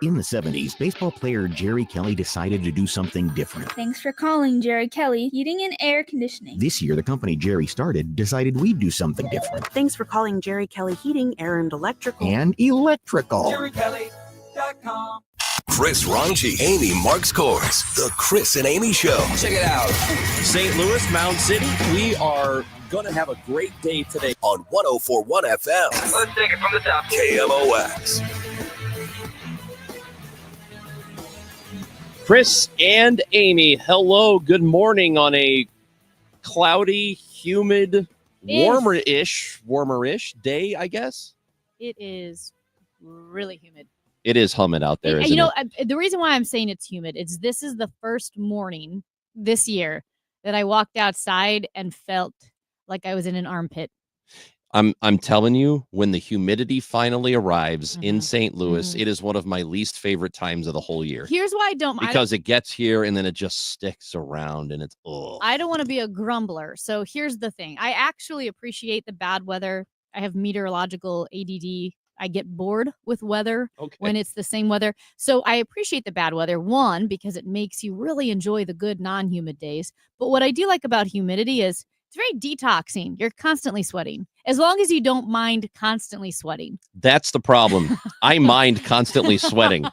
In the 70s, baseball player Jerry Kelly decided to do something different. Thanks for calling Jerry Kelly Heating and Air Conditioning. This year, the company Jerry started decided we'd do something different. Thanks for calling Jerry Kelly Heating, Air, and Electrical. And electrical. JerryKelly.com. Chris Ranji, Amy Marks Kors, The Chris and Amy Show. Check it out. St. Louis, Mound City, we are going to have a great day today. On 104.1 FM. Let's take it from the top. KMOX. Chris and Amy, hello, good morning on a cloudy, humid, warmer-ish day, I guess. It is really humid. It is humid out there, isn't it? The reason why I'm saying it's humid is this is the first morning this year that I walked outside and felt like I was in an armpit. I'm telling you, when the humidity finally arrives in St. Louis, it is one of my least favorite times of the whole year. Here's why I don't mind. Because it gets here and then it just sticks around and it's, I don't want to be a grumbler. So here's the thing. I actually appreciate the bad weather. I have meteorological ADD. I get bored with weather when it's the same weather. So I appreciate the bad weather, one, because it makes you really enjoy the good non-humid days. But what I do like about humidity is it's very detoxing. You're constantly sweating. As long as you don't mind constantly sweating. That's the problem. I mind constantly sweating.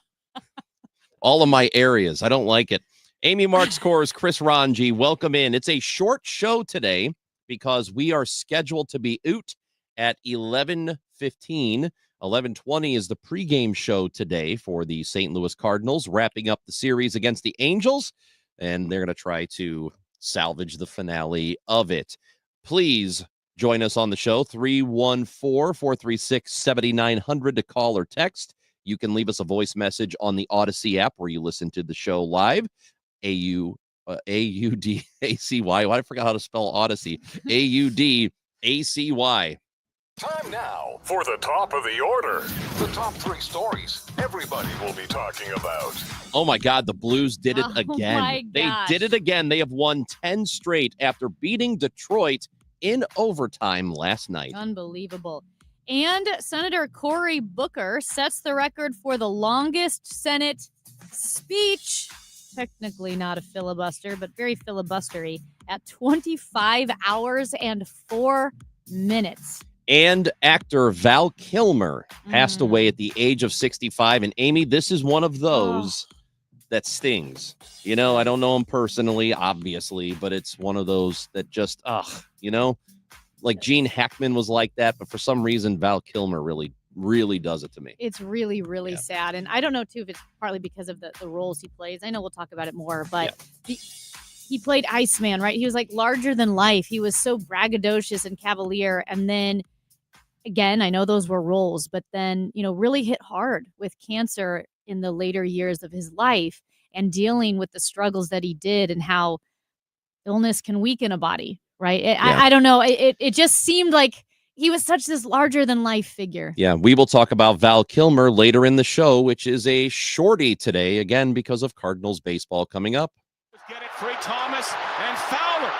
All of my areas. I don't like it. Amy Marks Kors, Chris Ranji, welcome in. It's a short show today because we are scheduled to be out at 11:15. 11:20 is the pregame show today for the St. Louis Cardinals, wrapping up the series against the Angels, and they're going to try to salvage the finale of it. Please join us on the show, 314-436-7900 to call or text. You can leave us a voice message on the Odyssey app where you listen to the show live. A-U-D-A-C-Y. I forgot how to spell Odyssey. A-U-D-A-C-Y. Time now for the top of the order. The top three stories everybody will be talking about. Oh, my God. The Blues did it again. My They gosh. did it again. They have won 10 straight after beating Detroit in overtime last night. Unbelievable. And Senator Cory Booker sets the record for the longest Senate speech. Technically not a filibuster, but very filibustery at 25 hours and 4 minutes. And actor Val Kilmer passed away at the age of 65. And Amy, this is one of those that stings. You know, I don't know him personally, obviously, but it's one of those that just, like Gene Hackman was like that. But for some reason, Val Kilmer really does it to me. It's really, really sad. And I don't know, too, if it's partly because of the roles he plays. I know we'll talk about it more, but he played Iceman, right? He was like larger than life. He was so braggadocious and cavalier. And then, again, I know those were roles, but then, really hit hard with cancer in the later years of his life and dealing with the struggles that he did and how illness can weaken a body, right? I don't know. It just seemed like he was such this larger than life figure. Yeah, we will talk about Val Kilmer later in the show, which is a shorty today, again, because of Cardinals baseball coming up. Get it free, Thomas and Fowler.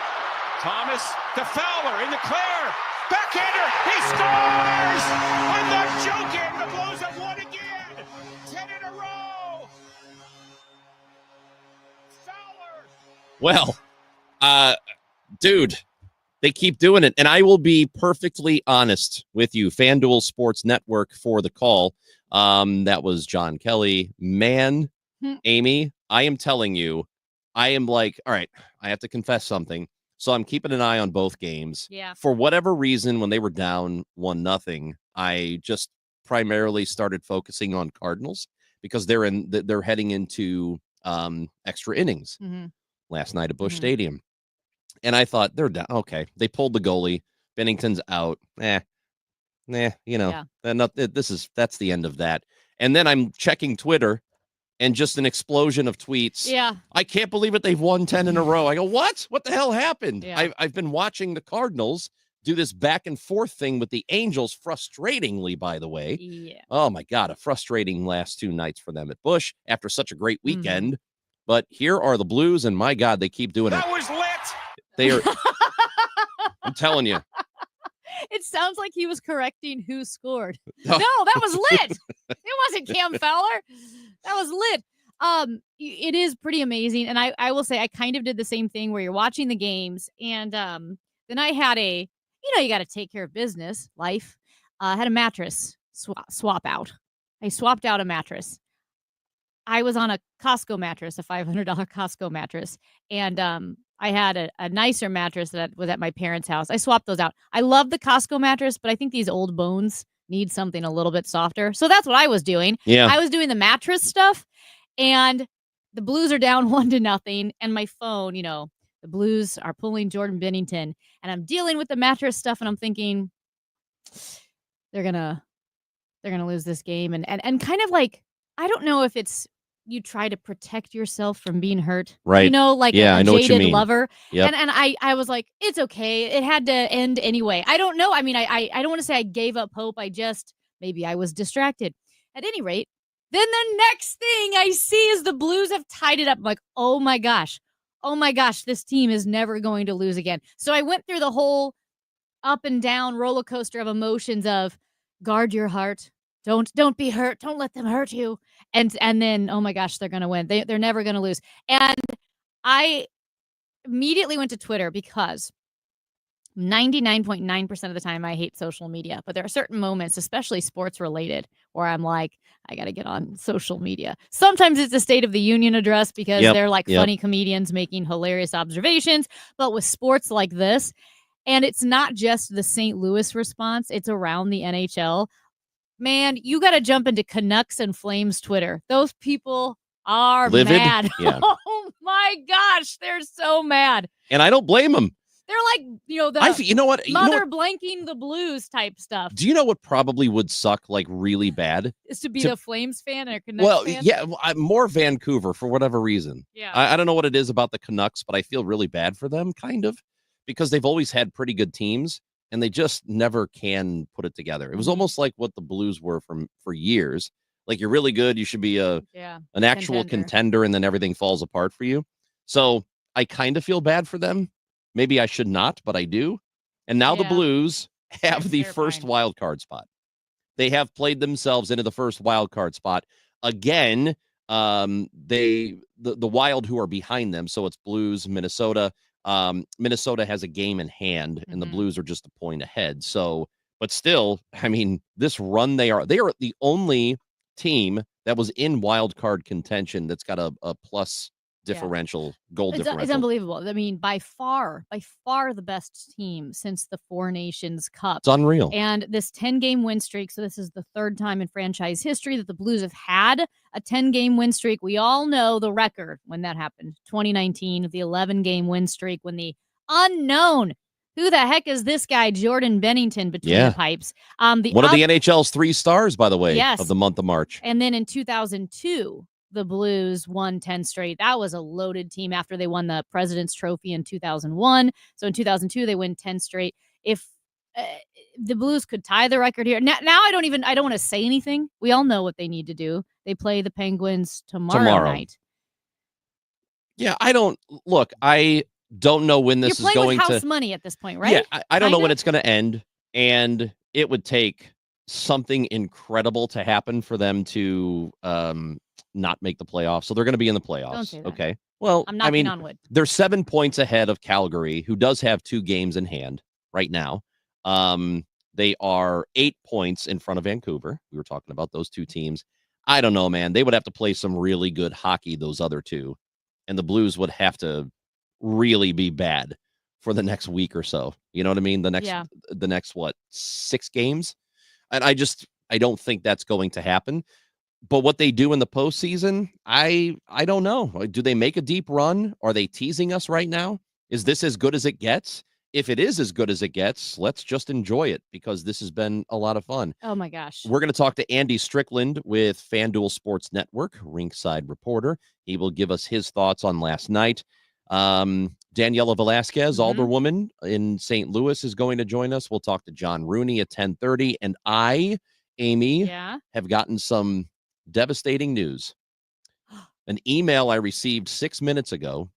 Thomas to Fowler in the clear. Backhander, he scores! I'm not joking. The Blues have won again. 10 in a row. Fowler. Well, dude, they keep doing it. And I will be perfectly honest with you. FanDuel Sports Network for the call. That was John Kelly. Man, Amy, I am telling you, I am like, all right, I have to confess something. So I'm keeping an eye on both games. Yeah. For whatever reason, when they were down 1-0, I just primarily started focusing on Cardinals because they're heading into extra innings last night at Busch Stadium. And I thought they're down. Okay. They pulled the goalie. Bennington's out. That's the end of that. And then I'm checking Twitter. And just an explosion of tweets. Yeah. I can't believe it. They've won 10 in a row. I go, what? What the hell happened? Yeah. I've been watching the Cardinals do this back and forth thing with the Angels, frustratingly, by the way. Yeah. Oh, my God. A frustrating last 2 nights for them at Busch after such a great weekend. But here are the Blues, and my God, they keep doing That it. was lit. They are. I'm telling you. It sounds like he was correcting who scored. No, that was lit. It wasn't Cam Fowler. That was lit. It is pretty amazing. And I will say I kind of did the same thing where you're watching the games. And then I had you got to take care of business, life. I had a mattress swap out. I swapped out a mattress. I was on a Costco mattress, a $500 Costco mattress. And I had a nicer mattress that was at my parents' house. I swapped those out. I love the Costco mattress, but I think these old bones need something a little bit softer. So that's what I was doing. Yeah. I was doing the mattress stuff, and the Blues are down 1-0. And my phone, the Blues are pulling Jordan Binnington, and I'm dealing with the mattress stuff, and I'm thinking they're gonna lose this game, and kind of like, I don't know if it's you try to protect yourself from being hurt, right? Like yeah, a I know what you jaded mean. lover. Yep. And I was like, it's okay. It had to end anyway. I don't know. I mean, I don't want to say I gave up hope. Maybe I was distracted. At any rate, then the next thing I see is the Blues have tied it up. I'm like, oh my gosh, this team is never going to lose again. So I went through the whole up and down roller coaster of emotions of guard your heart. Don't be hurt. Don't let them hurt you. And then, oh my gosh, they're going to win. They're never going to lose. And I immediately went to Twitter because 99.9% of the time I hate social media. But there are certain moments, especially sports related, where I'm like, I got to get on social media. Sometimes it's a State of the Union address because they're like funny comedians making hilarious observations. But with sports like this, and it's not just the St. Louis response, it's around the NHL. Man, you got to jump into Canucks and Flames Twitter. Those people are livid. Mad. Yeah. Oh my gosh, they're so mad. And I don't blame them. They're like, the mother blanking the Blues type stuff. Do you know what probably would suck like really bad? Is to be a Flames fan or a Canucks fan? Yeah, I'm more Vancouver for whatever reason. Yeah. I don't know what it is about the Canucks, but I feel really bad for them, kind of, because they've always had pretty good teams. And they just never can put it together. It was almost like what the Blues were for years. Like, you're really good. You should be an actual contender, and then everything falls apart for you. So I kind of feel bad for them. Maybe I should not, but I do. And now the Blues have the first wild card spot. They have played themselves into the first wild card spot again. The Wild, who are behind them, so it's Blues, Minnesota. Minnesota has a game in hand, and the Blues are just a point ahead. So, but still, I mean, this run they are the only team that was in wild card contention that's got a plus differential, goal differential. It's unbelievable. I mean, by far the best team since the Four Nations Cup. It's unreal. And this 10-game win streak, so this is the third time in franchise history that the Blues have had a 10-game win streak. We all know the record when that happened. 2019, the 11-game win streak when the unknown, who the heck is this guy, Jordan Binnington, between the pipes. One of the NHL's 3 stars, by the way, of the month of March. And then in 2002, the Blues won 10 straight. That was a loaded team after they won the President's Trophy in 2001. So in 2002, they win 10 straight. If the Blues could tie the record here. Now I don't want to say anything. We all know what they need to do. They play the Penguins tomorrow night. Yeah, I don't know when this is going with house money at this point, right? Yeah, I don't know when it's going to end, and it would take something incredible to happen for them to not make the playoffs. So they're going to be in the playoffs. Don't say that. Okay. Well, I'm knocking on wood. They're 7 points ahead of Calgary, who does have 2 games in hand right now. They are 8 points in front of Vancouver. We were talking about those 2 teams. I don't know, man. They would have to play some really good hockey, those other 2. And the Blues would have to really be bad for the next week or so. You know what I mean? The next 6 games? And I don't think that's going to happen. But what they do in the postseason, I don't know. Do they make a deep run? Are they teasing us right now? Is this as good as it gets? If it is as good as it gets, let's just enjoy it, because this has been a lot of fun. Oh, my gosh. We're going to talk to Andy Strickland with FanDuel Sports Network, Rinkside Reporter. He will give us his thoughts on last night. Daniela Velasquez, alderwoman in St. Louis, is going to join us. We'll talk to John Rooney at 10:30. And Amy, have gotten some devastating news. An email I received 6 minutes ago.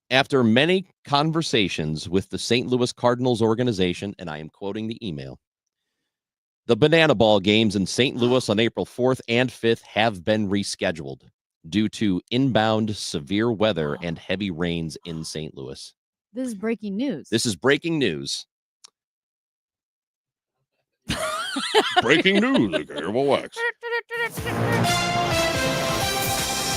After many conversations with the St. Louis Cardinals organization, and I am quoting the email, The Banana Ball games in St. Louis on April 4th and 5th have been rescheduled due to inbound severe weather and heavy rains in St. Louis. This is breaking news. This is breaking news. Breaking news at KMOX.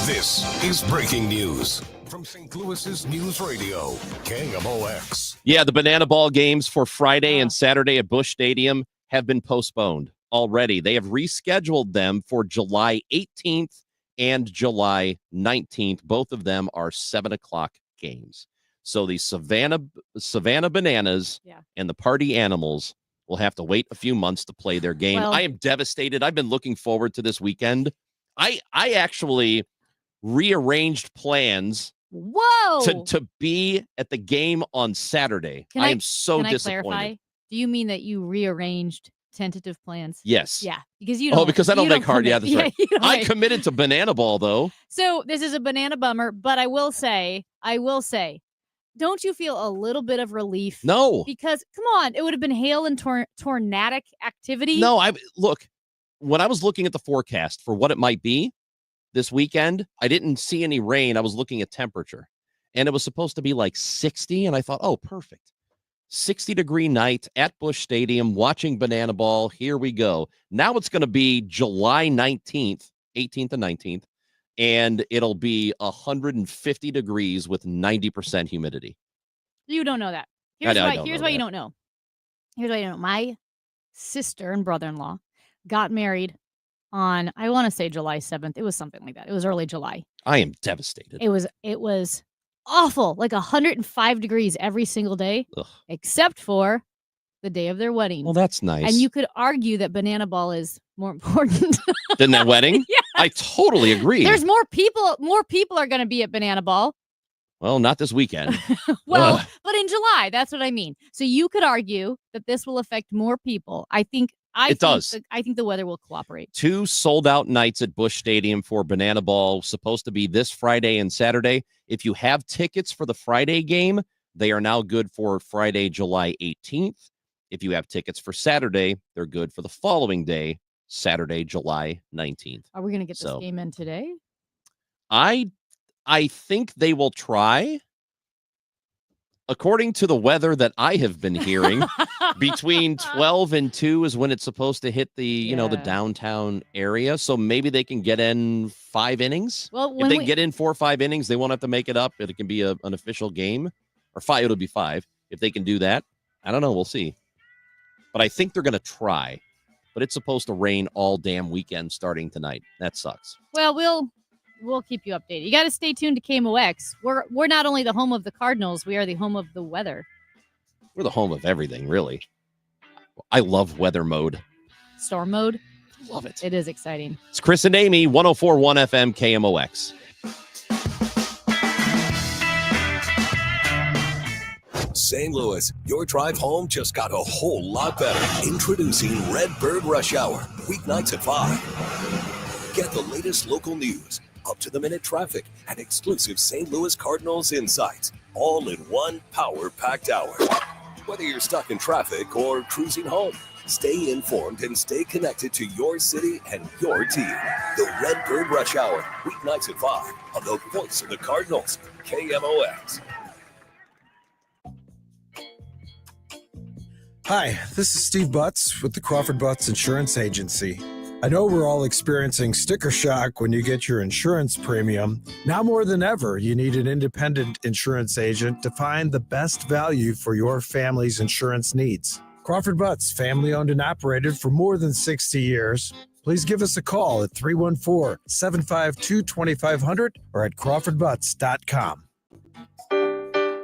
This is breaking news from St. Louis's News Radio, KMOX. Yeah, the Banana Ball games for Friday and Saturday at Busch Stadium have been postponed already. They have rescheduled them for July 18th and July 19th. Both of them are 7 o'clock games. So the Savannah Bananas and the Party Animals will have to wait a few months to play their game. Well, I am devastated. I've been looking forward to this weekend. I actually rearranged plans to be at the game on Saturday. I am so disappointed. Clarify? Do you mean that you rearranged tentative plans? Yes. Yeah, because you don't. Oh, because I don't make hard. Yeah, that's right. I make. committed to Banana Ball though. So this is a banana bummer, but I will say, don't you feel a little bit of relief? No. Because come on, it would have been hail and tornadic activity. No, look, when I was looking at the forecast for what it might be this weekend, I didn't see any rain. I was looking at temperature, and it was supposed to be like 60, and I thought, oh, perfect. 60-degree night at Busch Stadium, watching Banana Ball. Here we go. Now it's going to be July 19th, 18th and 19th, and it'll be 150 degrees with 90% humidity. You don't know that. Here's why you don't know. Here's why you don't know. My sister and brother-in-law got married on, I want to say July 7th. It was something like that. It was early July. I am devastated. It was awful, like 105 degrees every single day, except for the day of their wedding. Well, that's nice. And you could argue that Banana Ball is more important than that wedding. Yeah, I totally agree. There's more people. More people are going to be at Banana Ball. Well, not this weekend. Well, but in July, that's what I mean. So you could argue that this will affect more people. I think the weather will cooperate. 2 sold-out nights at Busch Stadium for Banana Ball, supposed to be this Friday and Saturday. If you have tickets for the Friday game, they are now good for Friday, July 18th. If you have tickets for Saturday, they're good for the following day, Saturday, July 19th. Are we going to get this game in today? I think they will try. According to the weather that I have been hearing, between 12 and 2 is when it's supposed to hit the, the downtown area. So maybe they can get in 5 innings. Well, if they get in 4 or 5 innings, they won't have to make it up. It can be an official game. Or 5, it'll be 5. If they can do that, I don't know. We'll see. But I think they're going to try. But it's supposed to rain all damn weekend starting tonight. That sucks. Well, we'll keep you updated. You got to stay tuned to KMOX. We're not only the home of the Cardinals, we are the home of the weather. We're the home of everything, really. I love weather mode. Storm mode? Love it. It is exciting. It's Chris and Amy, 104.1 FM KMOX. St. Louis, your drive home just got a whole lot better. Introducing Redbird Rush Hour, weeknights at 5. Get the latest local news, up-to-the-minute traffic, and exclusive St. Louis Cardinals insights, all in one power-packed hour. Whether you're stuck in traffic or cruising home, stay informed and stay connected to your city and your team. The Redbird Rush Hour, weeknights at 5, on the voice of the Cardinals, KMOX. Hi, this is Steve Butts with the Crawford Butts Insurance Agency. I know we're all experiencing sticker shock when you get your insurance premium. Now more than ever, you need an independent insurance agent to find the best value for your family's insurance needs. Crawford Butts, family owned and operated for more than 60 years. Please give us a call at 314-752-2500 or at crawfordbutts.com.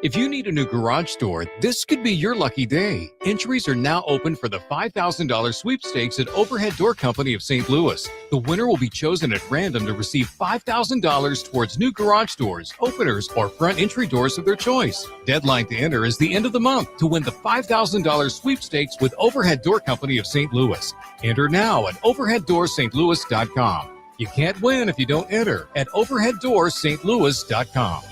If you need a new garage door, this could be your lucky day. Entries are now open for the $5,000 sweepstakes at Overhead Door Company of St. Louis. The winner will be chosen at random to receive $5,000 towards new garage doors, openers, or front entry doors of their choice. Deadline to enter is the end of the month to win the $5,000 sweepstakes with Overhead Door Company of St. Louis. Enter now at overheaddoorsstlouis.com. You can't win if you don't enter at overheaddoorsstlouis.com.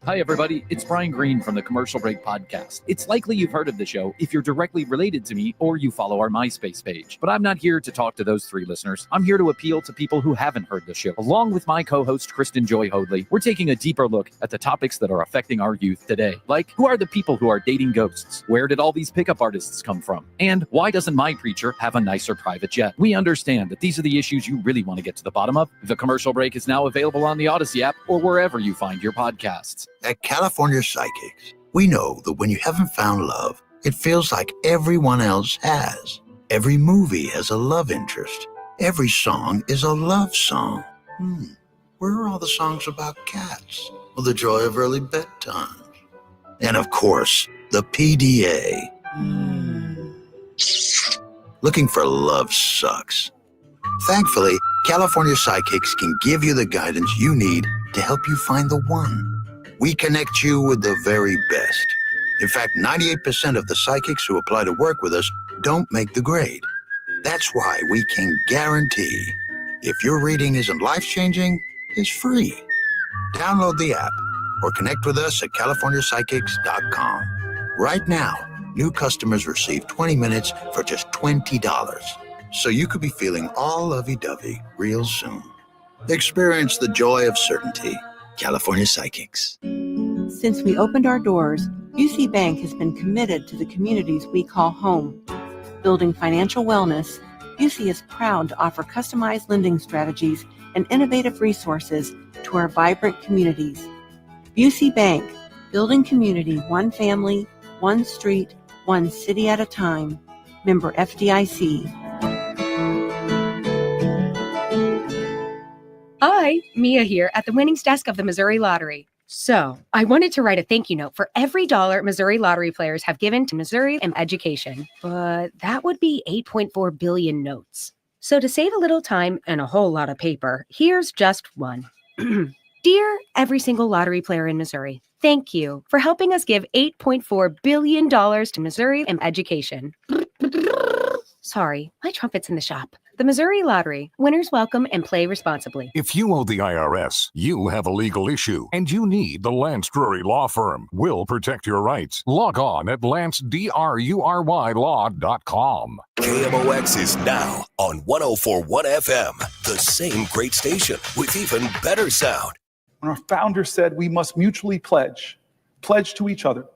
Hi, everybody. It's Brian Green from the Commercial Break Podcast. It's likely you've heard of the show if you're directly related to me or you follow our MySpace page. But I'm not here to talk to those three listeners. I'm here to appeal to people who haven't heard the show. Along with my co-host, Kristen Joy Hoadley, we're taking a deeper look at the topics that are affecting our youth today. Like, who are the people who are dating ghosts? Where did all these pickup artists come from? And why doesn't my preacher have a nicer private jet? We understand that these are the issues you really want to get to the bottom of. The Commercial Break is now available on the Odyssey app or wherever you find your podcasts. At California Psychics, we know that when you haven't found love, it feels like everyone else has. Every movie has a love interest. Every song is a love song. Where are all the songs about cats? Well, the joy of early bedtime. And of course, the PDA. Looking for love sucks. Thankfully, California Psychics can give you the guidance you need to help you find the one. We connect you with the very best. In fact, 98% of the psychics who apply to work with us don't make the grade. That's why we can guarantee if your reading isn't life-changing, it's free. Download the app or connect with us at CaliforniaPsychics.com. Right now, new customers receive 20 minutes for just $20. So you could be feeling all lovey-dovey real soon. Experience the joy of certainty. California Psychics. Since we opened our doors, UC Bank has been committed to the communities we call home. Building financial wellness, UC is proud to offer customized lending strategies and innovative resources to our vibrant communities. UC Bank, building community one family, one street, one city at a time. Member FDIC. Hi, Mia here at the winnings desk of the Missouri Lottery. So, I wanted to write a thank you note for every dollar Missouri Lottery players have given to Missouri and education, but that would be 8.4 billion notes. So to save a little time and a whole lot of paper, here's just one. Dear every single lottery player in Missouri, thank you for helping us give $8.4 billion to Missouri and education. Sorry, my trumpet's in the shop. The Missouri Lottery. Winners welcome and play responsibly. If you owe the IRS, you have a legal issue, and you need the Lance Drury Law Firm. We'll protect your rights. Log on at lancedrurylaw.com. KMOX is now on 104.1 FM, the same great station with even better sound. When our founder said we must mutually pledge to each other,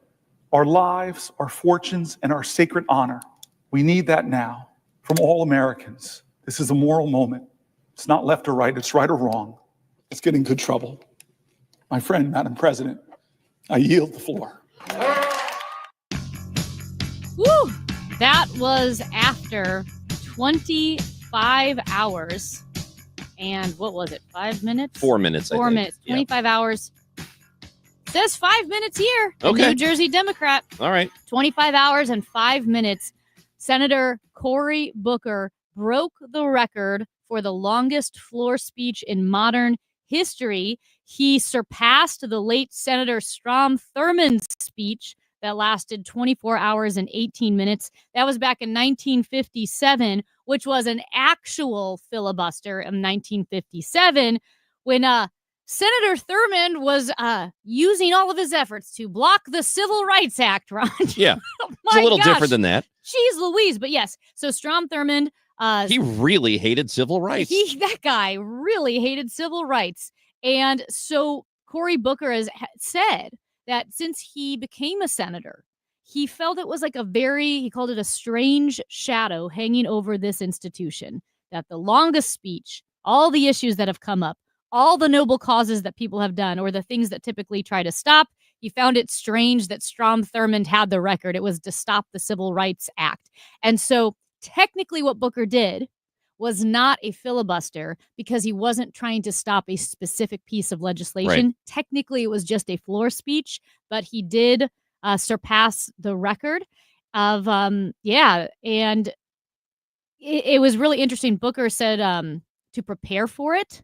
our lives, our fortunes, and our sacred honor. We need that now from all Americans. This is a moral moment. It's not left or right, it's right or wrong. Let's get in good trouble. My friend, Madam President, I yield the floor. Woo! That was after 25 hours. And what was it? 5 minutes? 4 minutes. 4 minutes. 25 hours. Says 5 minutes here. Okay. New Jersey Democrat. All right. 25 hours and 5 minutes. Senator Cory Booker broke the record for the longest floor speech in modern history. He surpassed the late Senator Strom Thurmond's speech that lasted 24 hours and 18 minutes. That was back in 1957, which was an actual filibuster in 1957 when Senator Thurmond was using all of his efforts to block the Civil Rights Act, Ron. Yeah, it's a little different than that. Jeez Louise. But yes, so Strom Thurmond. He really hated civil rights. That guy really hated civil rights. And so Cory Booker has said that since he became a senator, he felt it was like he called it a strange shadow hanging over this institution, that the longest speech, all the issues that have come up, all the noble causes that people have done, or the things that typically try to stop, he found it strange that Strom Thurmond had the record. It was to stop the Civil Rights Act. And so technically what Booker did was not a filibuster because he wasn't trying to stop a specific piece of legislation. Right. Technically, it was just a floor speech, but he did surpass the record of, and it was really interesting. Booker said to prepare for it,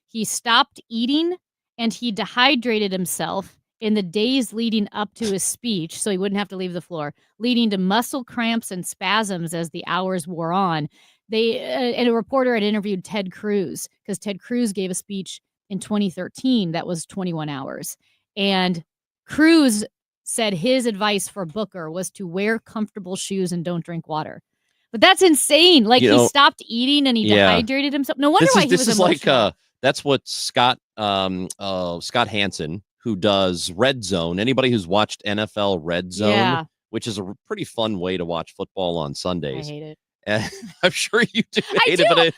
he stopped eating and he dehydrated himself in the days leading up to his speech so he wouldn't have to leave the floor, leading to muscle cramps and spasms as the hours wore on. And a reporter had interviewed Ted Cruz because Ted Cruz gave a speech in 2013 that was 21 hours. And Cruz said his advice for Booker was to wear comfortable shoes and don't drink water. But that's insane. Like, he stopped eating and he dehydrated himself. No wonder why he was emotional. Like that's what Scott Hansen, who does Red Zone. Anybody who's watched NFL Red Zone, which is a pretty fun way to watch football on Sundays. I hate it. I'm sure you do hate it, but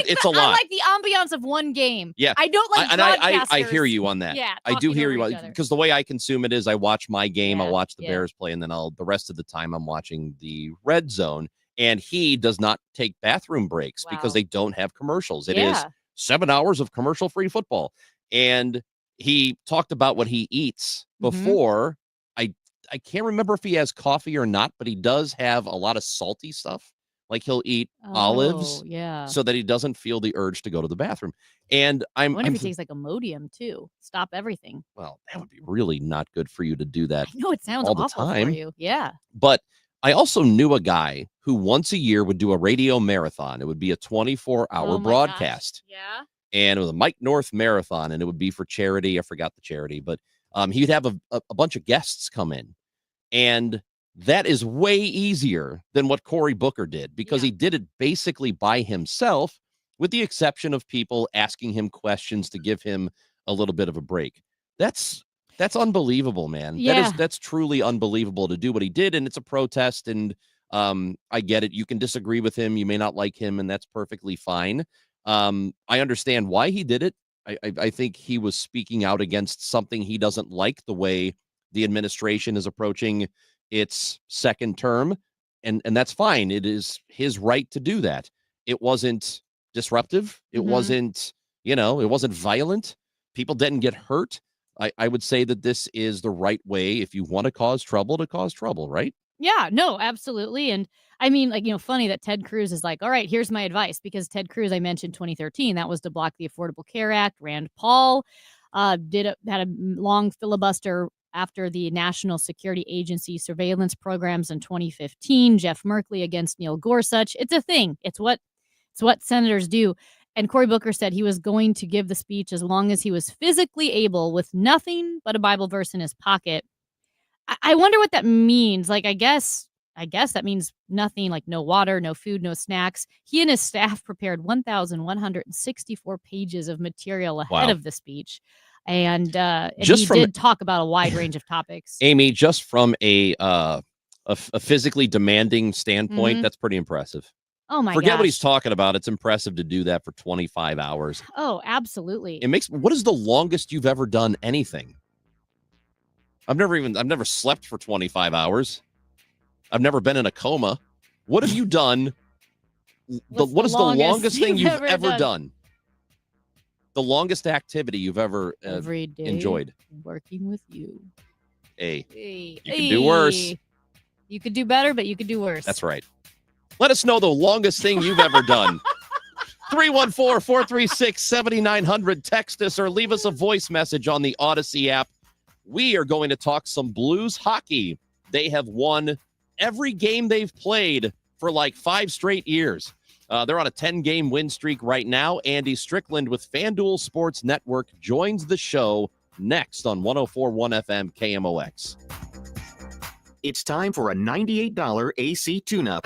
it's a lot. I like the ambiance of one game. Yeah. I don't like I hear you on that. Yeah, I do hear you because the way I consume it is I watch my game, I'll watch the Bears play, and then the rest of the time I'm watching the Red Zone. And he does not take bathroom breaks because they don't have commercials. It is 7 hours of commercial-free football. And he talked about what he eats before. I can't remember if he has coffee or not, but he does have a lot of salty stuff. Like, he'll eat olives so that he doesn't feel the urge to go to the bathroom. And I wonder if he takes like Imodium too. Stop everything. Well, that would be really not good for you to do that. I know, it sounds all the awful time. for you. Yeah. But I also knew a guy who once a year would do a radio marathon. It would be a 24-hour broadcast. Gosh. Yeah. And it was a Mike North marathon, and it would be for charity. I forgot the charity, but he'd have a bunch of guests come in. And that is way easier than what Cory Booker did, because he did it basically by himself, with the exception of people asking him questions to give him a little bit of a break. That's unbelievable, man. Yeah. That's truly unbelievable to do what he did. And it's a protest. And I get it. You can disagree with him. You may not like him, and that's perfectly fine. I understand why he did it. I think he was speaking out against something he doesn't like, the way the administration is approaching its second term. And that's fine. It is his right to do that. It wasn't disruptive. It wasn't, it wasn't violent. People didn't get hurt. I would say that this is the right way, if you want to cause trouble, right? Yeah, no, absolutely. And I mean, like, funny that Ted Cruz is like, all right, here's my advice, because Ted Cruz, I mentioned 2013, that was to block the Affordable Care Act. Rand Paul had a long filibuster after the National Security Agency surveillance programs in 2015. Jeff Merkley against Neil Gorsuch. It's a thing. It's what senators do. And Cory Booker said he was going to give the speech as long as he was physically able, with nothing but a Bible verse in his pocket. I wonder what that means. Like, I guess that means nothing, like no water, no food, no snacks. He and his staff prepared 1,164 pages of material ahead of the speech. And he did talk about a wide range of topics. Amy, just from a physically demanding standpoint, that's pretty impressive. Oh my! Forget what he's talking about. It's impressive to do that for 25 hours. Oh, absolutely. What is the longest you've ever done anything? I've never slept for 25 hours. I've never been in a coma. What have you done? What is the longest thing you've ever done? The longest activity you've ever every day enjoyed? Working with you. Hey, you can do worse. You could do better, but you could do worse. That's right. Let us know the longest thing you've ever done. 314-436-7900. Text us or leave us a voice message on the Odyssey app. We are going to talk some Blues hockey. They have won every game they've played for like 5 straight years. They're on a 10-game win streak right now. Andy Strickland with FanDuel Sports Network joins the show next on 104.1 FM KMOX. It's time for a $98 AC tune-up.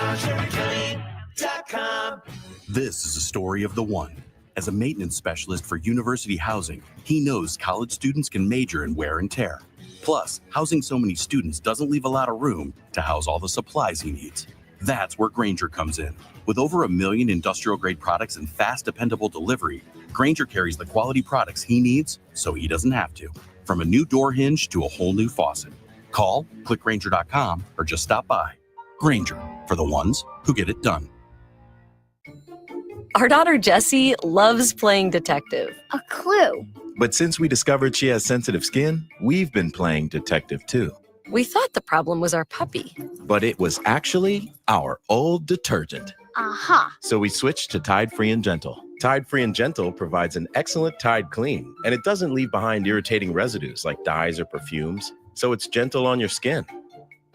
This is a story of the one. As a maintenance specialist for university housing, he knows college students can major in wear and tear. Plus, housing so many students doesn't leave a lot of room to house all the supplies he needs. That's where Grainger comes in. With over 1 million industrial-grade products and fast, dependable delivery, Grainger carries the quality products he needs so he doesn't have to. From a new door hinge to a whole new faucet. Call, click Grainger.com, or just stop by. Grainger, for the ones who get it done. Our daughter Jessie loves playing detective. A clue. But since we discovered she has sensitive skin, we've been playing detective too. We thought the problem was our puppy. But it was actually our old detergent. Aha. So we switched to Tide Free and Gentle. Tide Free and Gentle provides an excellent Tide clean, and it doesn't leave behind irritating residues like dyes or perfumes, so it's gentle on your skin.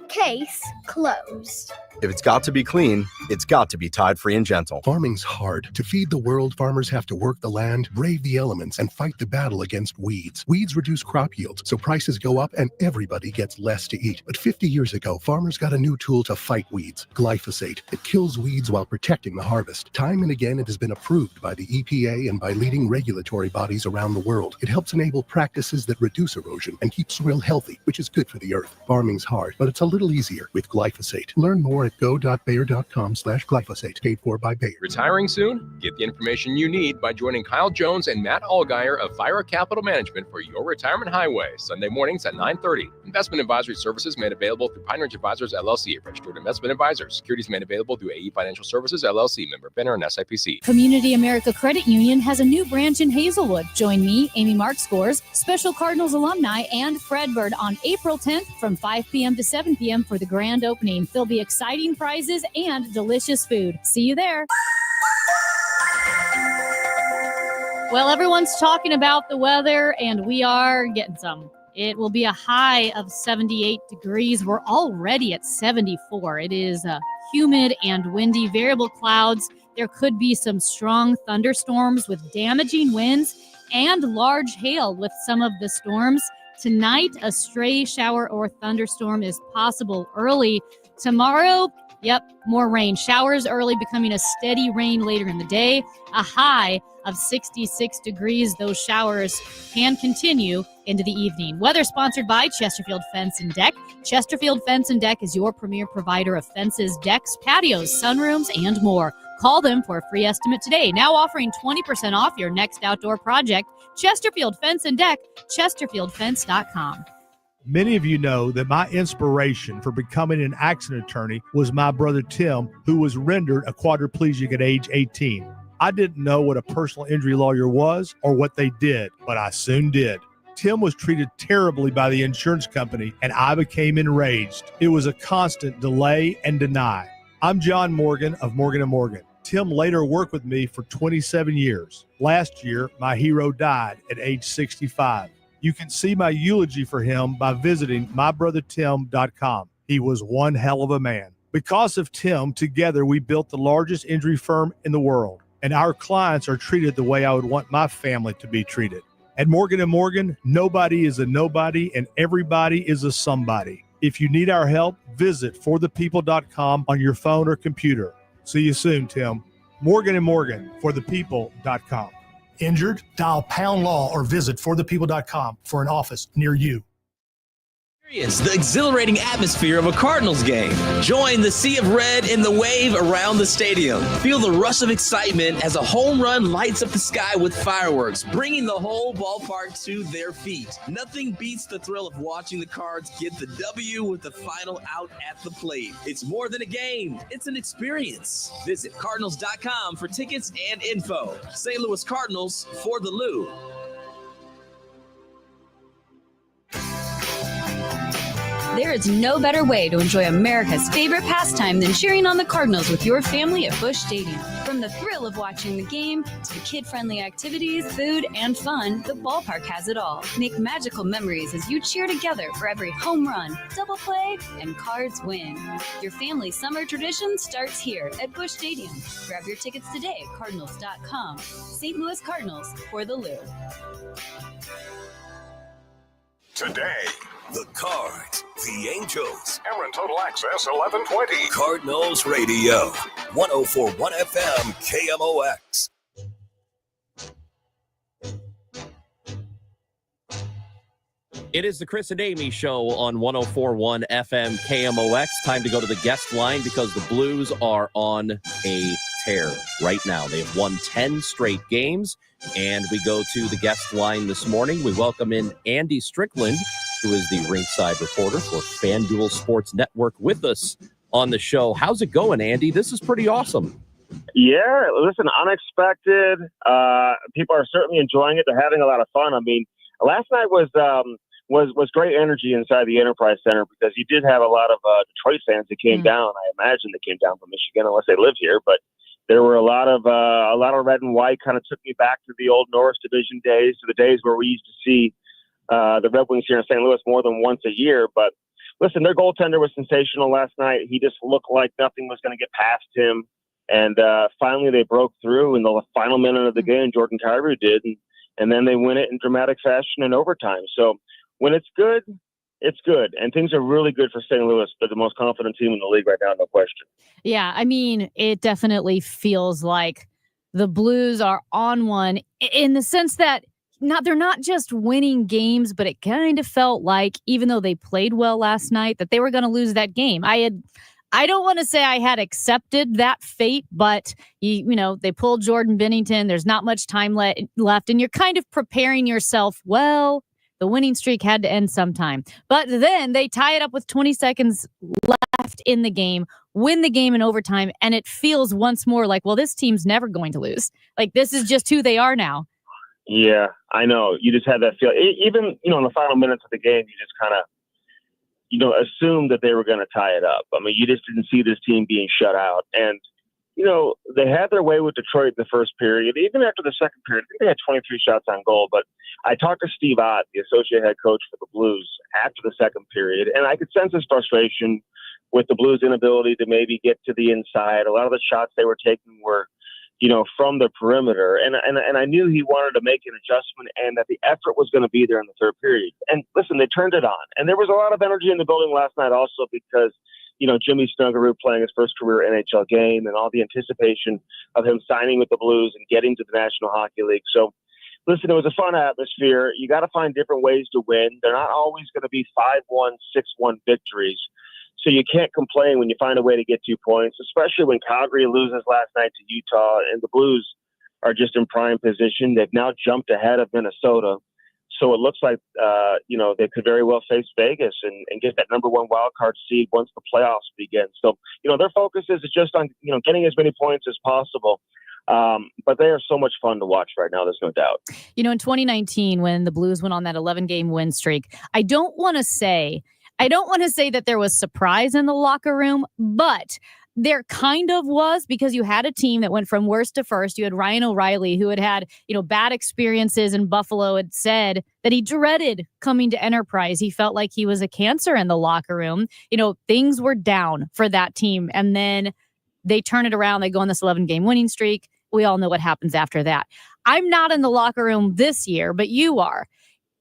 Case closed. If it's got to be clean, it's got to be Tide Free and Gentle. Farming's hard. To feed the world, farmers have to work the land, brave the elements, and fight the battle against weeds. Weeds reduce crop yields, so prices go up and everybody gets less to eat. But 50 years ago, farmers got a new tool to fight weeds, glyphosate. It kills weeds while protecting the harvest. Time and again, it has been approved by the EPA and by leading regulatory bodies around the world. It helps enable practices that reduce erosion and keep soil healthy, which is good for the earth. Farming's hard, but it's a little easier with glyphosate. Learn more at go.bayer.com/glyphosate. Paid for by Bayer. Retiring soon? Get the information you need by joining Kyle Jones and Matt Allgeier of Fira Capital Management for your retirement highway, Sunday mornings at 9:30. Investment advisory services made available through Pine Ridge Advisors, LLC, a registered investment advisor. Securities made available through AE Financial Services, LLC, member FINRA and SIPC. Community America Credit Union has a new branch in Hazelwood. Join me, Amy Markscores, special Cardinals alumni, and Fred Bird on April 10th from 5 p.m. to 7 p.m. for the grand opening. There'll be exciting prizes and delicious food. See you there. Well, everyone's talking about the weather, and we are getting some. It will be a high of 78 degrees. We're already at 74. It is humid and windy, variable clouds. There could be some strong thunderstorms with damaging winds and large hail with some of the storms. Tonight, a stray shower or thunderstorm is possible early. Tomorrow, more rain. Showers early, becoming a steady rain later in the day. A high of 66 degrees. Those showers can continue into the evening. Weather sponsored by Chesterfield Fence and Deck. Chesterfield Fence and Deck is your premier provider of fences, decks, patios, sunrooms, and more. Call them for a free estimate today. Now offering 20% off your next outdoor project. Chesterfield Fence and Deck, chesterfieldfence.com. Many of you know that my inspiration for becoming an accident attorney was my brother Tim, who was rendered a quadriplegic at age 18. I didn't know what a personal injury lawyer was or what they did, but I soon did. Tim was treated terribly by the insurance company, and I became enraged. It was a constant delay and deny. I'm John Morgan of Morgan & Morgan. Tim later worked with me for 27 years. Last year, my hero died at age 65. You can see my eulogy for him by visiting mybrothertim.com. He was one hell of a man. Because of Tim, together we built the largest injury firm in the world, and our clients are treated the way I would want my family to be treated. At Morgan & Morgan, nobody is a nobody and everybody is a somebody. If you need our help, visit forthepeople.com on your phone or computer. See you soon, Tim. Morgan & Morgan, forthepeople.com. Injured? Dial Pound Law or visit forthepeople.com for an office near you. Experience the exhilarating atmosphere of a Cardinals game. Join the sea of red in the wave around the stadium. Feel the rush of excitement as a home run lights up the sky with fireworks, bringing the whole ballpark to their feet. Nothing beats the thrill of watching the Cards get the W with the final out at the plate. It's more than a game. It's an experience. Visit Cardinals.com for tickets and info. St. Louis Cardinals for the Lou. There is no better way to enjoy America's favorite pastime than cheering on the Cardinals with your family at Busch Stadium. From the thrill of watching the game to the kid-friendly activities, food, and fun, the ballpark has it all. Make magical memories as you cheer together for every home run, double play, and Cards win. Your family summer tradition starts here at Busch Stadium. Grab your tickets today at Cardinals.com. St. Louis Cardinals for the Lou. Today, the Cards, the Angels. Aaron Total Access 1120. Cardinals Radio, 104.1 FM, KMOX. It is the Chris and Amy Show on 104.1 FM KMOX. Time to go to the guest line because the Blues are on a tear right now. They have won 10 straight games, and we go to the guest line this morning. We welcome in Andy Strickland, who is the ringside reporter for FanDuel Sports Network, with us on the show. How's it going, Andy? This is pretty awesome. Yeah, listen, unexpected. People are certainly enjoying it. They're having a lot of fun. I mean, last night was great energy inside the Enterprise Center because you did have a lot of Detroit fans that came down. I imagine they came down from Michigan unless they live here, but there were a lot of red and white. Kind of took me back to the old Norris Division days, to the days where we used to see the Red Wings here in St. Louis more than once a year. But listen, their goaltender was sensational last night. He just looked like nothing was going to get past him. And finally, they broke through in the final minute of the game. Jordan Kyrou did, and then they win it in dramatic fashion in overtime. So when it's good, it's good. And things are really good for St. Louis. They're the most confident team in the league right now, no question. Yeah, I mean, it definitely feels like the Blues are on one in the sense that they're not just winning games, but it kind of felt like, even though they played well last night, that they were going to lose that game. I don't want to say I had accepted that fate, but you know, they pulled Jordan Binnington. There's not much time left, and you're kind of preparing yourself. Well, the winning streak had to end sometime, but then they tie it up with 20 seconds left in the game, win the game in overtime, and it feels once more like, well, this team's never going to lose. Like, this is just who they are now. Yeah, I know. You just had that feel. Even, you know, in the final minutes of the game, you just kind of, you know, assumed that they were going to tie it up. I mean, you just didn't see this team being shut out. And, you know, they had their way with Detroit in the first period. Even after the second period, I think they had 23 shots on goal. But I talked to Steve Ott, the associate head coach for the Blues, after the second period, and I could sense his frustration with the Blues' inability to maybe get to the inside. A lot of the shots they were taking were, you know, from the perimeter. And I knew he wanted to make an adjustment and that the effort was going to be there in the third period. And listen, they turned it on. And there was a lot of energy in the building last night also because, you know, Jimmy Snuggerud playing his first career NHL game and all the anticipation of him signing with the Blues and getting to the National Hockey League. So, listen, it was a fun atmosphere. You got to find different ways to win. They're not always going to be 5-1, 6-1 victories. So you can't complain when you find a way to get 2 points, especially when Calgary loses last night to Utah and the Blues are just in prime position. They've now jumped ahead of Minnesota. So it looks like, you know, they could very well face Vegas and get that number one wild card seed once the playoffs begin. So, you know, their focus is just on, you know, getting as many points as possible. But they are so much fun to watch right now. There's no doubt. You know, in 2019, when the Blues went on that 11-game win streak, I don't want to say that there was surprise in the locker room, but there kind of was, because you had a team that went from worst to first. You had Ryan O'Reilly, who had, you know, bad experiences in Buffalo, had said that he dreaded coming to Enterprise. He felt like he was a cancer in the locker room. You know, things were down for that team. And then they turn it around. They go on this 11-game winning streak. We all know what happens after that. I'm not in the locker room this year, but you are.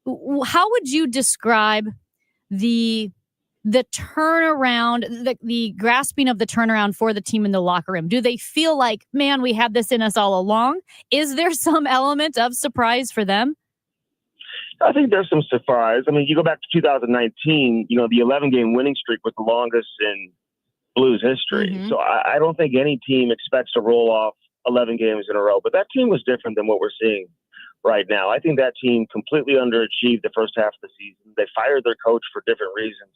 How would you describe the turnaround, the grasping of the turnaround for the team in the locker room? Do they feel like, man, we had this in us all along? Is there some element of surprise for them? I think there's some surprise. I mean, you go back to 2019, you know, the 11-game winning streak was the longest in Blues history. Mm-hmm. So I don't think any team expects to roll off 11 games in a row. But that team was different than what we're seeing right now. I think that team completely underachieved the first half of the season. They fired their coach for different reasons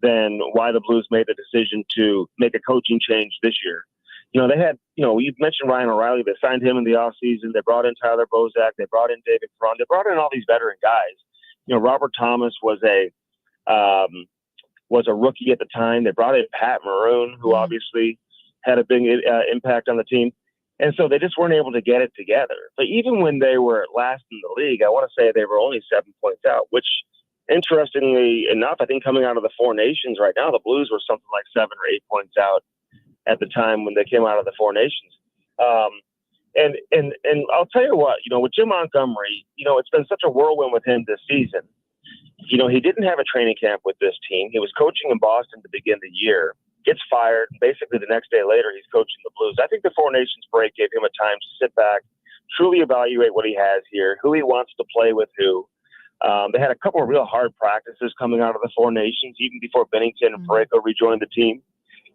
than why the Blues made the decision to make a coaching change this year. You know, they had, you know, you mentioned Ryan O'Reilly. They signed him in the offseason. They brought in Tyler Bozak. They brought in David Perron. They brought in all these veteran guys. You know, Robert Thomas was a rookie at the time. They brought in Pat Maroon, who obviously had a big impact on the team. And so they just weren't able to get it together. But even when they were last in the league, I want to say they were only 7 points out, which, interestingly enough, I think coming out of the Four Nations right now, the Blues were something like 7 or 8 points out at the time when they came out of the Four Nations. And I'll tell you what, you know, with Jim Montgomery, you know, it's been such a whirlwind with him this season. You know, he didn't have a training camp with this team. He was coaching in Boston to begin the year, gets fired, and basically the next day later he's coaching the Blues. I think the Four Nations break gave him a time to sit back, truly evaluate what he has here, who he wants to play with who. They had a couple of real hard practices coming out of the Four Nations, even before Binnington and Parayko rejoined the team.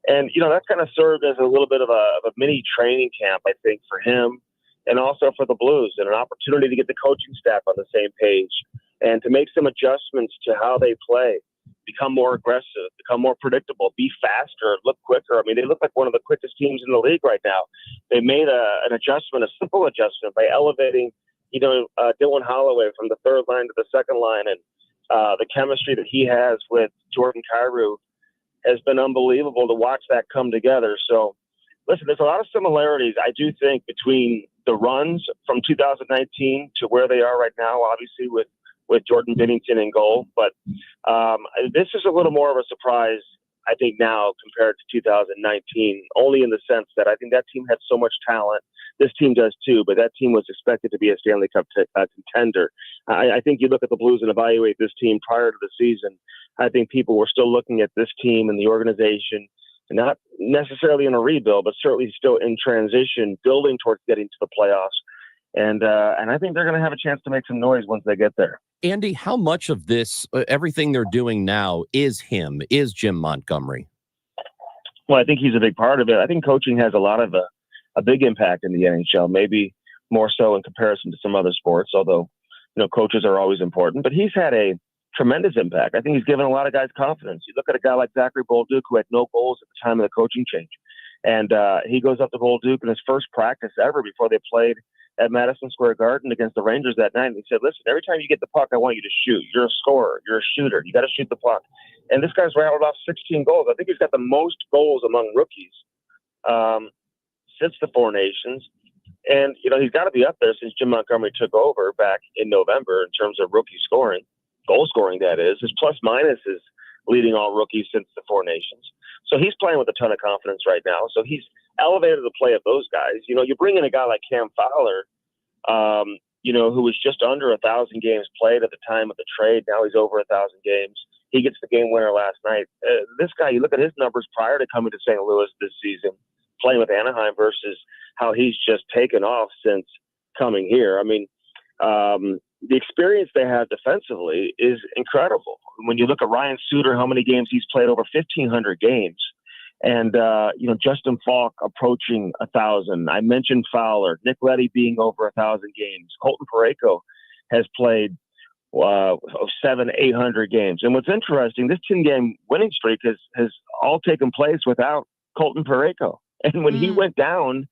And, you know, that kind of served as a little bit of a mini training camp, I think, for him and also for the Blues, and an opportunity to get the coaching staff on the same page and to make some adjustments to how they play, become more aggressive, become more predictable, be faster, look quicker. I mean, they look like one of the quickest teams in the league right now. They made an adjustment, a simple adjustment, by elevating, you know, Dylan Holloway from the third line to the second line, and the chemistry that he has with Jordan Kyrou has been unbelievable to watch that come together. So, listen, there's a lot of similarities, I do think, between the runs from 2019 to where they are right now, obviously with with Jordan Binnington in goal. But this is a little more of a surprise, I think, now compared to 2019, only in the sense that I think that team had so much talent. This team does too, but that team was expected to be a Stanley Cup contender. I think you look at the Blues and evaluate this team prior to the season. I think people were still looking at this team and the organization, not necessarily in a rebuild, but certainly still in transition, building towards getting to the playoffs. And I think they're going to have a chance to make some noise once they get there. Andy, how much of this, everything they're doing now, is Jim Montgomery? Well, I think he's a big part of it. I think coaching has a lot of a big impact in the NHL, maybe more so in comparison to some other sports, although, coaches are always important. But he's had a tremendous impact. I think he's given a lot of guys confidence. You look at a guy like Zachary Bolduc, who had no goals at the time of the coaching change. And he goes up to Bolduc in his first practice ever before they played at Madison Square Garden against the Rangers that night. And he said, listen, every time you get the puck, I want you to shoot. You're a scorer. You're a shooter. You got to shoot the puck. And this guy's rattled off 16 goals. I think he's got the most goals among rookies since the Four Nations. And, he's got to be up there since Jim Montgomery took over back in November in terms of rookie scoring, goal scoring, that is. His plus minus is leading all rookies since the Four Nations. So he's playing with a ton of confidence right now. So he's elevated the play of those guys. You bring in a guy like Cam Fowler, who was just under 1,000 games played at the time of the trade. Now he's over 1,000 games. He gets the game winner last night. This guy, you look at his numbers prior to coming to St. Louis this season, playing with Anaheim versus how he's just taken off since coming here. I mean, the experience they have defensively is incredible. When you look at Ryan Suter, how many games he's played, over 1,500 games. And, Justin Falk approaching 1,000. I mentioned Fowler, Nick Leddy being over 1,000 games. Colton Parayko has played 700-800 games. And what's interesting, this 10-game winning streak has all taken place without Colton Parayko. And when he went down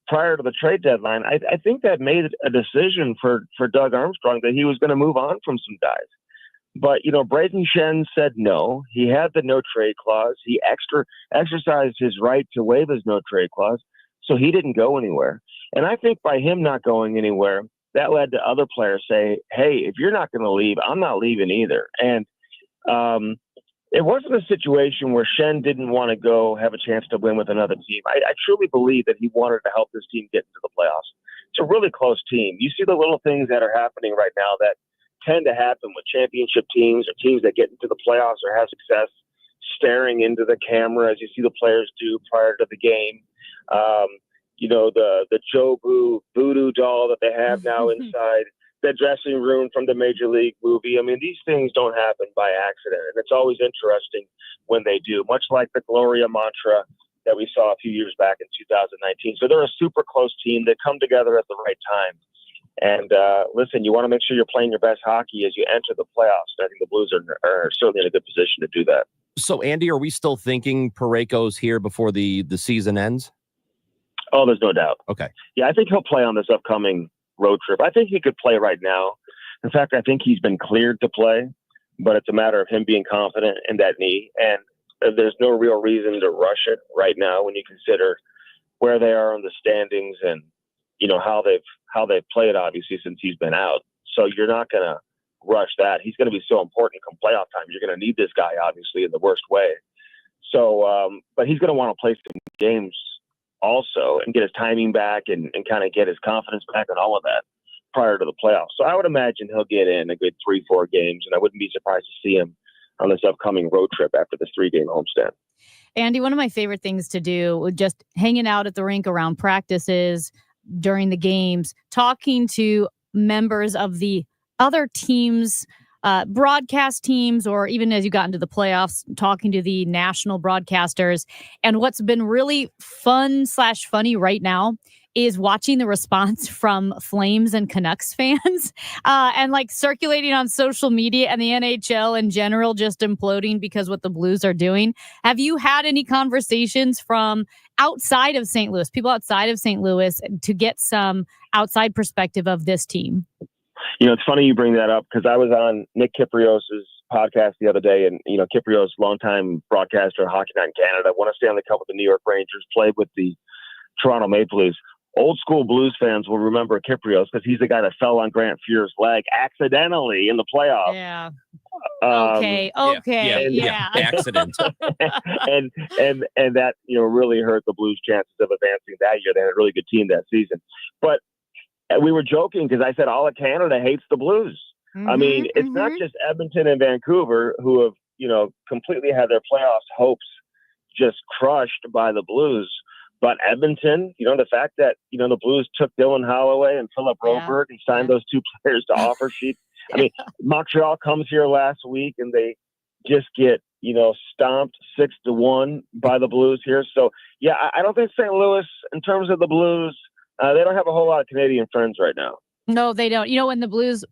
prior to the trade deadline, I think that made a decision for Doug Armstrong that he was going to move on from some guys. But, Braden Shen said no. He had the no-trade clause. He exercised his right to waive his no-trade clause, so he didn't go anywhere. And I think by him not going anywhere, that led to other players say, hey, if you're not going to leave, I'm not leaving either. And it wasn't a situation where Shen didn't want to go have a chance to win with another team. I truly believe that he wanted to help this team get into the playoffs. It's a really close team. You see the little things that are happening right now that tend to happen with championship teams or teams that get into the playoffs or have success, staring into the camera as you see the players do prior to the game. The Joe Boo voodoo doll that they have now inside the dressing room from the Major League movie. I mean, these things don't happen by accident, and it's always interesting when they do, much like the Gloria mantra that we saw a few years back in 2019. So they're a super close team. They come together at the right time. And listen, you want to make sure you're playing your best hockey as you enter the playoffs. And I think the Blues are certainly in a good position to do that. So, Andy, are we still thinking Parayko's here before the season ends? Oh, there's no doubt. Okay. Yeah, I think he'll play on this upcoming road trip. I think he could play right now. In fact, I think he's been cleared to play, but it's a matter of him being confident in that knee. And there's no real reason to rush it right now when you consider where they are in the standings and how they've played, obviously, since he's been out. So you're not going to rush that. He's going to be so important come playoff time. You're going to need this guy, obviously, in the worst way. So, but he's going to want to play some games also and get his timing back and kind of get his confidence back and all of that prior to the playoffs. So I would imagine he'll get in a good 3-4 games, and I wouldn't be surprised to see him on this upcoming road trip after this 3-game homestand. Andy, one of my favorite things to do with just hanging out at the rink around practices, during the games, talking to members of the other teams, broadcast teams, or even as you got into the playoffs, talking to the national broadcasters. And what's been really fun/funny right now is watching the response from Flames and Canucks fans and like circulating on social media and the NHL in general just imploding because what the Blues are doing. Have you had any conversations from outside of St. Louis, people outside of St. Louis, to get some outside perspective of this team? It's funny you bring that up because I was on Nick Kyprios' podcast the other day, and, Kyprios, longtime broadcaster of Hockey Night in Canada, won a Stanley Cup with the New York Rangers, played with the Toronto Maple Leafs. old school Blues fans will remember Kypreos because he's the guy that fell on Grant Fuhr's leg accidentally in the playoffs. Yeah. Okay. Accident. and that really hurt the Blues' chances of advancing that year. They had a really good team that season. But we were joking because I said all of Canada hates the Blues. I mean, it's not just Edmonton and Vancouver who have completely had their playoffs hopes just crushed by the Blues. But Edmonton, the fact that, the Blues took Dylan Holloway and Philip Broberg and signed those two players to offer sheets. I mean, Montreal comes here last week and they just get, stomped 6-1 by the Blues here. So, yeah, I don't think St. Louis, in terms of the Blues, they don't have a whole lot of Canadian friends right now. No, they don't. When the Blues...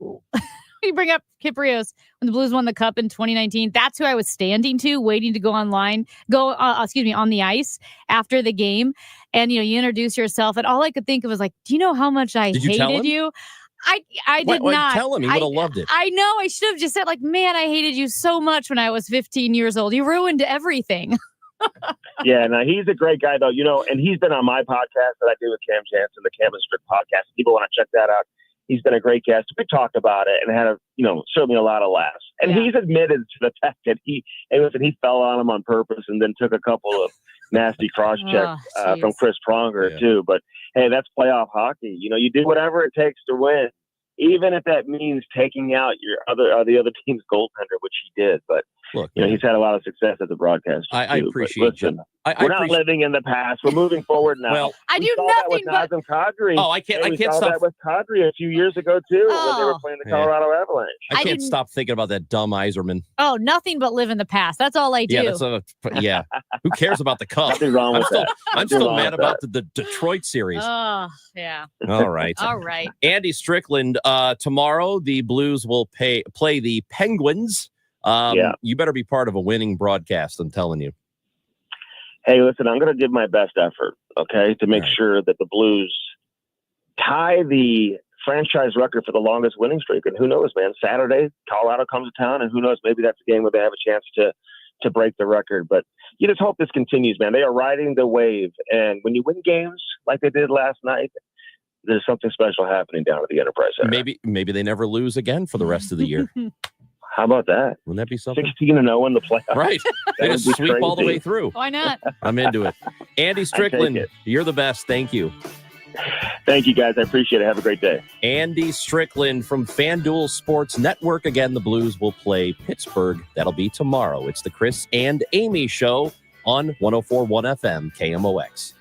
You bring up Kypreos when the Blues won the Cup in 2019. That's who I was standing to, waiting to go on the ice after the game. And, you introduce yourself. And all I could think of was like, do you know how much I hated you? I did not. Tell him. He would have loved it. I know. I should have just said, like, man, I hated you so much when I was 15 years old. You ruined everything. Yeah, no, he's a great guy, though. And he's been on my podcast that I do with Cam Jansen, the Cam and Strick podcast. People want to check that out. He's been a great guest. We talked about it and had certainly a lot of laughs. And he's admitted to the fact that he fell on him on purpose and then took a couple of nasty cross checks from Chris Pronger too. But hey, that's playoff hockey. You do whatever it takes to win, even if that means taking out the other team's goaltender, which he did. But look, he's had a lot of success at the broadcast. I appreciate it. We're not living in the past. We're moving forward now. Well, I do nothing but Nazem Kadri. I can't saw stop that with Kadri a few years ago too when they were playing the Colorado Avalanche. I can't stop thinking about that dumb Yzerman. Oh, nothing but live in the past. That's all I do. Yeah, Who cares about the Cup? Nothing wrong with that. I'm still mad about the Detroit series. Oh, yeah. All right. All right. Andy Strickland, tomorrow the Blues will play the Penguins. You better be part of a winning broadcast, I'm telling you. Hey, listen, I'm going to give my best effort, okay, to make sure that the Blues tie the franchise record for the longest winning streak. And who knows, man, Saturday, Colorado comes to town, and who knows, maybe that's a game where they have a chance to break the record. But you just hope this continues, man. They are riding the wave. And when you win games like they did last night, there's something special happening down at the Enterprise Center. Maybe they never lose again for the rest of the year. How about that? Wouldn't that be something? 16-0 in the playoffs. Right. They just sweep all the way through. Why not? I'm into it. Andy Strickland, you're the best. Thank you. Thank you, guys. I appreciate it. Have a great day. Andy Strickland from FanDuel Sports Network. Again, the Blues will play Pittsburgh. That'll be tomorrow. It's the Chris and Amy Show on 104.1 FM KMOX.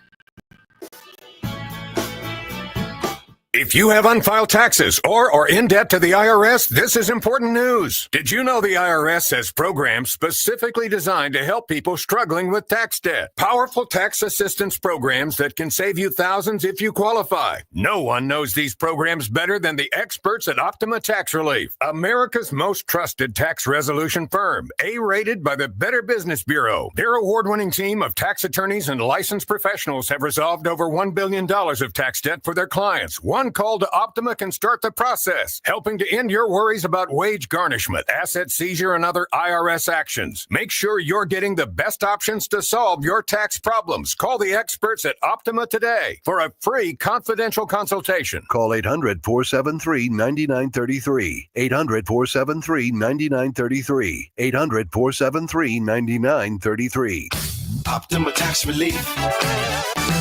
If you have unfiled taxes or are in debt to the IRS, this is important news. Did you know the IRS has programs specifically designed to help people struggling with tax debt? Powerful tax assistance programs that can save you thousands if you qualify. No one knows these programs better than the experts at Optima Tax Relief, America's most trusted tax resolution firm, A-rated by the Better Business Bureau. Their award-winning team of tax attorneys and licensed professionals have resolved over $1 billion of tax debt for their clients. One call to Optima can start the process, helping to end your worries about wage garnishment, asset seizure, and other IRS actions. Make sure you're getting the best options to solve your tax problems. Call the experts at Optima today for a free confidential consultation. Call 800-473-9933. 800-473-9933. 800-473-9933. Optima Tax Relief.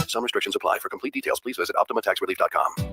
Some restrictions apply. For complete details, please visit OptimaTaxRelief.com.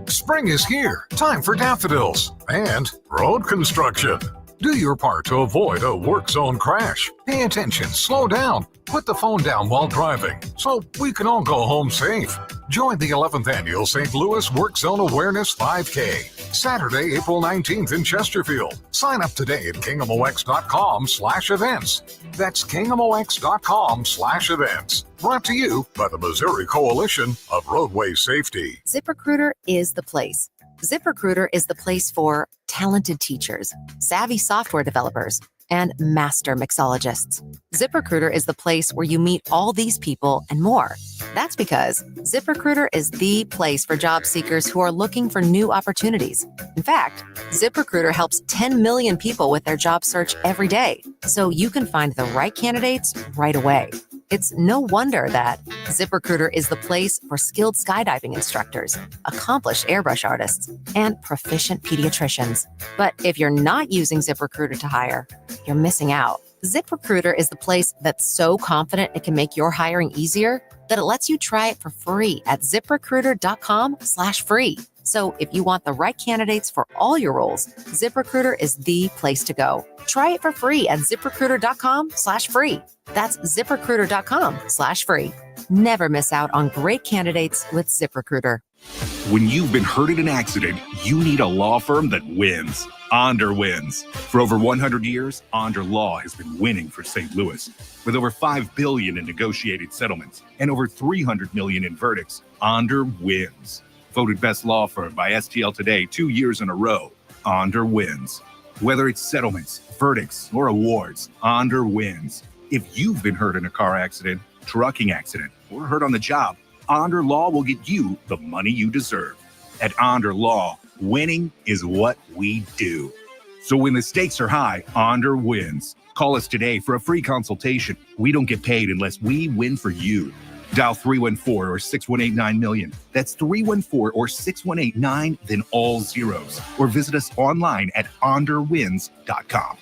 Spring is here. Time for daffodils and road construction. Do your part to avoid a work zone crash. Pay attention, slow down, put the phone down while driving so we can all go home safe. Join the 11th Annual St. Louis Work Zone Awareness 5K, Saturday, April 19th in Chesterfield. Sign up today at KinghamOX.com/events. That's KinghamOX.com/events. Brought to you by the Missouri Coalition of Roadway Safety. ZipRecruiter is the place. ZipRecruiter is the place for talented teachers, savvy software developers, and master mixologists. ZipRecruiter is the place where you meet all these people and more. That's because ZipRecruiter is the place for job seekers who are looking for new opportunities. In fact, ZipRecruiter helps 10 million people with their job search every day, so you can find the right candidates right away. It's no wonder that ZipRecruiter is the place for skilled skydiving instructors, accomplished airbrush artists, and proficient pediatricians. But if you're not using ZipRecruiter to hire, you're missing out. ZipRecruiter is the place that's so confident it can make your hiring easier that it lets you try it for free at ZipRecruiter.com/free. So if you want the right candidates for all your roles, ZipRecruiter is the place to go. Try it for free at ZipRecruiter.com/free. That's ZipRecruiter.com/free. Never miss out on great candidates with ZipRecruiter. When you've been hurt in an accident, you need a law firm that wins. Onder wins. For over 100 years, Onder Law has been winning for St. Louis. With over $5 billion in negotiated settlements and over $300 million in verdicts, Onder wins. Voted best law firm by STL Today 2 years in a row, Onder wins. Whether it's settlements, verdicts, or awards, Onder wins. If you've been hurt in a car accident, trucking accident, or hurt on the job, Onder Law will get you the money you deserve. At Onder Law, winning is what we do. So when the stakes are high, Onder wins. Call us today for a free consultation. We don't get paid unless we win for you. Dial 314 or 6189-million. That's 314 or 6189, then all zeros. Or visit us online at onderwins.com.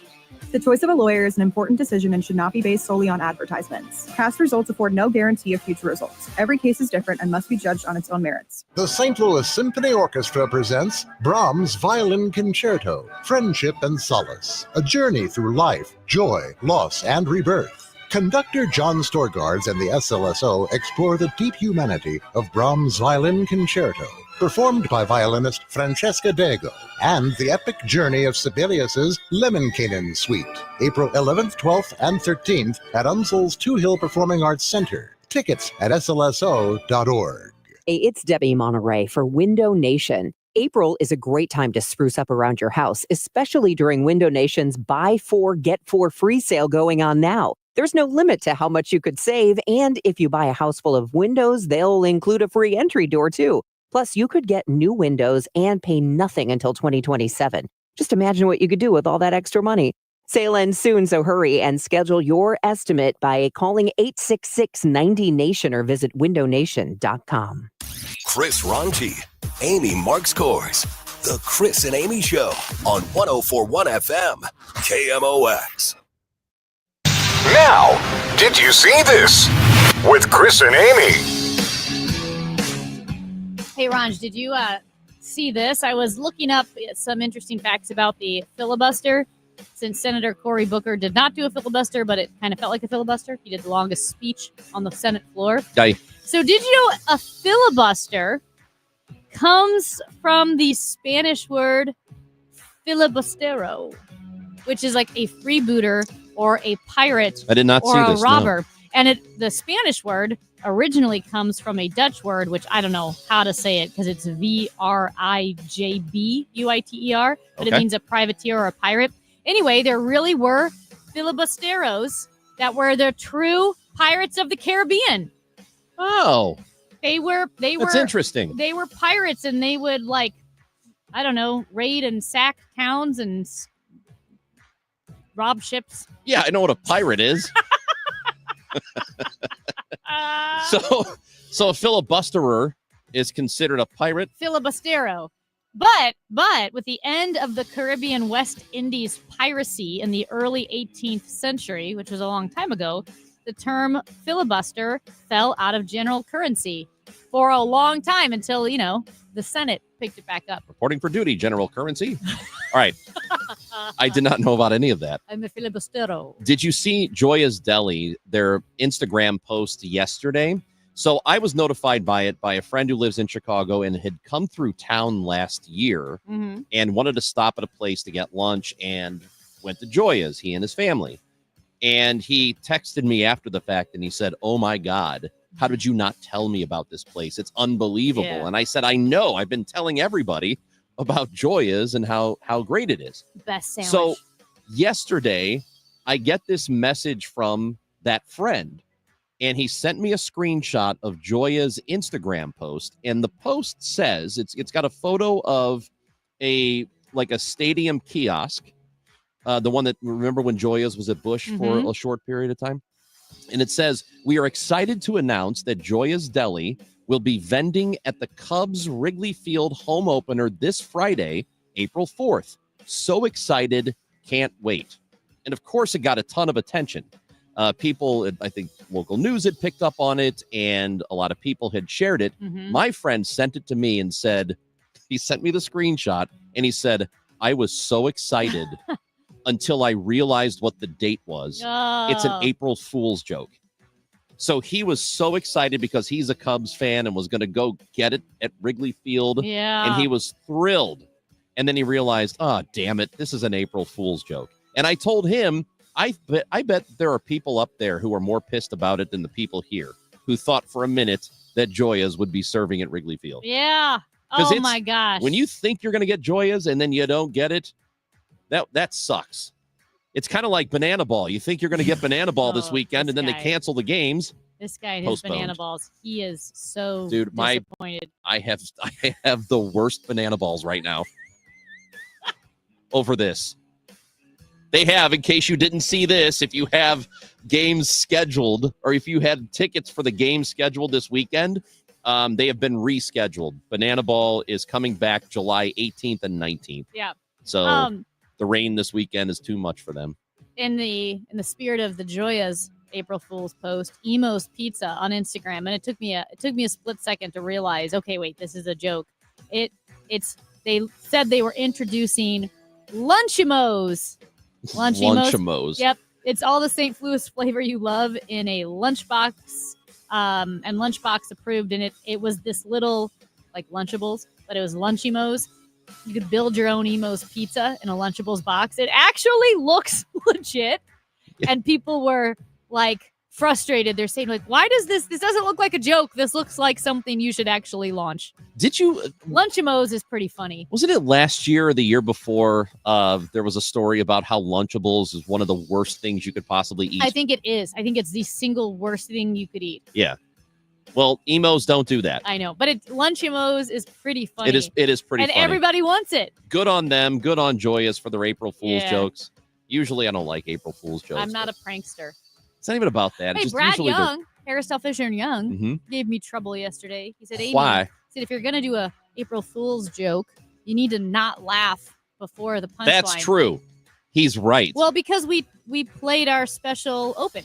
The choice of a lawyer is an important decision and should not be based solely on advertisements. Past results afford no guarantee of future results. Every case is different and must be judged on its own merits. The St. Louis Symphony Orchestra presents Brahms' Violin Concerto, Friendship and Solace, a journey through life, joy, loss, and rebirth. Conductor John Storgards and the SLSO explore the deep humanity of Brahms' Violin Concerto, performed by violinist Francesca Dago, and the epic journey of Sibelius's Lemminkäinen Suite, April 11th, 12th, and 13th at UNSL's Two Hill Performing Arts Center. Tickets at slso.org. Hey, it's Debbie Monterey for Window Nation. April is a great time to spruce up around your house, especially during Window Nation's Buy 4, Get 4 free sale going on now. There's no limit to how much you could save, and if you buy a house full of windows, they'll include a free entry door too. Plus, you could get new windows and pay nothing until 2027. Just imagine what you could do with all that extra money. Sale ends soon, so hurry and schedule your estimate by calling 866-90-NATION or visit windownation.com. Chris Ranji, Amy Marks Kors. The Chris and Amy Show on 104.1 FM, KMOX. Now, did you see this? With Chris and Amy. Hey, Ranj, did you see this? I was looking up some interesting facts about the filibuster, since Senator Cory Booker did not do a filibuster, but it kind of felt like a filibuster. He did the longest speech on the Senate floor. Aye. So did you know a filibuster comes from the Spanish word filibustero, which is like a freebooter or a pirate I did not or see a this, no. robber. And the Spanish word originally comes from a Dutch word, which I don't know how to say it because it's VRIJBUITER, but it Okay. means a privateer or a pirate. Anyway, there really were filibusteros that were the true pirates of the Caribbean. Oh, They were that's interesting. They were pirates, and they would, like, I don't know, raid and sack towns and rob ships. Yeah, I know what a pirate is. So a filibusterer is considered a pirate. Filibustero. But with the end of the Caribbean West Indies piracy in the early 18th century, which was a long time ago, the term filibuster fell out of general currency for a long time until, the Senate picked it back up. Reporting for duty, general currency. All right. I did not know about any of that. I'm a filibustero. Did you see Joya's Deli, their Instagram post yesterday? So I was notified by it by a friend who lives in Chicago and had come through town last year Mm-hmm. and wanted to stop at a place to get lunch and went to Joya's, he and his family. And he texted me after the fact and he said, "Oh my God, how did you not tell me about this place? It's unbelievable." Yeah. And I said, "I know. I've been telling everybody about Joya's and how great it is." Best sandwich. So yesterday, I get this message from that friend, and he sent me a screenshot of Joya's Instagram post. And the post says it's got a photo of a stadium kiosk, the one that, remember when Joya's was at Busch for a short period of time? And it says, we are excited to announce that Joya's Deli will be vending at the Cubs Wrigley Field home opener this Friday, April 4th. So excited, can't wait. And of course, it got a ton of attention. People, I think local news had picked up on it, and a lot of people had shared it. Mhm. My friend sent it to me and said, he sent me the screenshot, and he said, I was so excited until I realized what the date was. It's an Oh. April Fool's joke. So he was so excited because he's a Cubs fan and was going to go get it at Wrigley Field. Yeah. And he was thrilled. And then he realized, oh, damn it, this is an April Fool's joke. And I told him, I bet there are people up there who are more pissed about it than the people here who thought for a minute that Joya's would be serving at Wrigley Field. Yeah. 'Cause Oh it's- my gosh. When you think you're going to get Joya's and then you don't get it, that sucks. It's kind of like Banana Ball. You think you're going to get Banana Ball this Oh, weekend, and then they guy. cancel the games. This guy and his Postponed. banana balls, he is so Dude, disappointed. I have the worst Banana Balls right now over this. They have, in case you didn't see this, if you have games scheduled or if you had tickets for the game scheduled this weekend, they have been rescheduled. Banana Ball is coming back July 18th and 19th. Yeah. So the rain this weekend is too much for them. In the spirit of the Joya's April Fool's post, Emo's Pizza on Instagram, and it took me a split second to realize, okay, wait, this is a joke. They said they were introducing Lunchimos. Lunchimos. Yep. It's all the St. Louis flavor you love in a lunchbox, and Lunchbox approved. And it was this little, like Lunchables, but it was Lunchimos. You could build your own Emo's Pizza in a Lunchables box. It actually looks legit. And people were like frustrated. They're saying, like, why does this doesn't look like a joke. This looks like something you should actually launch. Did you? Lunchimos is pretty funny. Wasn't it last year or the year before? There was a story about how Lunchables is one of the worst things you could possibly eat. I think it is. I think it's the single worst thing you could eat. Yeah. Well, emos don't do that. I know, but Lunchimos is pretty funny. It is pretty and funny. everybody wants it. Good on them. Good on Joyous for their April Fool's Yeah. jokes. Usually I don't like April Fool's jokes. I'm not a prankster. It's not even about that. It's Hey, just Brad usually the- Young, Hairstyle Fisher and Young, Mhm. gave me trouble yesterday. He said, Amy, Why? he said, if you're going to do a April Fool's joke, you need to not laugh before the punchline. That's true. He's right. Well, because we played our special open.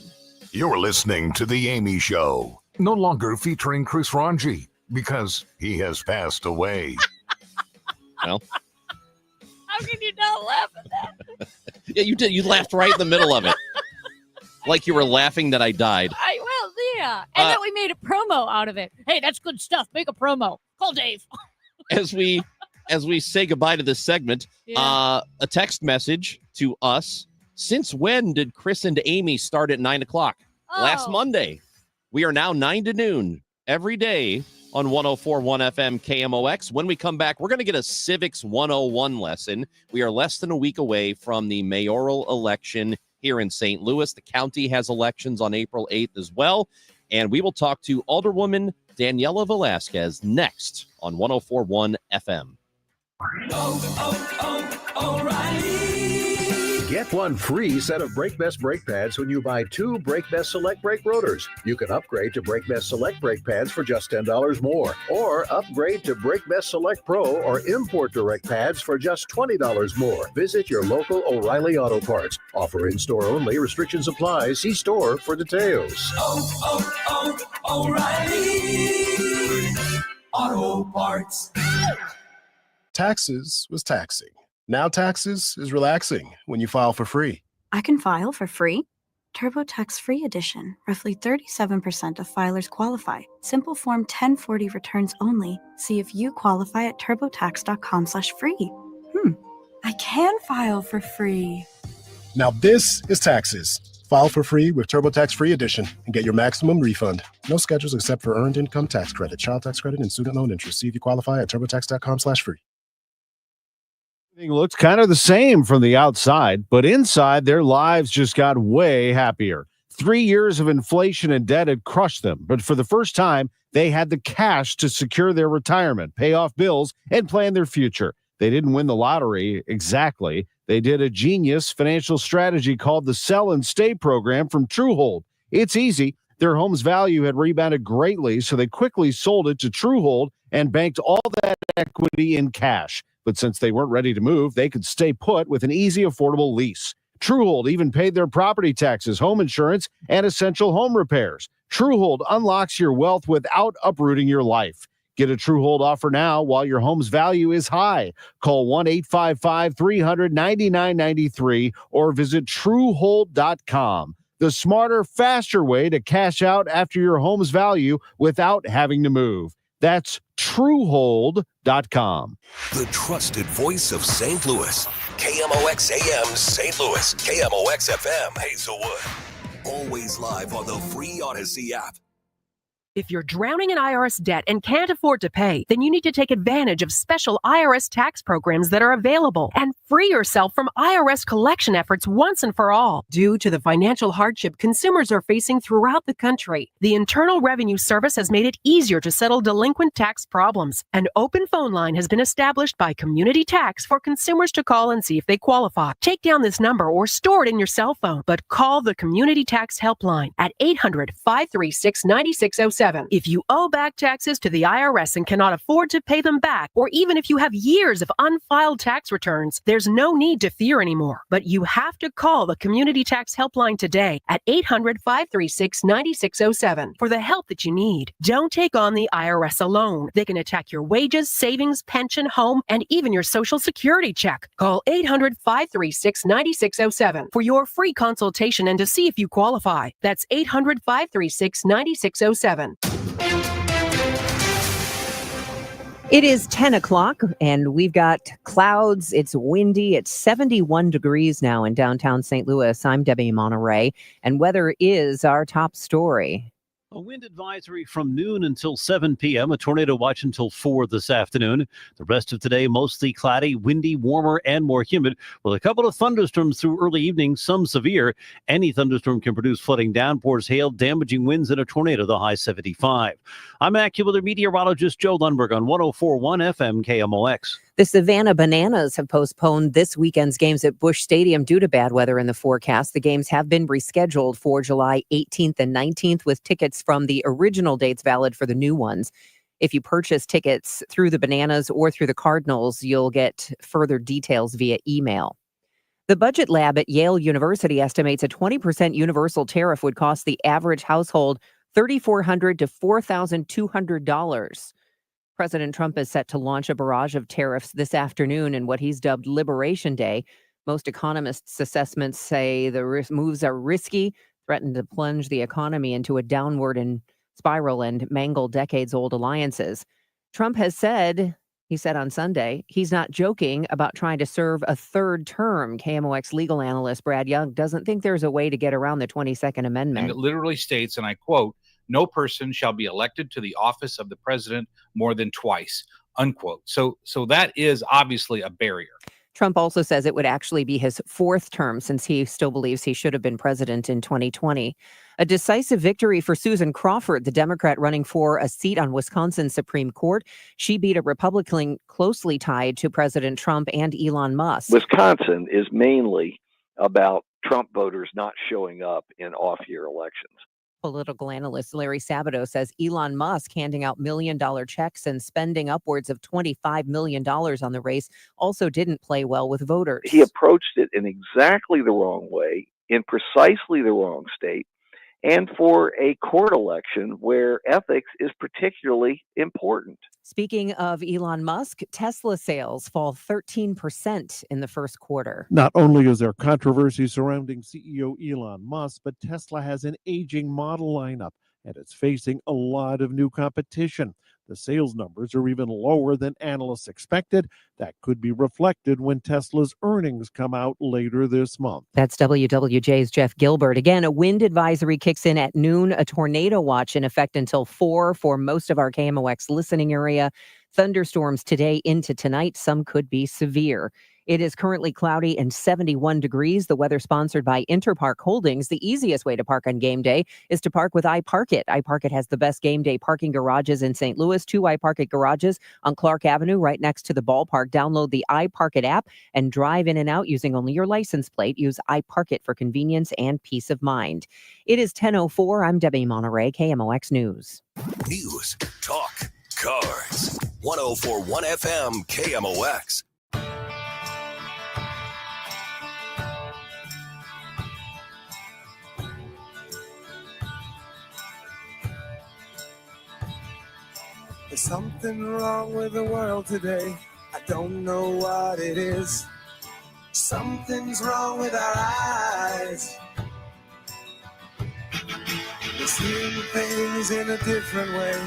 You're listening to The Amy Show, no longer featuring Chris Ranji because he has passed away. Well, How can you not laugh at that? yeah, you did. You laughed right in the middle of it. Like you were laughing that I died. Yeah. And that we made a promo out of it. Hey, that's good stuff. Make a promo. Call Dave. As we say goodbye to this segment, a text message to us. Since when did Chris and Amy start at 9:00? Last Oh. Monday. We are now 9 to noon every day on 104.1 FM KMOX. When we come back, we're going to get a Civics 101 lesson. We are less than a week away from the mayoral election here in St. Louis. The county has elections on April 8th as well. And we will talk to Alderwoman Daniela Velasquez next on 104.1 FM. Get one free set of Brake Best brake pads when you buy 2 Brake Best Select brake rotors. You can upgrade to Brake Best Select brake pads for just $10 more, or upgrade to Brake Best Select Pro or import direct pads for just $20 more. Visit your local O'Reilly Auto Parts. Offer in store only. Restrictions apply. See store for details. O'Reilly Auto Parts. Taxes was taxing. Now taxes is relaxing when you file for free. I can file for free. TurboTax Free Edition. Roughly 37% of filers qualify. Simple Form 1040 returns only. See if you qualify at turbotax.com/free. I can file for free. Now this is taxes. File for free with TurboTax Free Edition and get your maximum refund. No schedules except for earned income tax credit, child tax credit, and student loan interest. See if you qualify at turbotax.com/free. Everything looks kind of the same from the outside, but inside their lives just got way happier. 3 years of inflation and debt had crushed them, but for the first time, they had the cash to secure their retirement, pay off bills, and plan their future. They didn't win the lottery exactly. They did a genius financial strategy called the Sell and Stay program from Truehold. It's easy. Their home's value had rebounded greatly, so they quickly sold it to Truehold and banked all that equity in cash. But since they weren't ready to move, they could stay put with an easy, affordable lease. Truehold even paid their property taxes, home insurance, and essential home repairs. Truehold unlocks your wealth without uprooting your life. Get a Truehold offer now while your home's value is high. Call 1-855-300-9993 or visit Truehold.com. The smarter, faster way to cash out after your home's value without having to move. That's Truehold.com. The trusted voice of St. Louis. KMOX AM St. Louis. KMOX FM Hazelwood. Always live on the free Odyssey app. If you're drowning in IRS debt and can't afford to pay, then you need to take advantage of special IRS tax programs that are available and free yourself from IRS collection efforts once and for all. Due to the financial hardship consumers are facing throughout the country, the Internal Revenue Service has made it easier to settle delinquent tax problems. An open phone line has been established by Community Tax for consumers to call and see if they qualify. Take down this number or store it in your cell phone, but call the Community Tax Helpline at 800-536-9607. If you owe back taxes to the IRS and cannot afford to pay them back, or even if you have years of unfiled tax returns, there's no need to fear anymore. But you have to call the Community Tax Helpline today at 800-536-9607 for the help that you need. Don't take on the IRS alone. They can attack your wages, savings, pension, home, and even your Social Security check. Call 800-536-9607 for your free consultation and to see if you qualify. That's 800-536-9607. It is 10 o'clock and we've got clouds. It's windy. It's 71 degrees now in downtown St. Louis. I'm Debbie Monterey, and weather is our top story. A wind advisory from noon until 7 p.m., a tornado watch until 4 this afternoon. The rest of today, mostly cloudy, windy, warmer, and more humid, with a couple of thunderstorms through early evening, some severe. Any thunderstorm can produce flooding, downpours, hail, damaging winds, and a tornado, the high 75. I'm AccuWeather meteorologist Joe Lundberg on 104.1 FM KMOX. The Savannah Bananas have postponed this weekend's games at Busch Stadium due to bad weather in the forecast. The games have been rescheduled for July 18th and 19th, with tickets from the original dates valid for the new ones. If you purchase tickets through the Bananas or through the Cardinals, you'll get further details via email. The Budget Lab at Yale University estimates a 20% universal tariff would cost the average household $3,400 to $4,200. President Trump is set to launch a barrage of tariffs this afternoon in what he's dubbed Liberation Day. Most economists' assessments say the moves are risky, threaten to plunge the economy into a downward spiral and mangle decades-old alliances. Trump has said, he said on Sunday, he's not joking about trying to serve a third term. KMOX legal analyst Brad Young doesn't think there's a way to get around the 22nd Amendment. And it literally states, and I quote, "No person shall be elected to the office of the president more than twice," unquote. So that is obviously a barrier. Trump also says it would actually be his fourth term, since he still believes he should have been president in 2020. A decisive victory for Susan Crawford, the Democrat running for a seat on Wisconsin's Supreme Court. She beat a Republican closely tied to President Trump and Elon Musk. Wisconsin is mainly about Trump voters not showing up in off-year elections. Political analyst Larry Sabato says Elon Musk handing out million-dollar checks and spending upwards of $25 million on the race also didn't play well with voters. He approached it in exactly the wrong way, in precisely the wrong state, and for a court election where ethics is particularly important. Speaking of Elon Musk, Tesla sales fall 13% in the first quarter. Not only is there controversy surrounding CEO Elon Musk, but Tesla has an aging model lineup, and it's facing a lot of new competition. The sales numbers are even lower than analysts expected. That could be reflected when Tesla's earnings come out later this month. That's WWJ's Jeff Gilbert. Again, a wind advisory kicks in at noon, a tornado watch in effect until 4 for most of our KMOX listening area. Thunderstorms today into tonight. Some could be severe. It is currently cloudy and 71 degrees. The weather sponsored by Interpark Holdings. The easiest way to park on game day is to park with iParkit. iParkit has the best game day parking garages in St. Louis. 2 iParkit garages on Clark Avenue right next to the ballpark. Download the iParkit app and drive in and out using only your license plate. Use iParkit for convenience and peace of mind. It is 10:04. I'm Debbie Monterey, KMOX News. News, talk, cars. 104.1 FM KMOX. There's something wrong with the world today. I don't know what it is. Something's wrong with our eyes. We're seeing things in a different way.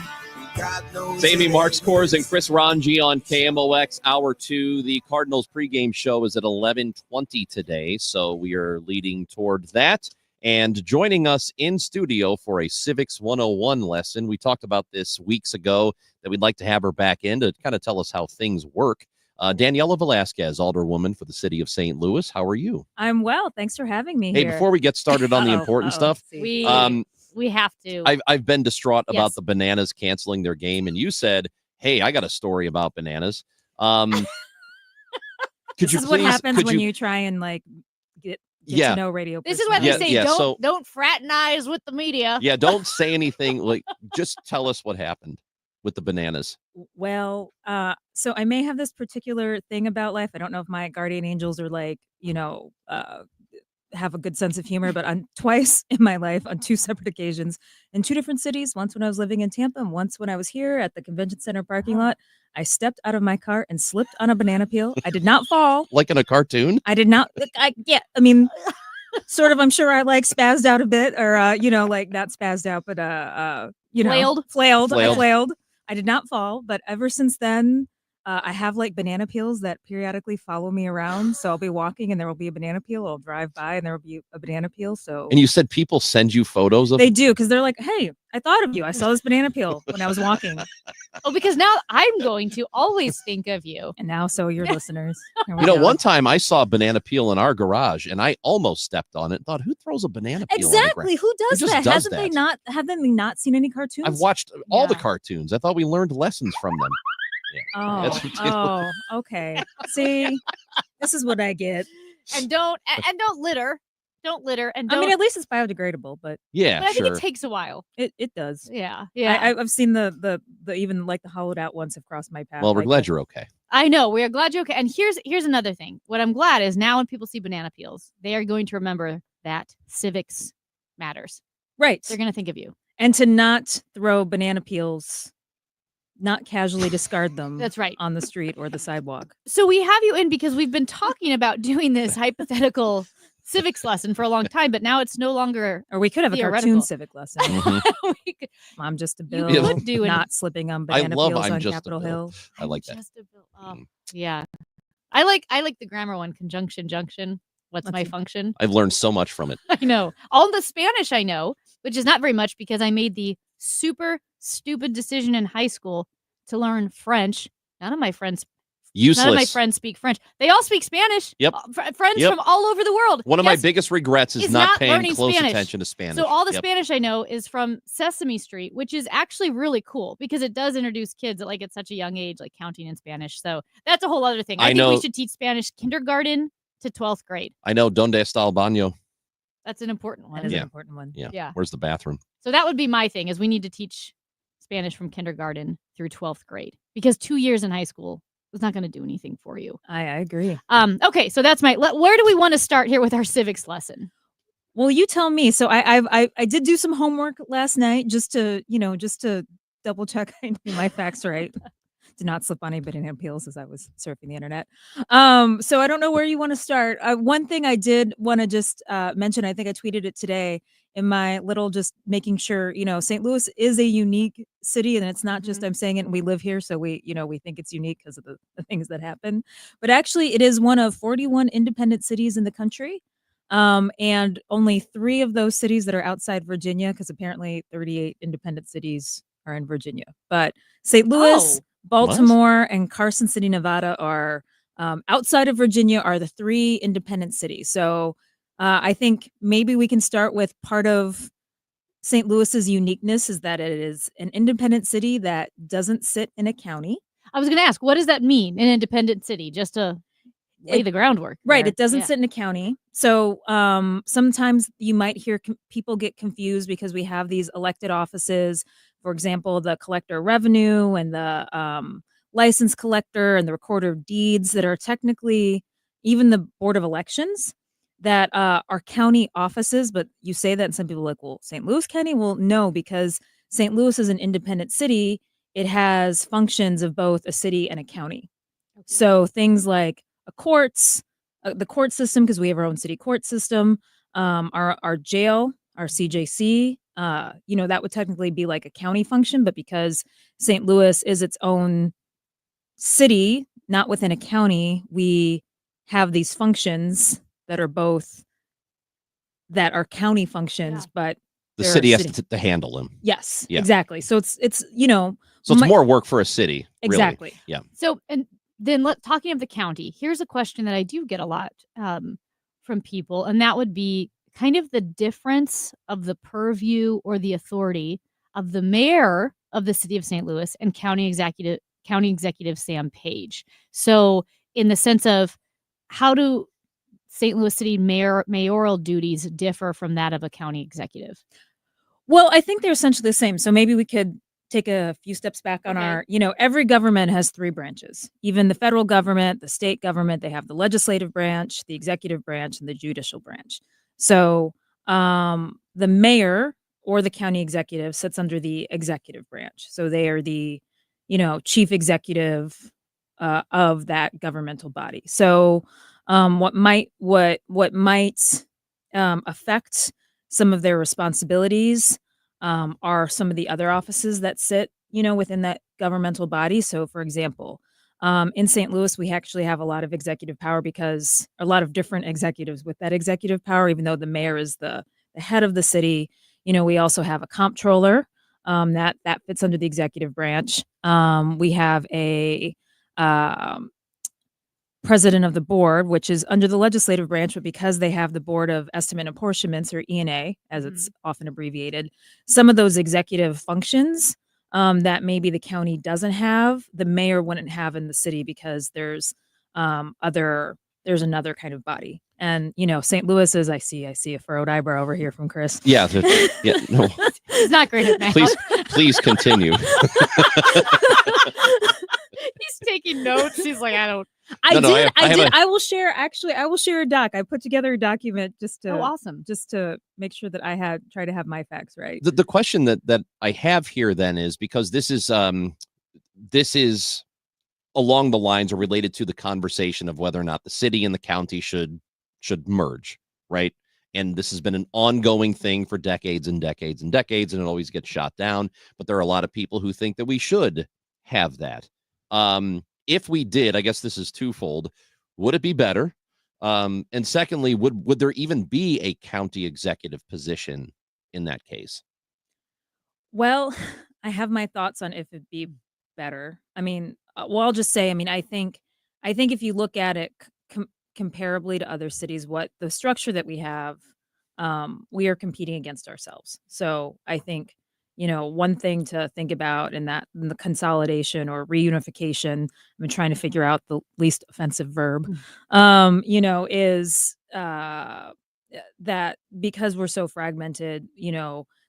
God knows. It's Amy Marks Kors and Chris Ranji on KMOX Hour 2. The Cardinals pregame show is at 11:20 today, so we are leading toward that. And joining us in studio for a Civics 101 lesson, we talked about this weeks ago that we'd like to have her back in to kind of tell us how things work. Daniela Velasquez, alderwoman for the city of St. Louis. How are you? I'm well. Thanks for having me Hey, here. before we get started on the important stuff, We have to. I've been distraught about Yes. the Bananas canceling their game, and you said, "Hey, I got a story about Bananas." Could This you is what please- happens could when you- you try and like get Yeah. to know radio. This is why they say Yeah, don't so- don't fraternize with the media. Yeah, don't say anything. Like, just tell us what happened with the Bananas. Well, so I may have this particular thing about life. I don't know if my guardian angels are like, have a good sense of humor, but on twice in my life, on 2 separate occasions, in 2 different cities, once when I was living in Tampa and once when I was here at the convention center parking lot, I stepped out of my car and slipped on a banana peel. I did not fall. Like in a cartoon? I did not. I mean, sort of. I'm sure I like spazzed out a bit, or like not spazzed out, but Flailed? flailed. I Flailed. flailed. I did not fall, but ever since then, I have like banana peels that periodically follow me around. So I'll be walking and there will be a banana peel. I'll drive by and there will be a banana peel. So And you said people send you photos of they do because they're like, "Hey, I thought of you. I saw this banana peel when I was walking." Oh, because now I'm going to always think of you. And now so your listeners. Here we You know, go. one time I saw a banana peel in our garage and I almost stepped on it and thought, who throws a banana peel on the Exactly. ground? Who does just that? does Haven't they not seen any cartoons? I've watched all the cartoons. I thought we learned lessons from them. Oh, That's ridiculous. Okay. See, this is what I get. And don't litter. Don't litter. And I don't, mean, at least it's biodegradable, but Yeah, but I think sure. it takes a while. it does. Yeah. I've seen the even like the hollowed out ones have crossed my path. Well, we're like glad the- you're okay. I know. We are glad you're okay. And here's another thing. What I'm glad is now when people see banana peels, they are going to remember that civics matters. Right. They're going to think of you. And to not throw banana peels, not casually discard them. That's right. On the street or the sidewalk. So we have you in because we've been talking about doing this hypothetical civics lesson for a long time, but now it's no longer Or we could have a theoretical. cartoon civic lesson. We could- I'm just a You bill, could do an- not slipping on I banana love peels I'm on just Capitol a bill. Hill. I like that. Just a bill. Oh, yeah. I like the grammar one. Conjunction, junction. What's my function? I've learned so much from it. I know. All the Spanish I know, which is not very much because I made the super stupid decision in high school to learn French. None of my friends Useless. speak French. They all speak Spanish. Yep. Friends Yep. from all over the world. One of my Guess biggest regrets is is not not paying learning close Spanish. attention to Spanish. So all the Yep. Spanish I know is from Sesame Street, which is actually really cool because it does introduce kids at such a young age, like counting in Spanish. So that's a whole other thing. I think we know- should teach Spanish kindergarten to 12th grade. I know Donde está el baño? That's an important one. That is Yeah. an important one. Yeah. Yeah. Where's the bathroom? So that would be my thing is we need to teach Spanish from kindergarten through 12th grade because 2 years in high school is not going to do anything for you. I agree. Okay, so that's where do we want to start here with our civics lesson? Well, you tell me. So I did do some homework last night just to double check I knew my facts right. Did not slip on any banana peels as I was surfing the internet. So I don't know where you want to start. One thing I did want to just mention, I think I tweeted it today in my little just making sure, St. Louis is a unique city and it's not just I'm saying it and we live here. So we think it's unique because of the things that happen. But actually it is one of 41 independent cities in the country. And only 3 of those cities that are outside Virginia, because apparently 38 independent cities are in Virginia. But St. Louis, Oh. Baltimore, and Carson City, Nevada are Outside of Virginia are the 3 independent cities. So I think maybe we can start with part of St. Louis's uniqueness is that it is an independent city that doesn't sit in a county. I was going to ask, what does that mean, an independent city? Just to lay the groundwork. Right. there. It doesn't Yeah. sit in a county. So sometimes you might hear people get confused because we have these elected offices. For example, the collector of revenue and the license collector and the recorder of deeds that are technically even the board of elections that are county offices. But you say that and some people are like, well, St. Louis County? Well, no, because St. Louis is an independent city. It has functions of both a city and a county. So things like the court system, because we have our own city court system, our jail, our CJC, that would technically be like a county function, but because St. Louis is its own city, not within a county, we have these functions that are county functions, but The they're city has city- to handle them. Yes, Yeah. exactly. So it's So it's more work for a city. really. Exactly. Yeah. So, and then talking of the county, here's a question that I do get a lot from people, and that would be kind of the difference of the purview or the authority of the mayor of the city of St. Louis and county executive Sam Page. So, in the sense of how do St. Louis City mayoral duties differ from that of a county executive? Well, I think they're essentially the same. So maybe we could take a few steps back on our, every government has 3 branches. Even the federal government, the state government, they have the legislative branch, the executive branch, and the judicial branch. So the mayor or the county executive sits under the executive branch. So they are the, chief executive of that governmental body. So what might affect some of their responsibilities are some of the other offices that sit, within that governmental body. So, for example, in St. Louis, we actually have a lot of executive power because a lot of different executives with that executive power, even though the mayor is the head of the city. We also have a comptroller that fits under the executive branch. We have a president of the board, which is under the legislative branch, but because they have the Board of Estimate and Apportionments, or ENA, as it's often abbreviated, some of those executive functions that maybe the county doesn't have, the mayor wouldn't have in the city because there's another kind of body. And St. Louis is, I see a furrowed eyebrow over here from Chris. Yeah. No. He's not great at math. Please continue. He's taking notes. He's like, I don't. I will share a doc. I put together a document just to awesome. Just to make sure that I try to have my facts right. The question that I have here then is, because this is along the lines or related to the conversation of whether or not the city and the county should merge, right? And this has been an ongoing thing for decades and decades and decades, and it always gets shot down. But there are a lot of people who think that we should have that. If we did, I guess this is twofold. Would it be better? And secondly, would there even be a county executive position in that case? Well, I have my thoughts on if it'd be better. I mean, I'll just say, I think if you look at it comparably to other cities, what the structure that we have, we are competing against ourselves. So I think, one thing to think about in the consolidation or reunification, I'm trying to figure out the least offensive verb, is that because we're so fragmented,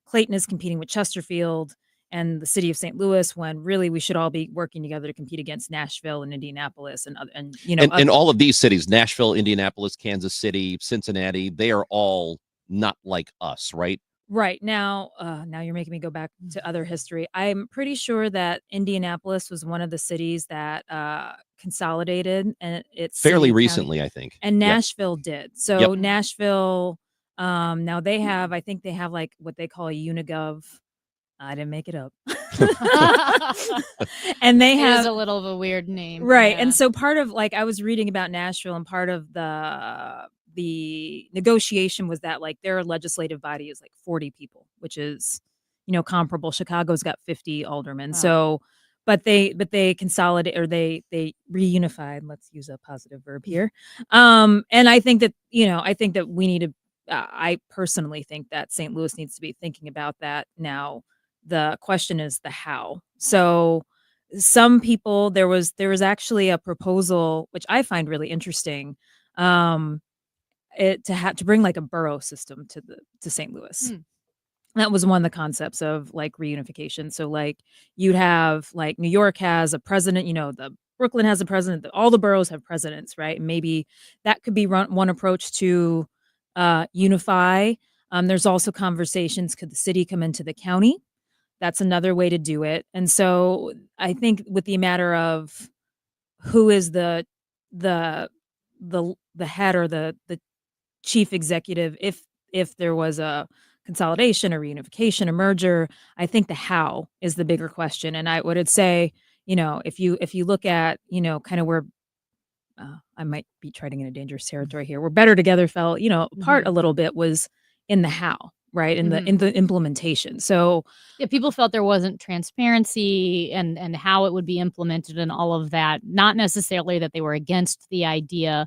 Clayton is competing with Chesterfield and the city of St. Louis, when really we should all be working together to compete against Nashville and Indianapolis and all of these cities, Nashville, Indianapolis, Kansas City, Cincinnati, they are all not like us, right? Right. Now you're making me go back to other history. I'm pretty sure that Indianapolis was one of the cities that consolidated, and it's fairly recently, I think. And Yep. Nashville did. So Nashville, now I think they have like what they call a Unigov. I didn't make it up. And they It have is a little of a weird name. right. Yeah. And so part of I was reading about Nashville, and part of the negotiation was that their legislative body is 40 people, which is, comparable. Chicago's got 50 aldermen. Wow. So but they consolidate, or they reunified. Let's use a positive verb here. And I think that we need to. I personally think that St. Louis needs to be thinking about that now. The question is the how. So some people, there was actually a proposal which I find really interesting, to bring like a borough system to St. Louis. That was one of the concepts of like reunification. So like you'd have like New York has a president, the Brooklyn has a president, all the boroughs have presidents, right? And maybe that could be one approach to unify. There's also conversations, could the city come into the county? That's another way to do it. And so I think with the matter of who is the head or the chief executive, if there was a consolidation, a reunification, a merger, I think the how is the bigger question. And I would say, if you look at, kind of where I might be treading in a dangerous territory here, where Better Together fell, apart a little bit was in the how, right? In the implementation. So yeah, people felt there wasn't transparency and how it would be implemented and all of that. Not necessarily that they were against the idea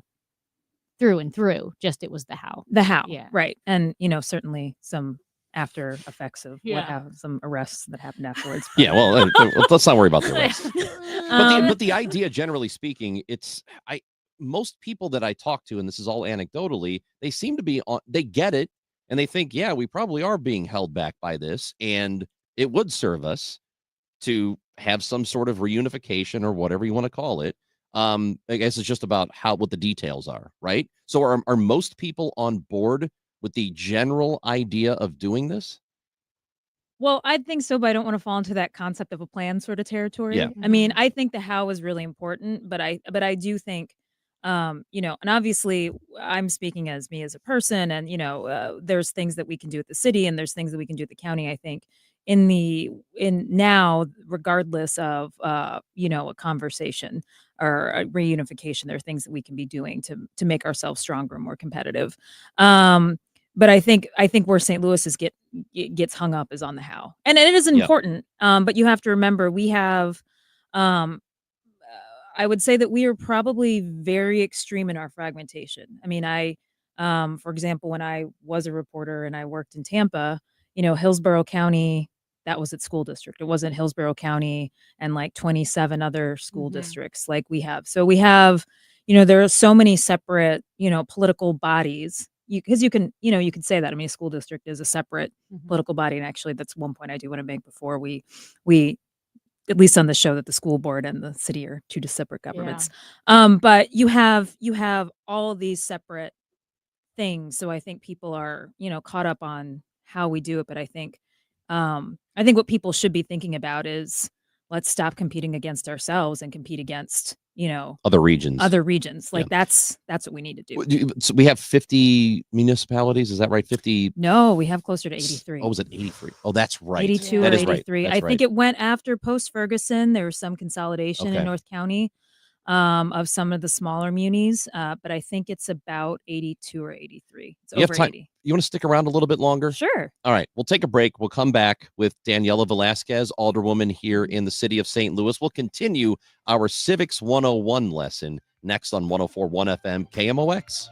through and through, just it was the how. The how, Yeah. right. And, certainly some after effects of what happened, some arrests that happened afterwards. Yeah, well, let's not worry about the rest. But the idea, generally speaking, most people that I talk to, and this is all anecdotally, they seem to be they get it, and they think, yeah, we probably are being held back by this, and it would serve us to have some sort of reunification or whatever you want to call it. I guess it's just about what the details are, right? So are most people on board with the general idea of doing this? Well, I think so, but I don't want to fall into that concept of a plan sort of territory. Yeah. I mean, I think the how is really important, but I do think, and obviously I'm speaking as me as a person, and there's things that we can do at the city, and there's things that we can do at the county. I think in now, regardless of a conversation or a reunification, there are things that we can be doing to make ourselves stronger and more competitive. But I think where St. Louis gets hung up is on the how, and it is important. But you have to remember, we have, I would say that we are probably very extreme in our fragmentation. I mean, for example, when I was a reporter and I worked in Tampa, Hillsborough County, that was its school district. It wasn't Hillsborough County and like 27 other school districts like we have. So we have, there are so many separate, political bodies. Because you can say that. I mean, a school district is a separate political body. And actually, that's one point I do want to make before we at least on the show, that the school board and the city are two separate governments. But you have all of these separate things. So I think people are, caught up on how we do it. But I think what people should be thinking about is, let's stop competing against ourselves and compete against, other regions. Like that's what we need to do. So we have 50 municipalities. Is that right? 50? No, we have closer to 83. Oh, was it 83? Oh, that's right. 82 that or is 83. Right. I think it went after post-Ferguson. There was some consolidation in North County of some of the smaller munis, but I think it's about 82 or 83. It's over 80. You want to stick around a little bit longer? Sure. All right. We'll take a break. We'll come back with Daniela Velasquez, alderwoman here in the city of St. Louis. We'll continue our Civics 101 lesson next on 104.1 FM KMOX.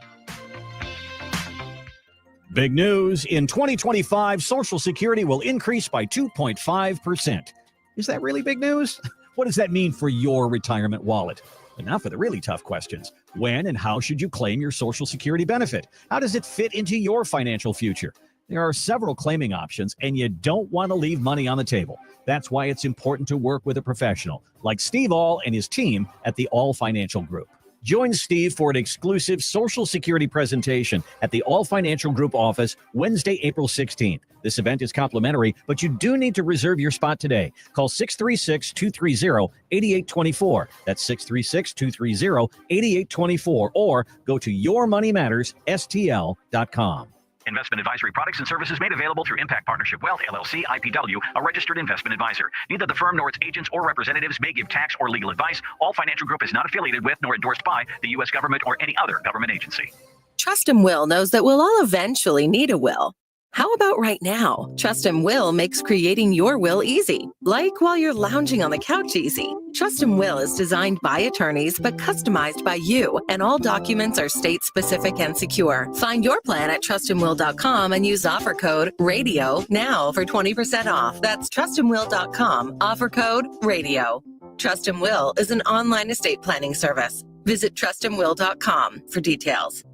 Big news. In 2025, Social Security will increase by 2.5%. Is that really big news? What does that mean for your retirement wallet? But now for the really tough questions. When and how should you claim your Social Security benefit? How does it fit into your financial future? There are several claiming options, and you don't want to leave money on the table. That's why it's important to work with a professional like Steve All and his team at the All Financial Group. Join Steve for an exclusive Social Security presentation at the All Financial Group office Wednesday, April 16th. This event is complimentary, but you do need to reserve your spot today. Call 636-230-8824. That's 636-230-8824, or go to yourmoneymattersstl.com. Investment advisory products and services made available through Impact Partnership Wealth, LLC, IPW, a registered investment advisor. Neither the firm nor its agents or representatives may give tax or legal advice. All Financial Group is not affiliated with nor endorsed by the U.S. government or any other government agency. Trust and Will knows that we'll all eventually need a will. How about right now? Trust and Will makes creating your will easy, like while you're lounging on the couch easy. Trust and Will is designed by attorneys but customized by you, and all documents are state-specific and secure. Find your plan at trustandwill.com and use offer code RADIO now for 20% off. That's trustandwill.com, offer code RADIO. Trust and Will is an online estate planning service. Visit trustandwill.com for details.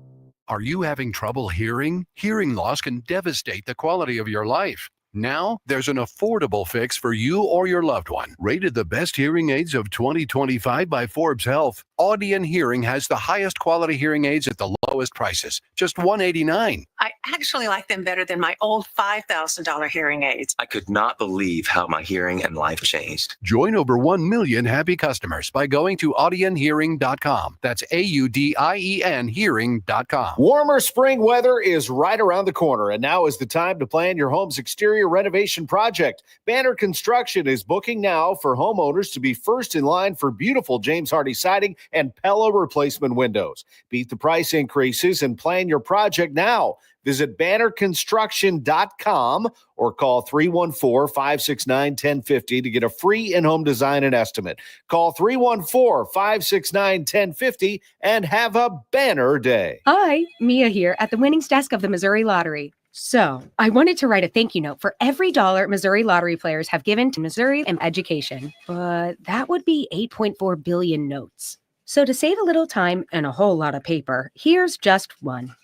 Are you having trouble hearing? Hearing loss can devastate the quality of your life. Now, there's an affordable fix for you or your loved one. Rated the best hearing aids of 2025 by Forbes Health, Audion Hearing has the highest quality hearing aids at the lowest prices, just $189. I actually like them better than my old $5,000 hearing aids. I could not believe how my hearing and life changed. Join over 1 million happy customers by going to audionhearing.com. That's AUDIEN hearing.com. Warmer spring weather is right around the corner, and now is the time to plan your home's exterior renovation project. Banner Construction is booking now for homeowners to be first in line for beautiful James Hardie siding and Pella replacement windows. Beat the price increases and plan your project now. Visit bannerconstruction.com or call 314-569-1050 to get a free in-home design and estimate. Call 314-569-1050 and have a banner day. Hi, Mia here at the winnings desk of the Missouri Lottery. So, I wanted to write a thank you note for every dollar Missouri Lottery players have given to Missouri and education, but that would be 8.4 billion notes. So to save a little time and a whole lot of paper, here's just one.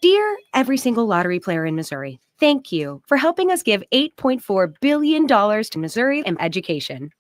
Dear every single lottery player in Missouri, thank you for helping us give $8.4 billion to Missouri and education.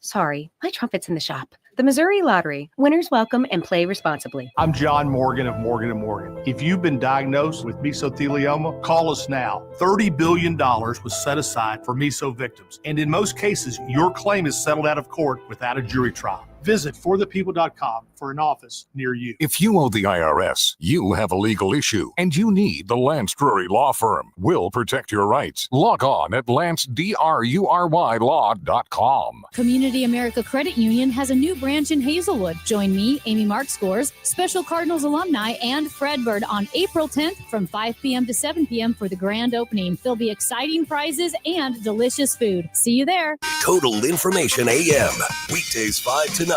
Sorry, my trumpet's in the shop. The Missouri Lottery. Winners welcome and play responsibly. I'm John Morgan of Morgan & Morgan. If you've been diagnosed with mesothelioma, call us now. $30 billion was set aside for meso victims. And in most cases, your claim is settled out of court without a jury trial. Visit forthepeople.com for an office near you. If you owe the IRS, you have a legal issue, and you need the Lance Drury Law Firm. We'll protect your rights. Log on at lancedrurylaw.com. Community America Credit Union has a new branch in Hazelwood. Join me, Amy Mark Scores, Special Cardinals alumni, and Fred Bird on April 10th from 5 p.m. to 7 p.m. for the grand opening. There'll be exciting prizes and delicious food. See you there. Total Information AM, weekdays 5 to 9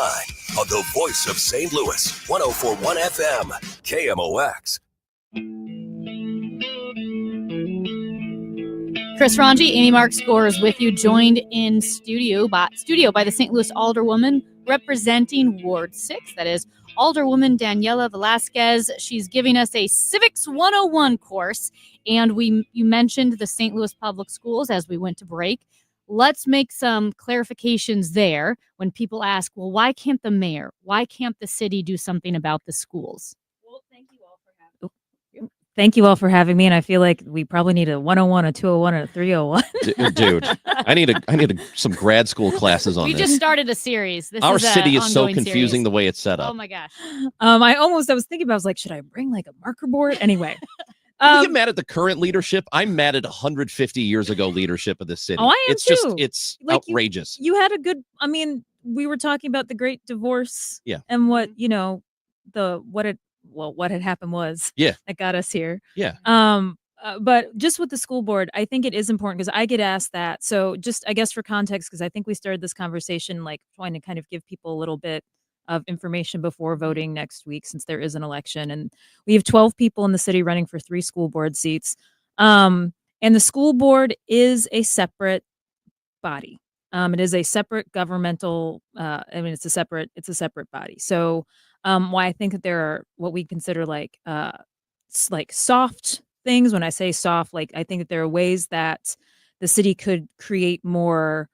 on the voice of St. Louis, 104.1 FM, KMOX. Chris Ranji, Amy Mark Scores with you, joined in studio by the St. Louis Alderwoman representing Ward 6. That is Alderwoman Daniela Velasquez. She's giving us a Civics 101 course, and you mentioned the St. Louis Public Schools as we went to break. Let's make some clarifications there when people ask, well, why can't the mayor, why can't the city do something about the schools? Well, thank you all for having me. And I feel like we probably need a 101, a 201, and a 301. Dude, I need some grad school classes on We this. just started a series. Our city is so ongoing confusing series. the way it's set up. Oh my gosh. I was thinking about, I was like, should I bring like a marker board? Anyway. You get mad at the current leadership. I'm mad at 150 years ago leadership of this city. Oh, I am too. It's Like, outrageous. You had a good, we were talking about the great divorce. Yeah. And what, what had happened was. Yeah. That got us here. Yeah. But just with the school board, I think it is important because I get asked that. So just, I guess for context, because I think we started this conversation, like trying to kind of give people a little bit of information before voting next week, since there is an election. And we have 12 people in the city running for 3 school board seats. And the school board is a separate body. It is a separate governmental, it's a separate body. So why I think that there are what we consider like soft things. When I say soft, like I think that there are ways that the city could create more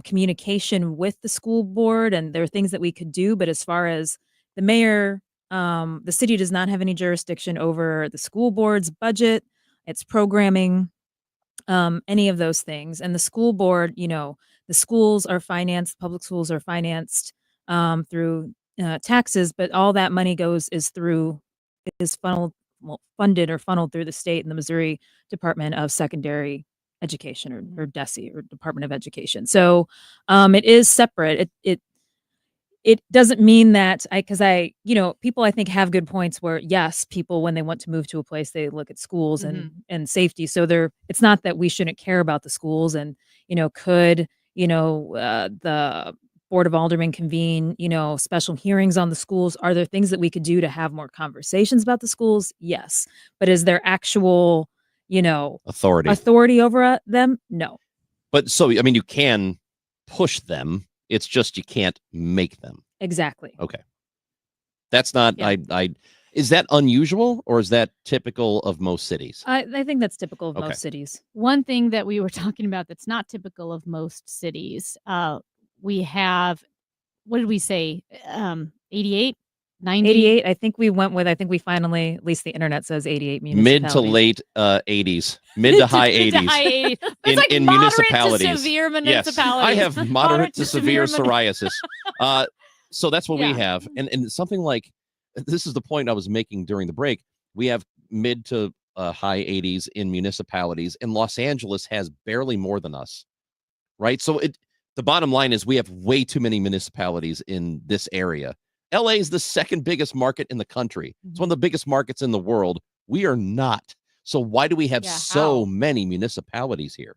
communication with the school board, and there are things that we could do. But as far as the mayor, the city does not have any jurisdiction over the school board's budget, its programming, any of those things. And the school board, the schools are financed, public schools are financed through taxes, but all that money is funded through the state and the Missouri Department of Secondary Education, or DESE, or Department of Education. So it is separate. it doesn't mean that people I think have good points where yes, people when they want to move to a place, they look at schools and safety. So it's not that we shouldn't care about the schools and, could, the Board of Aldermen convene, special hearings on the schools. Are there things that we could do to have more conversations about the schools? Yes. But is there actual, authority over them? No. But so, I mean, you can push them. It's just you can't make them. Exactly. Okay. That's not, is that unusual or is that typical of most cities? I think that's typical of most cities. One thing that we were talking about that's not typical of most cities, we have, what did we say? 88, 90? 88. I think we finally, at least the internet says 88 municipalities. Mid to late 80s, mid to high 80s. It's like in moderate municipalities. to severe Yes, municipalities. I have moderate to severe severe psoriasis. So that's what we have. And something like, this is the point I was making during the break. We have mid to high 80s in municipalities, and Los Angeles has barely more than us, right? So the bottom line is we have way too many municipalities in this area. LA is the second biggest market in the country. It's one of the biggest markets in the world. We are not. So why do we have so many municipalities here?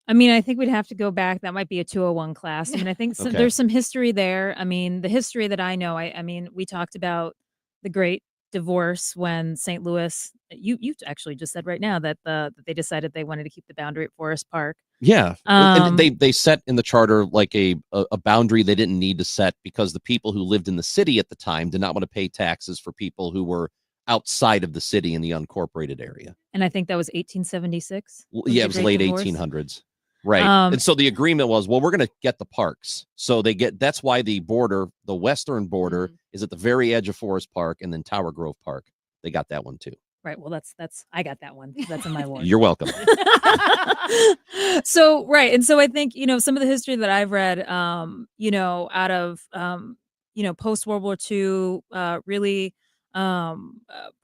I mean, I think we'd have to go back. That might be a 201 class. I mean, I think there's some history there. I mean, the history that I know, I mean, we talked about the Great Divorce when St. Louis, you actually just said right now that they decided they wanted to keep the boundary at Forest Park. Yeah. And they set in the charter like a boundary they didn't need to set because the people who lived in the city at the time did not want to pay taxes for people who were outside of the city in the unincorporated area. And I think that was 1876. Yeah, it was late 1800s. Right. And so the agreement was, well, we're going to get the parks. So that's why the western border is at the very edge of Forest Park and then Tower Grove Park. They got that one too. Right. Well, I got that one. That's in my ward. You're welcome. So, right. And so I think, some of the history that I've read, out of, post World War II, really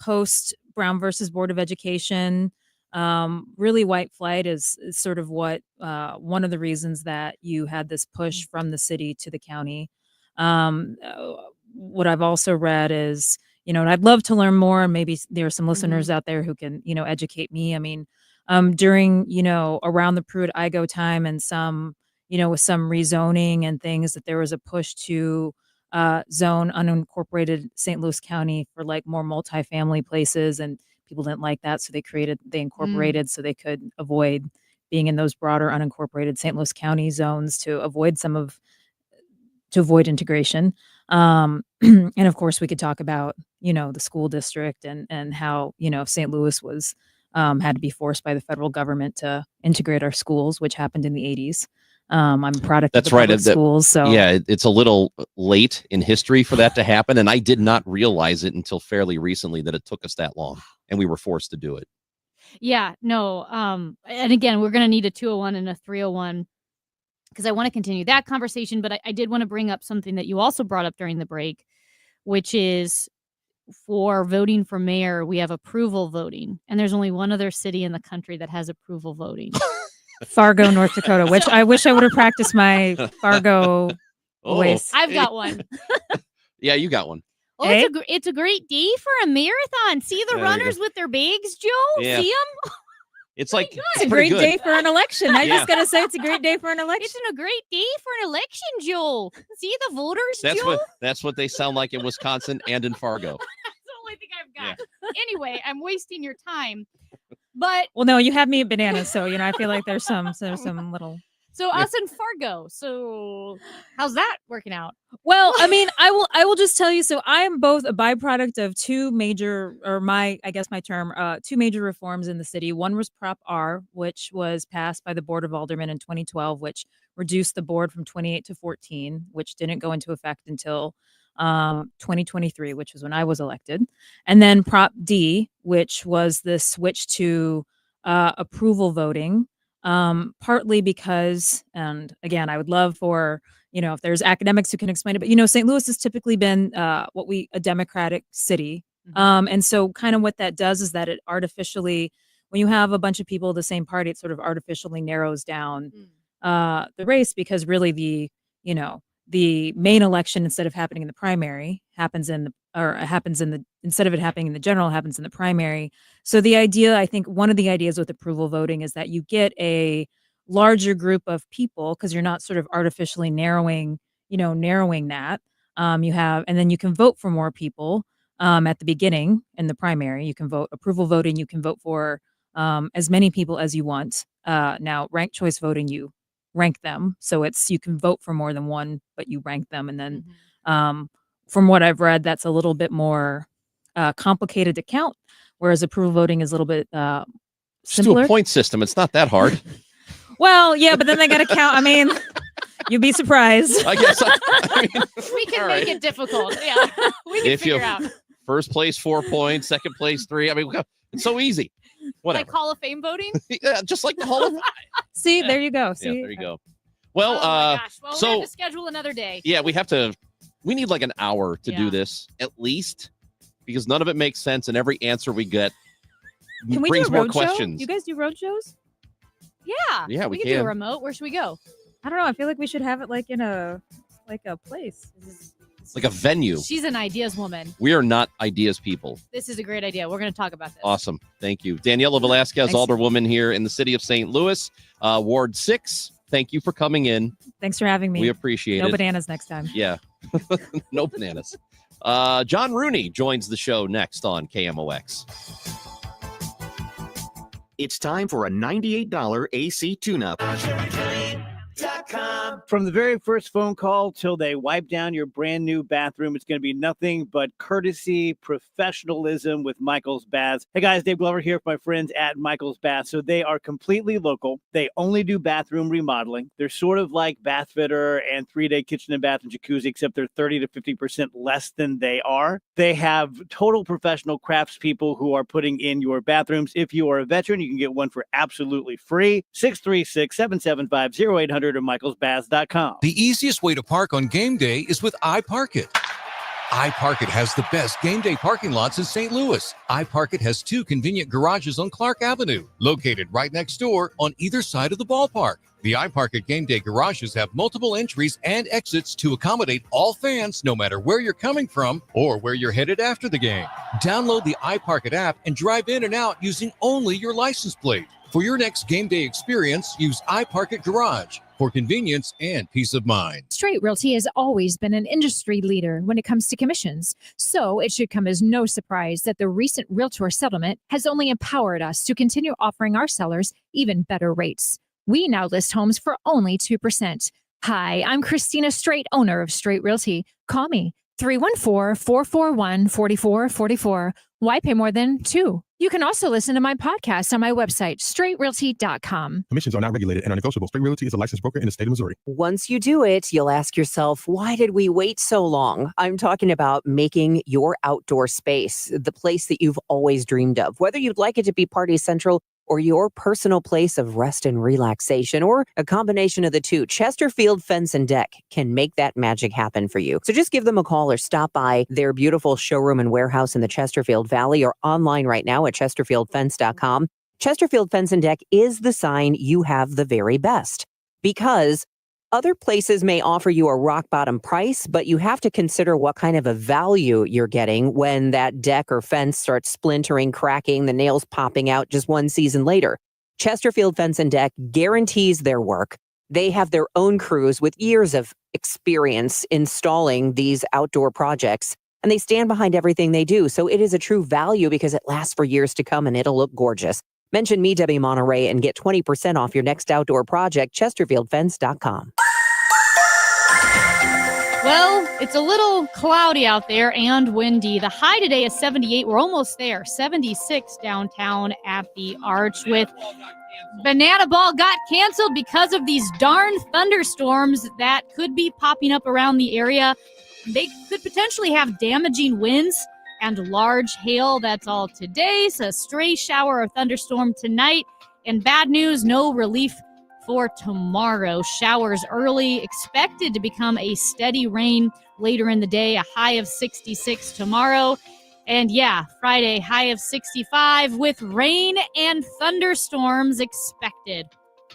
post Brown versus Board of Education, really white flight is sort of what one of the reasons that you had this push from the city to the county. What I've also read is, and I'd love to learn more. Maybe there are some listeners out there who can, educate me. I mean, during, around the Pruitt-Igoe time and some, with some rezoning and things, that there was a push to zone unincorporated St. Louis County for like more multifamily places, and people didn't like that, so they incorporated so they could avoid being in those broader unincorporated St. Louis County zones to avoid integration. And of course we could talk about, the school district and how, St. Louis was had to be forced by the federal government to integrate our schools, which happened in the 80s. I'm a product of the public schools. So yeah, it's a little late in history for that to happen. And I did not realize it until fairly recently that it took us that long and we were forced to do it. Yeah, no. And again, we're going to need a 201 and a 301 because I want to continue that conversation. But I did want to bring up something that you also brought up during the break, which is for voting for mayor, we have approval voting. And there's only one other city in the country that has approval voting. Fargo, North Dakota, which I wish I would have practiced my Fargo voice. I've got one. Yeah, you got one. Oh, it's a great day for a marathon. See the runners with their bags, Joe? Yeah. See them? It's like it's a great day for an election. I just gotta say, it's a great day for an election. It's a great day for an election, Joe. See the voters, Joe? That's what they sound like in Wisconsin and in Fargo. That's the only thing I've got. Yeah. Anyway, I'm wasting your time. But well, no, you have me at bananas, so I feel like there's some little. So us in Fargo. So how's that working out? Well, I mean, I will just tell you. So I am both a byproduct of two major, two major reforms in the city. One was Prop R, which was passed by the Board of Aldermen in 2012, which reduced the board from 28 to 14, which didn't go into effect until 2023, which was when I was elected. And then Prop D, which was the switch to approval voting. Partly because, and again, I would love for, if there's academics who can explain it, but, St. Louis has typically been a Democratic city. And so kind of what that does is that it artificially, when you have a bunch of people of the same party, it sort of artificially narrows down the race because really the the main election, instead of happening in the primary, instead of it happening in the general, happens in the primary. So the idea, I think one of the ideas with approval voting is that you get a larger group of people, because you're not sort of artificially narrowing that. And then you can vote for more people at the beginning in the primary. You can vote approval voting. You can vote for as many people as you want. Now, ranked choice voting, you rank them. So you can vote for more than one, but you rank them. And then from what I've read, that's a little bit more complicated to count, whereas approval voting is a little bit Just do simpler. a point system. It's not that hard. Well, yeah, but then they got to count. I mean, you'd be surprised. I guess. We can make it difficult. Yeah, we can If you figure out. first place 4 points, second place 3. I mean, it's so easy. Whatever. Like Hall of Fame voting. Yeah, just like the Hall of. See, there you go. See, Yeah, there you go. Well, Oh my gosh. Well, we so have to schedule another day. yeah, we need like an hour to do Yeah. this at least, because none of it makes sense, and every answer we get Can we brings do a more road questions. show? You guys do road shows? Yeah. Yeah, we can do a can. remote. Where should we go? I don't know. I feel like we should have it like in a place. Like a venue. She's an ideas woman. We are not ideas people. This is a great idea. We're going to talk about this. Awesome. Thank you. Daniela Velasquez, Thanks. alderwoman here in the city of St. Louis, Ward 6. Thank you for coming in. Thanks for having me. We appreciate No it. bananas next time. Yeah. No bananas. John Rooney joins the show next on KMOX. It's time for a $98 AC tune-up. From the very first phone call till they wipe down your brand new bathroom, it's going to be nothing but courtesy, professionalism with Michael's Baths. Hey guys, Dave Glover here with my friends at Michael's Baths. So they are completely local. They only do bathroom remodeling. They're sort of like Bath Fitter and 3-Day Kitchen and Bath and Jacuzzi, except they're 30 to 50% less than they are. They have total professional craftspeople who are putting in your bathrooms. If you are a veteran, you can get one for absolutely free. 636-775-0800 or michaelsbaths.com. The easiest way to park on game day is with iParkit. iParkit has the best game day parking lots in St. Louis. iParkit has 2 convenient garages on Clark Avenue, located right next door on either side of the ballpark. The iParkit game day garages have multiple entries and exits to accommodate all fans, no matter where you're coming from or where you're headed after the game. Download the iParkit app and drive in and out using only your license plate. For your next game day experience, use iParkit Garage for convenience and peace of mind. Straight Realty has always been an industry leader when it comes to commissions. So it should come as no surprise that the recent Realtor settlement has only empowered us to continue offering our sellers even better rates. We now list homes for only 2%. Hi, I'm Christina Straight, owner of Straight Realty. Call me 314-441-4444. Why pay more than 2? You can also listen to my podcast on my website, straightrealty.com. Commissions are not regulated and are negotiable. Straight Realty is a licensed broker in the state of Missouri. Once you do it, you'll ask yourself, why did we wait so long? I'm talking about making your outdoor space the place that you've always dreamed of, whether you'd like it to be Party Central or your personal place of rest and relaxation, or a combination of the two. Chesterfield Fence and Deck can make that magic happen for you. So just give them a call or stop by their beautiful showroom and warehouse in the Chesterfield Valley, or online right now at chesterfieldfence.com. Chesterfield Fence and Deck is the sign you have the very best, because other places may offer you a rock bottom price, but you have to consider what kind of a value you're getting when that deck or fence starts splintering, cracking, the nails popping out just one season later. Chesterfield Fence and Deck guarantees their work. They have their own crews with years of experience installing these outdoor projects, and they stand behind everything they do. So it is a true value because it lasts for years to come and it'll look gorgeous. Mention me, Debbie Monterey, and get 20% off your next outdoor project, chesterfieldfence.com. Well, it's a little cloudy out there and windy. The high today is 78. We're almost there. 76 downtown at the Arch, with Banana Ball got canceled because of these darn thunderstorms that could be popping up around the area. They could potentially have damaging winds and large hail. That's all today. So a stray shower or thunderstorm tonight. And bad news, no relief for tomorrow. Showers early, expected to become a steady rain later in the day, a high of 66 tomorrow. And yeah, Friday, high of 65 with rain and thunderstorms expected.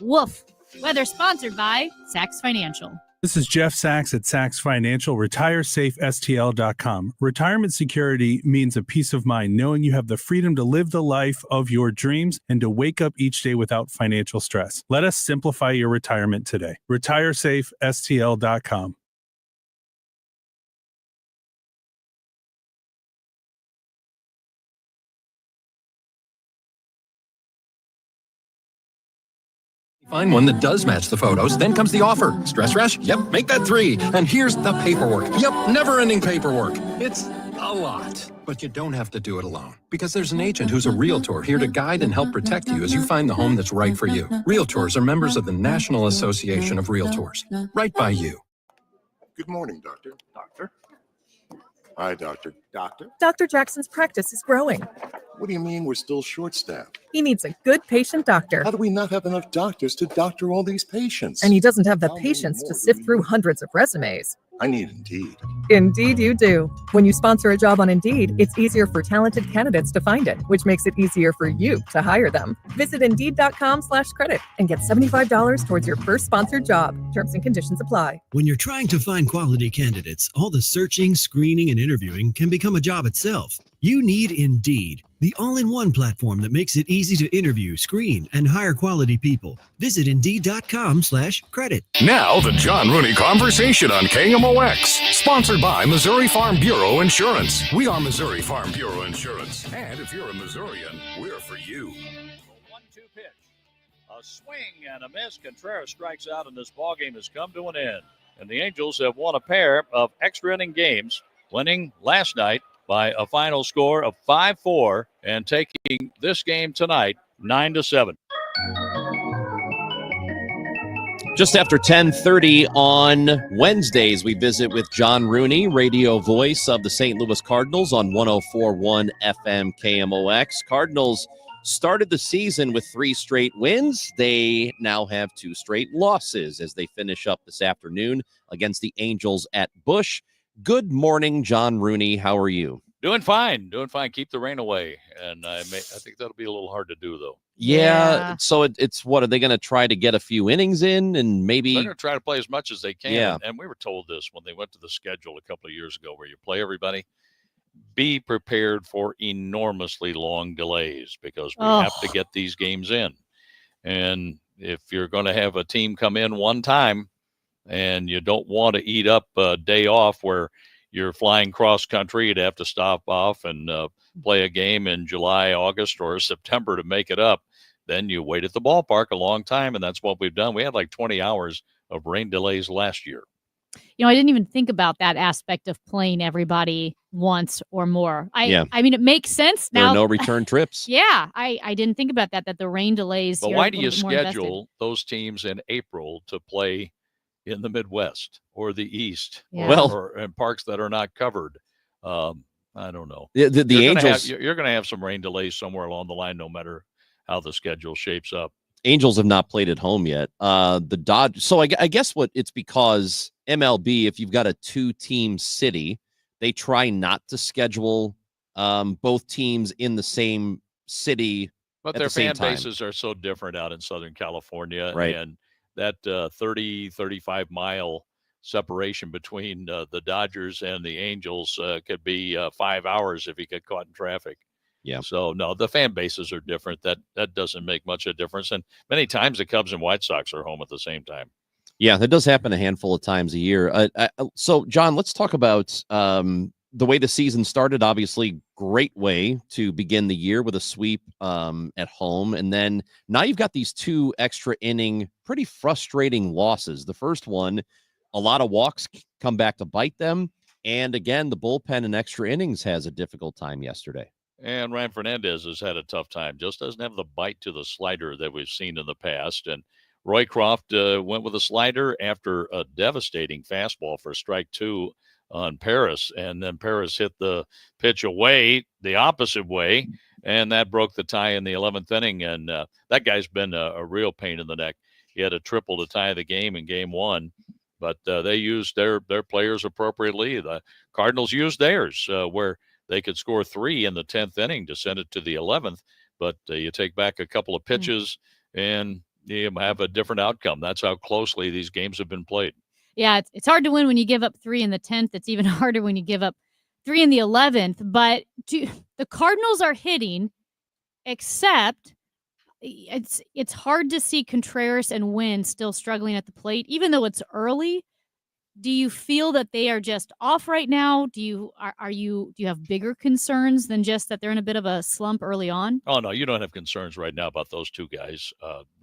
Woof. Weather sponsored by Sachs Financial. This is Jeff Sachs at Sachs Financial, retiresafestl.com. Retirement security means a peace of mind, knowing you have the freedom to live the life of your dreams and to wake up each day without financial stress. Let us simplify your retirement today. Retiresafestl.com. Find one that does match the photos, then comes the offer. Stress rash? Yep, make that 3. And here's the paperwork. Yep, never-ending paperwork. It's a lot. But you don't have to do it alone, because there's an agent who's a realtor here to guide and help protect you as you find the home that's right for you. Realtors are members of the National Association of Realtors. Right by you. Good morning, Doctor. Doctor? Hi, Doctor. Doctor? Dr. Jackson's practice is growing. What do you mean we're still short-staffed? He needs a good patient doctor. How do we not have enough doctors to doctor all these patients? And he doesn't have the patience to sift through hundreds of resumes. I need Indeed. Indeed you do. When you sponsor a job on Indeed, it's easier for talented candidates to find it, which makes it easier for you to hire them. Visit Indeed.com/credit and get $75 towards your first sponsored job. Terms and conditions apply. When you're trying to find quality candidates, all the searching, screening, and interviewing can become a job itself. You need Indeed, the all-in-one platform that makes it easy to interview, screen, and hire quality people. Visit Indeed.com/credit. Now, the John Rooney Conversation on KMOX, sponsored by Missouri Farm Bureau Insurance. We are Missouri Farm Bureau Insurance. And if you're a Missourian, we're for you. 1-2 pitch. A swing and a miss. Contreras strikes out, and this ballgame has come to an end. And the Angels have won a pair of extra inning games, winning last night by a final score of 5-4 and taking this game tonight 9-7. Just after 10:30 on Wednesdays, we visit with John Rooney, radio voice of the St. Louis Cardinals on 104.1 FM KMOX. Cardinals started the season with 3 straight wins. They now have 2 straight losses as they finish up this afternoon against the Angels at Busch. Good morning, John Rooney. How are you? Doing fine. Keep the rain away. And I think that'll be a little hard to do, though. Yeah. So it's what, are they going to try to get a few innings in and maybe? They're going to try to play as much as they can. Yeah. And we were told this when they went to the schedule a couple of years ago where you play everybody. Be prepared for enormously long delays because we have to get these games in. And if you're going to have a team come in one time and you don't want to eat up a day off where you're flying cross country, you'd have to stop off and play a game in July, August, or September to make it up. Then you wait at the ballpark a long time, and that's what we've done. We had like 20 hours of rain delays last year. You know, I didn't even think about that aspect of playing everybody once or more. I mean, it makes sense now. There are no return trips. Yeah, I didn't think about that the rain delays. But why do you schedule those teams in April to play in the Midwest or the East, or in parks that are not covered? I don't know. The Angels, you're going to have some rain delays somewhere along the line, no matter how the schedule shapes up. Angels have not played at home yet. The Dodgers. So I guess what it's because MLB, if you've got a 2-team city, they try not to schedule both teams in the same city. But their fan bases are so different out in Southern California, right? And that 35 mile separation between the Dodgers and the Angels could be 5 hours if you get caught in traffic. Yeah. So no, the fan bases are different. That doesn't make much of a difference. And many times the Cubs and White Sox are home at the same time. Yeah, that does happen a handful of times a year. So John, let's talk about the way the season started. Obviously, great way to begin the year with a sweep at home. And then now you've got these 2 extra inning, pretty frustrating losses. The first one, a lot of walks come back to bite them. And again, the bullpen in extra innings has a difficult time yesterday. And Ryan Fernandez has had a tough time. Just doesn't have the bite to the slider that we've seen in the past. And Roycroft went with a slider after a devastating fastball for strike 2 on Paris. And then Paris hit the pitch away the opposite way, and that broke the tie in the 11th inning. And that guy's been a real pain in the neck. He had a triple to tie the game in game 1. But they used their players appropriately. The Cardinals used theirs where they could score 3 in the 10th inning to send it to the 11th. But you take back a couple of pitches and you have a different outcome. That's how closely these games have been played. Yeah, it's hard to win when you give up 3 in the 10th. It's even harder when you give up 3 in the 11th. But the Cardinals are hitting, except it's hard to see Contreras and Wynn still struggling at the plate, even though it's early. Do you feel that they are just off right now? Do you have bigger concerns than just that they're in a bit of a slump early on? Oh, no, you don't have concerns right now about those two guys.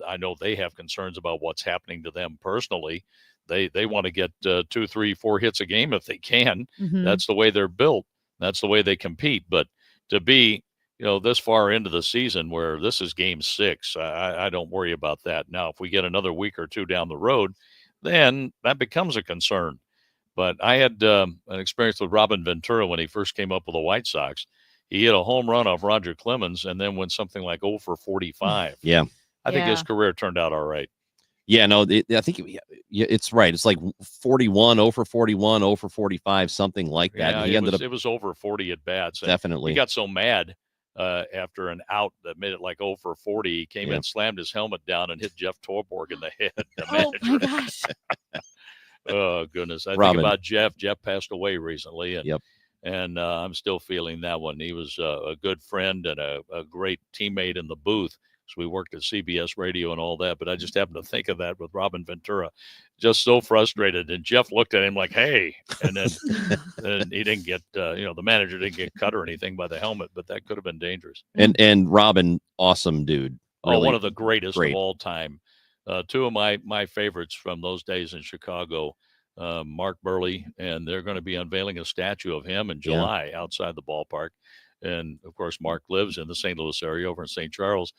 I know they have concerns about what's happening to them personally. They want to get 2, 3, 4 hits a game if they can. Mhm. That's the way they're built. That's the way they compete. But to be, this far into the season where this is game 6, I don't worry about that. Now, if we get another week or two down the road, then that becomes a concern. But I had an experience with Robin Ventura when he first came up with the White Sox. He hit a home run off Roger Clemens and then went something like 0 for 45. Yeah. I think his Yeah. career turned out all right. Yeah, no, I think it's right. It's like 41, 0 for 41, 0 for 45, something like that. Yeah, And he ended up it was over 40 at bats. And definitely. He got so mad after an out that made it like 0 for 40. He came in, slammed his helmet down, and hit Jeff Torborg in the head. The Oh my manager. gosh. Oh, goodness. I Robin. think about Jeff. Jeff passed away recently, and Yep. and I'm still feeling that one. He was a good friend and a great teammate in the booth. So we worked at CBS Radio and all that, but I just happened to think of that with Robin Ventura. Just so frustrated. And Jeff looked at him like, hey, and then and he didn't get, the manager didn't get cut or anything by the helmet, but that could have been dangerous. And Robin, awesome dude. Oh, Really one of the greatest great. of all time. Two of my favorites from those days in Chicago, Mark Burley, and they're going to be unveiling a statue of him in Yeah. July outside the ballpark. And, of course, Mark lives in the St. Louis area over in St. Charles.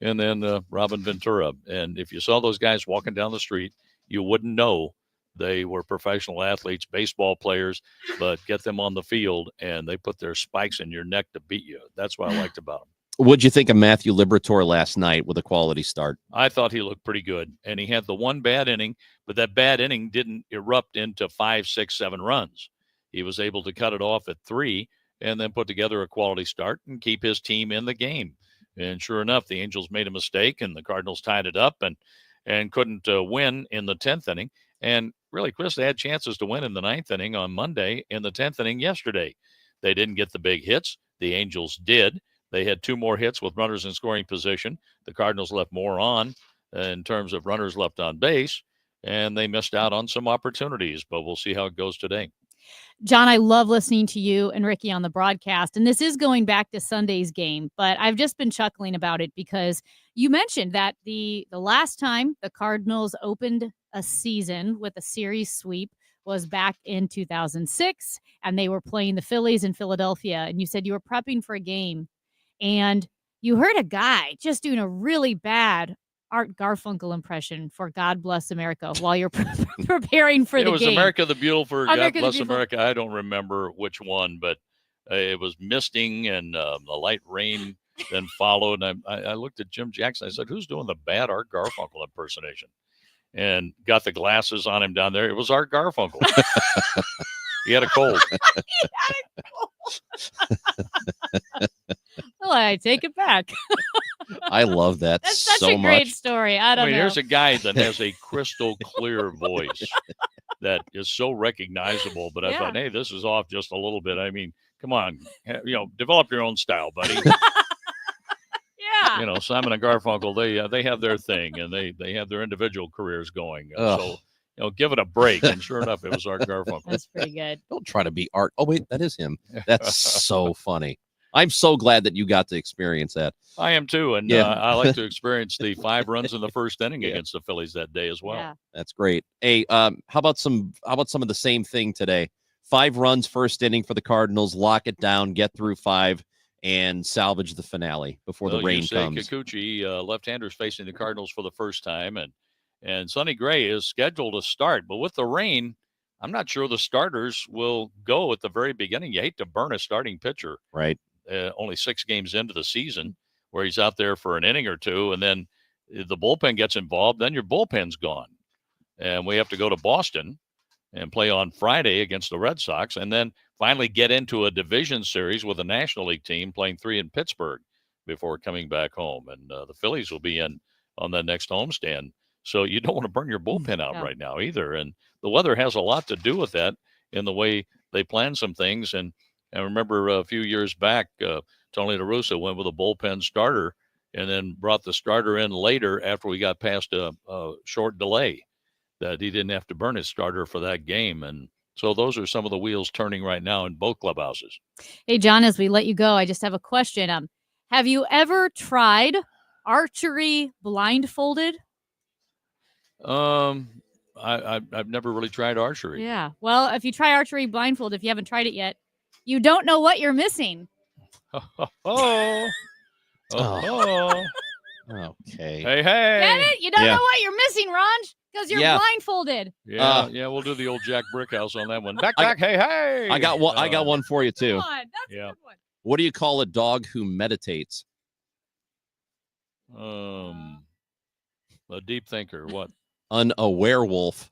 And then Robin Ventura. And if you saw those guys walking down the street, you wouldn't know they were professional athletes, baseball players, but get them on the field, and they put their spikes in your neck to beat you. That's what I liked about them. What'd you think of Matthew Liberatore last night with a quality start? I thought he looked pretty good, and he had the one bad inning, but that bad inning didn't erupt into 5, 6, 7 runs. He was able to cut it off at 3 and then put together a quality start and keep his team in the game. And sure enough, the Angels made a mistake, and the Cardinals tied it up and couldn't win in the 10th inning. And really, Chris, they had chances to win in the 9th inning on Monday, in the 10th inning yesterday. They didn't get the big hits. The Angels did. They had 2 more hits with runners in scoring position. The Cardinals left more on in terms of runners left on base, and they missed out on some opportunities, but we'll see how it goes today. John, I love listening to you and Ricky on the broadcast. And this is going back to Sunday's game, but I've just been chuckling about it because you mentioned that the last time the Cardinals opened a season with a series sweep was back in 2006, and they were playing the Phillies in Philadelphia. And you said you were prepping for a game, and you heard a guy just doing a really bad Art Garfunkel impression for God Bless America while you're preparing for the It was game. America the Beautiful, God America the Bless Beautiful. America. I don't remember which one, but it was misting and the light rain then followed. And I looked at Jim Jackson. I said, who's doing the bad Art Garfunkel impersonation? And got the glasses on him down there. It was Art Garfunkel. He had a cold. Well, I take it back. I love that That's such so a great much. story. I don't know. Here's a guy that has a crystal clear voice that is so recognizable. But I Yeah. thought, hey, this is off just a little bit. I mean, come on, develop your own style, buddy. Yeah. Simon and Garfunkel, they have their thing, and they have their individual careers going. Ugh. So, give it a break. And sure enough, it was Art Garfunkel. That's pretty good. Don't try to be Art. Oh, wait, that is him. That's so funny. I'm so glad that you got to experience that. I am too, and Yeah. I like to experience the 5 runs in the first inning against the Phillies that day as well. Yeah. That's great. Hey, how about some of the same thing today? 5 runs first inning for the Cardinals, lock it down, get through 5, and salvage the finale before the rain comes. Kikuchi, left-handers facing the Cardinals for the first time, and Sonny Gray is scheduled to start, but with the rain, I'm not sure the starters will go at the very beginning. You hate to burn a starting pitcher, Right. only 6 games into the season, where he's out there for an inning or two, and then the bullpen gets involved, then your bullpen's gone. And we have to go to Boston and play on Friday against the Red Sox, and then finally get into a division series with a National League team playing 3 in Pittsburgh before coming back home. And the Phillies will be in on the next homestand. So you don't want to burn your bullpen out Yeah. right now either. And the weather has a lot to do with that in the way they plan some things. And I remember a few years back, Tony La Russa went with a bullpen starter and then brought the starter in later after we got past a short delay, that he didn't have to burn his starter for that game. And so those are some of the wheels turning right now in both clubhouses. Hey, John, as we let you go, I just have a question. Have you ever tried archery blindfolded? I've never really tried archery. Yeah. Well, if you try archery blindfold, if you haven't tried it yet, you don't know what you're missing. Oh. Okay. Hey. Get it? You don't Yeah. know what you're missing, Ronj, because you're Yeah. blindfolded. Yeah, we'll do the old Jack Brickhouse on that one. Back, I- hey. I got one. I got one for you too. Come on, that's Yeah. a good one. What do you call a dog who meditates? A deep thinker. What? A werewolf.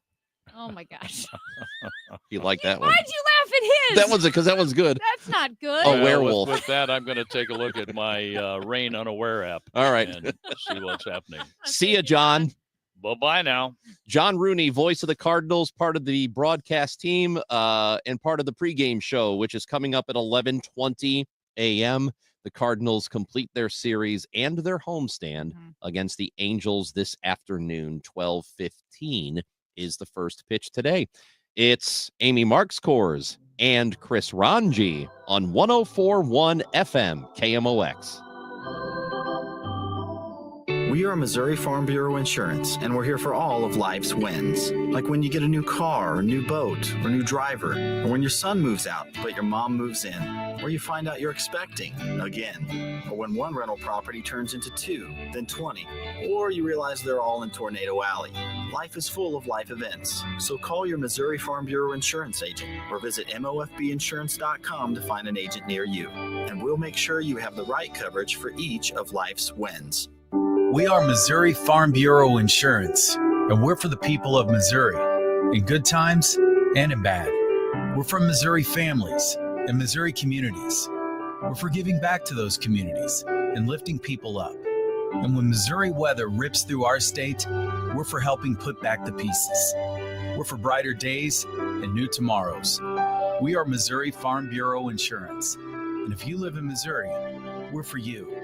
Oh my gosh. You like that one? Why'd you laugh at his? That one's because that one's good. That's not good. A Well, werewolf. With that, I'm going to take a look at my Rain Unaware app. All right. And see what's happening. See ya, John. Bye-bye now. John Rooney, voice of the Cardinals, part of the broadcast team, and part of the pregame show, which is coming up at 11:20 a.m. The Cardinals complete their series and their homestand against the Angels this afternoon. 12:15 is the first pitch today. It's Amy Marks Kors and Chris Ranji on 104.1 FM KMOX. We are Missouri Farm Bureau Insurance, and we're here for all of life's wins. Like when you get a new car, a new boat, or new driver, or when your son moves out, but your mom moves in, or you find out you're expecting again, or when one rental property turns into 2, then 20, or you realize they're all in Tornado Alley. Life is full of life events, so call your Missouri Farm Bureau Insurance agent or visit mofbinsurance.com to find an agent near you, and we'll make sure you have the right coverage for each of life's wins. We are Missouri Farm Bureau Insurance, and we're for the people of Missouri, in good times and in bad. We're from Missouri families and Missouri communities. We're for giving back to those communities and lifting people up. And when Missouri weather rips through our state, we're for helping put back the pieces. We're for brighter days and new tomorrows. We are Missouri Farm Bureau Insurance. And if you live in Missouri, we're for you.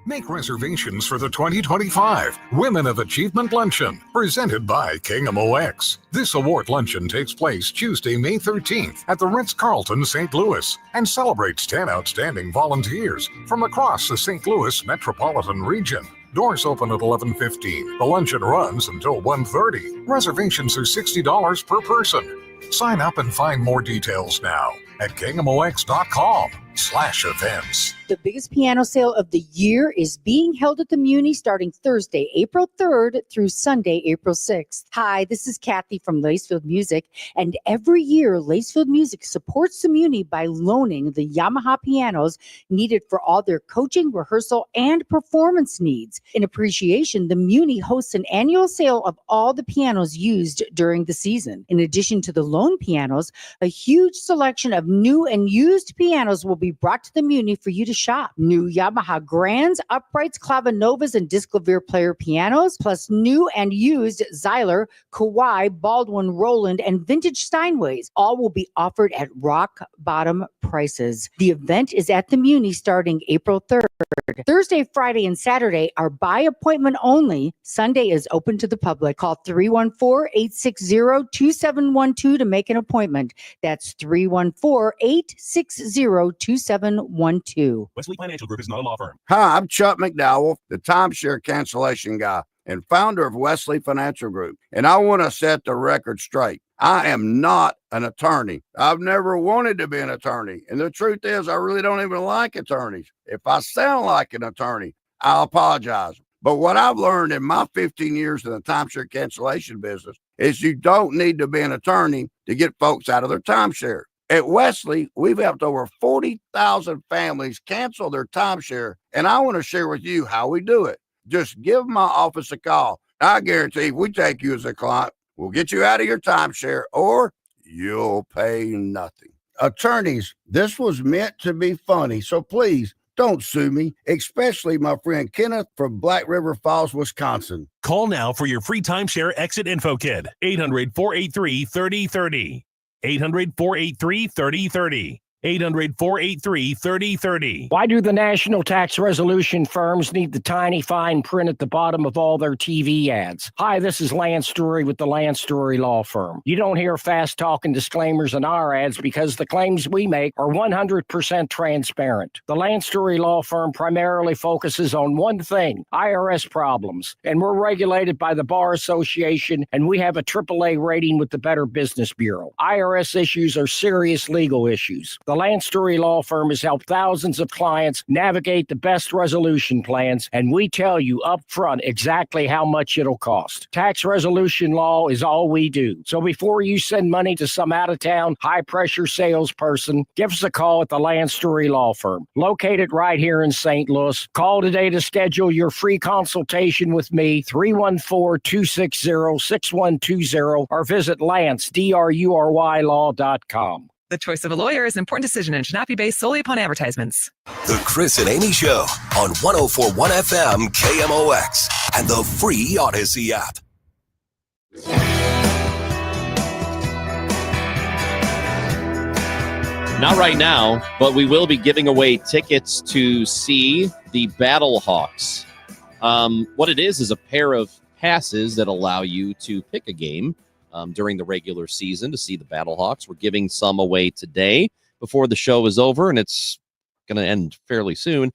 Make reservations for the 2025 Women of Achievement Luncheon, presented by KMOX. This award luncheon takes place Tuesday, May 13th at the Ritz-Carlton, St. Louis, and celebrates 10 outstanding volunteers from across the St. Louis metropolitan region. Doors open at 11:15. The luncheon runs until 1:30. Reservations are $60 per person. Sign up and find more details now at KMOX.com/events. The biggest piano sale of the year is being held at the Muni starting Thursday, April 3rd through Sunday, April 6th. Hi, this is Kathy from Lacefield Music, and every year Lacefield Music supports the Muni by loaning the Yamaha pianos needed for all their coaching, rehearsal, and performance needs. In appreciation, the Muni hosts an annual sale of all the pianos used during the season. In addition to the loan pianos, a huge selection of new and used pianos will be brought to the Muni for you to shop. New Yamaha Grands, Uprights, Clavinovas, and Disclavier player pianos, plus new and used Zyler, Kawai, Baldwin, Roland, and vintage Steinways. All will be offered at rock bottom prices. The event is at the Muni starting April 3rd. Thursday, Friday, and Saturday are by appointment only. Sunday is open to the public. Call 314-860-2712 to make an appointment. That's 314-860-2712. Wesley Financial Group is not a law firm. Hi, I'm Chuck McDowell, the timeshare cancellation guy and founder of Wesley Financial Group. And I want to set the record straight. I am not an attorney. I've never wanted to be an attorney. And the truth is, I really don't even like attorneys. If I sound like an attorney, I'll apologize. But what I've learned in my 15 years in the timeshare cancellation business is you don't need to be an attorney to get folks out of their timeshare. At Wesley, we've helped over 40,000 families cancel their timeshare, and I want to share with you how we do it. Just give my office a call. I guarantee if we take you as a client, we'll get you out of your timeshare or you'll pay nothing. Attorneys, this was meant to be funny, so please Don't sue me, especially my friend Kenneth from Black River Falls, Wisconsin. Call now for your free timeshare exit info kit. 800-483-3030. 800-483-3030. 800-483-3030. Why do the national tax resolution firms need the tiny fine print at the bottom of all their TV ads? Hi, this is Lance Drury with the Lance Drury Law Firm. You don't hear fast-talking disclaimers in our ads because the claims we make are 100% transparent. The Lance Drury Law Firm primarily focuses on one thing, IRS problems, and we're regulated by the Bar Association, and we have a AAA rating with the Better Business Bureau. IRS issues are serious legal issues. The Lance Drury Law Firm has helped thousands of clients navigate the best resolution plans, and we tell you up front exactly how much it'll cost. Tax resolution law is all we do. So before you send money to some out-of-town, high-pressure salesperson, give us a call at the Lance Drury Law Firm, located right here in St. Louis. Call today to schedule your free consultation with me, 314-260-6120, or visit LanceDruryLaw.com. The choice of a lawyer is an important decision and should not be based solely upon advertisements. The Chris and Amy Show on 104.1 FM KMOX and the free Odyssey app. Not right now, but we will be giving away tickets to see the Battlehawks. What it is a pair of passes that allow you to pick a game during the regular season to see the Battlehawks. We're giving some away today before the show is over, and it's going to end fairly soon.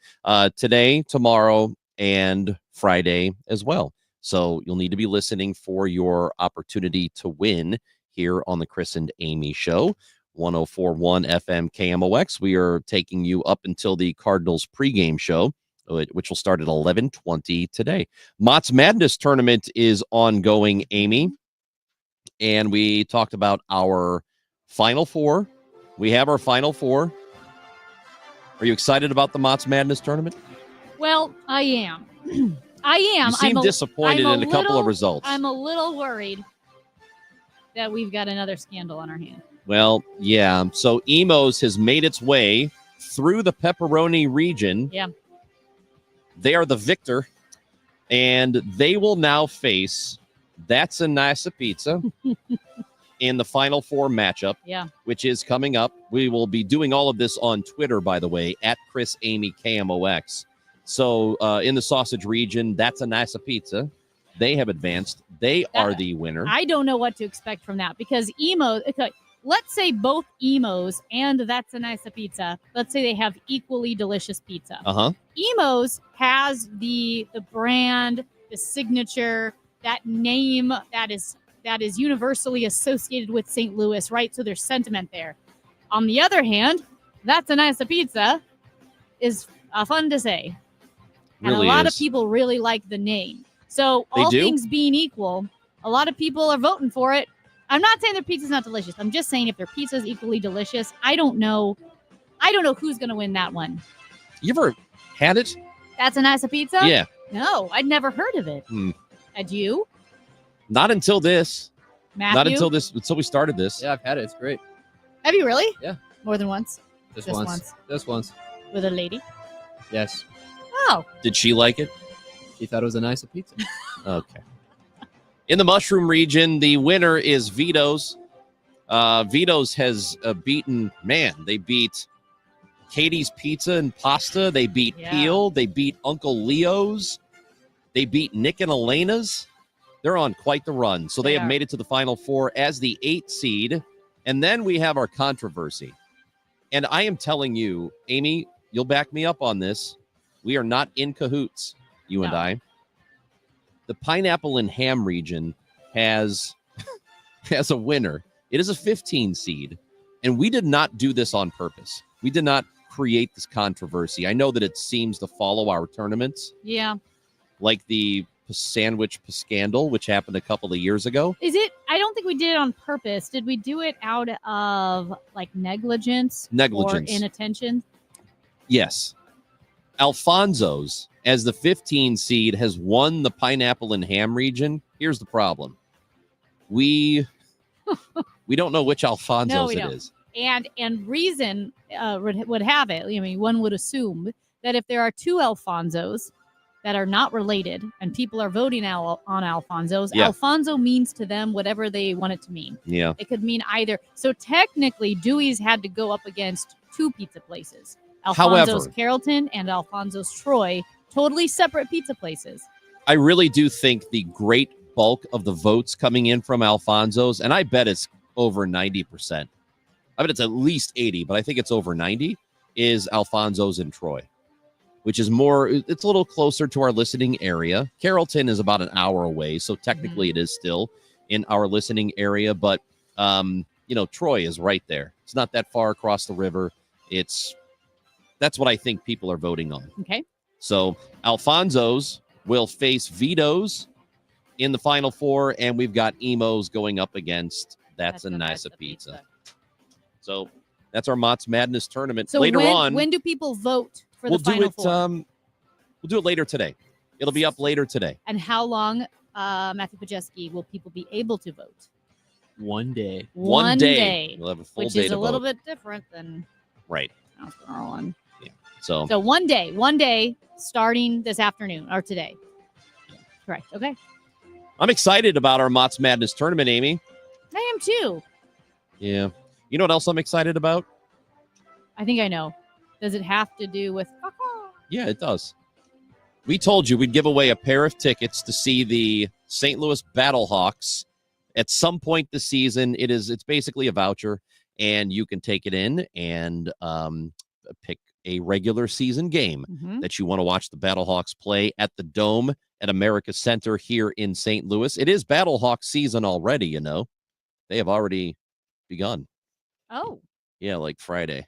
Today, tomorrow, and Friday as well. So you'll need to be listening for your opportunity to win here on the Chris and Amy Show. 104.1 FM KMOX. We are taking you up until the Cardinals pregame show, which will start at 11:20 today. Mott's Madness tournament is ongoing, Amy. And we talked about our Final Four. We have our Final Four. Are you excited about the Mott's Madness tournament? Well, I am. I am. You seem disappointed in a couple of results. I'm a little worried that we've got another scandal on our hands. Well, yeah. So Emos has made its way through the pepperoni region. Yeah. They are the victor, and they will now face That's a Nice Pizza in the Final Four matchup, which is coming up. We will be doing all of this on Twitter, by the way, at Chris Amy KMOX. So in the sausage region, That's a Nice Pizza. They have advanced. They are the winner. I don't know what to expect from that because let's say both Emos and That's a Nice Pizza, let's say they have equally delicious pizza. Emos has the brand, the signature, that name that is universally associated with St. Louis, right? So there's sentiment there. On the other hand, That's a Nice Pizza is fun to say. And Really a lot is. of people really like the name. So all things being equal, a lot of people are voting for it. I'm not saying their pizza's not delicious. I'm just saying if their pizza is equally delicious, I don't know who's going to win that one. You ever had it? That's a Nice Pizza? Yeah. No, I'd never heard of it. Had you? Not until this. Matthew? Not until we started this. Yeah, I've had it. It's great. Have you really? Yeah. More than once? Just once. Just once. With a lady? Yes. Oh. Did she like it? She thought it was a nice pizza. Okay. In the mushroom region, the winner is Vito's. Vito's has beaten, they beat Katie's Pizza and Pasta. They beat Peel. They beat Uncle Leo's. They beat Nick and Elena's. They're on quite the run. So they have made it to the Final Four as the 8th seed. And then we have our controversy. And I am telling you, Amy, you'll back me up on this. We are not in cahoots, you and I. The pineapple and ham region has a winner. It is a 15 seed. And we did not do this on purpose. We did not create this controversy. I know that it seems to follow our tournaments. Yeah. Like the sandwich scandal, which happened a couple of years ago. Is it? I don't think we did it on purpose. Did we do it out of like negligence? Negligence. Or inattention? Yes. Alfonso's, as the 15 seed, has won the pineapple and ham region. Here's the problem. We don't know which Alfonso's No, we it don't. is. And reason would have it. I mean, one would assume that if there are two Alfonsos that are not related and people are voting on Alfonsos, Yeah. Alfonso means to them whatever they want it to mean. Yeah. It could mean either. So technically, Dewey's had to go up against two pizza places, Alfonso's However- Carrollton and Alfonso's Troy, totally separate pizza places. I really do think the great bulk of the votes coming in from Alfonso's, and I bet it's over 90%. I bet it's at least 80, but I think it's over 90, is Alfonso's in Troy, which is more, it's a little closer to our listening area. Carrollton is about an hour away, so technically it is still in our listening area, but, Troy is right there. It's not that far across the river. That's what I think people are voting on. Okay. So Alfonso's will face Vito's in the Final Four, and we've got Emos going up against That's a Nice Pizza. So that's our Mott's Madness tournament. So Later on, when do people vote for we'll the Final do it. Four? We'll do it later today. It'll be up later today. And how long, Matthew Pajeski, will people be able to vote? One day. One day. We'll have a full which day is to a little vote. bit different than Right. one. Yeah. So So one day starting this afternoon or today. Correct. Okay. I'm excited about our Mott's Madness tournament, Amy. I am too. Yeah. You know what else I'm excited about? I think I know. Does it have to do with Yeah, it does. We told you we'd give away a pair of tickets to see the St. Louis Battlehawks at some point this season. It's basically a voucher, and you can take it in and pick a regular season game that you want to watch the Battlehawks play at the Dome at America Center here in St. Louis. It is Battlehawks season already, you know. They have already begun. Oh. Yeah, like Friday.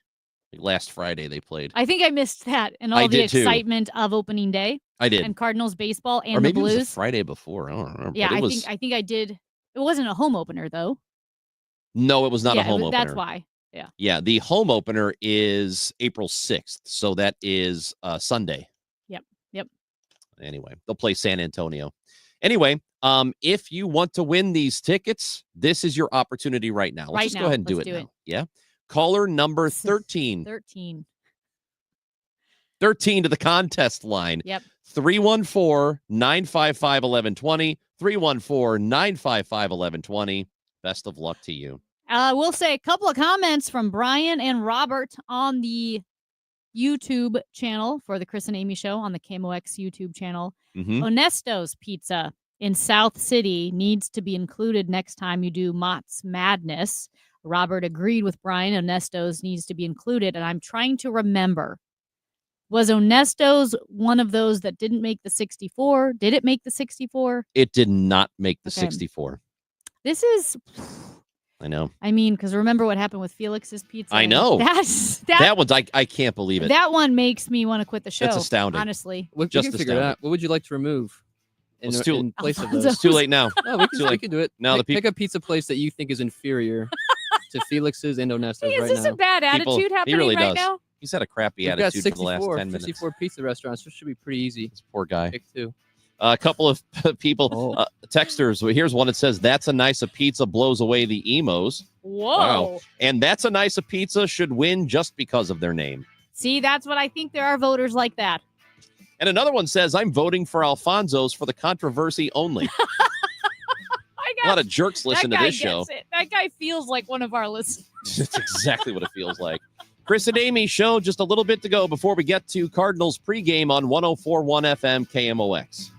Like last Friday they played. I think I missed that and I all the did too. excitement of opening day. I did. And Cardinals baseball and or maybe the Blues. it was the Friday before. I don't remember. Yeah, but I think I did. It wasn't a home opener though. No, it was not yeah, a home opener. That's why. Yeah. Yeah, the home opener is April 6th. So that is Sunday. Yep. Anyway, they'll play San Antonio. Anyway, if you want to win these tickets, this is your opportunity right now. Let's Right just now. go ahead and do Let's it do now. it. Yeah. Caller number 13. 13. 13 to the contest line. Yep. 314-955-1120. 314-955-1120. Best of luck to you. We'll say a couple of comments from Brian and Robert on the YouTube channel for the Chris and Amy Show on the KMOX YouTube channel. Mhm. Onesto's Pizza in South City needs to be included next time you do Mott's Madness. Robert agreed with Brian. Onesto's needs to be included. And I'm trying to remember, was Onesto's one of those that didn't make the 64? Did it make the 64? It did not make the Okay. 64. This is, I know. I mean, because remember what happened with Felix's Pizza? I know. That one's, I can't believe it. That one makes me want to quit the show. That's astounding. Honestly. Well, Just we can figure it astounding. out. What would you like to remove in, It's too- in place of Alfonso's. those? It's too late now. No, we Too can, late. we can do it. Now the pick a pizza place that you think is inferior to Felix's and Onesto's Is right this now. a bad People- attitude he happening really right does. now? He's had a crappy We've got attitude for the last 10 minutes. 64 pizza restaurants. This should be pretty easy. Poor guy. Pick two. A couple of people, texters. Well, here's one that says, "That's a nice a pizza blows away the emos." Whoa. Wow. And That's a Nice a Pizza should win just because of their name. See, that's what I think. There are voters like that. And another one says, "I'm voting for Alfonso's for the controversy only." A lot of jerks listen to that guy this show. gets it. That guy feels like one of our listeners. That's exactly what it feels like. Chris and Amy show, just a little bit to go before we get to Cardinals pregame on 104.1 FM KMOX.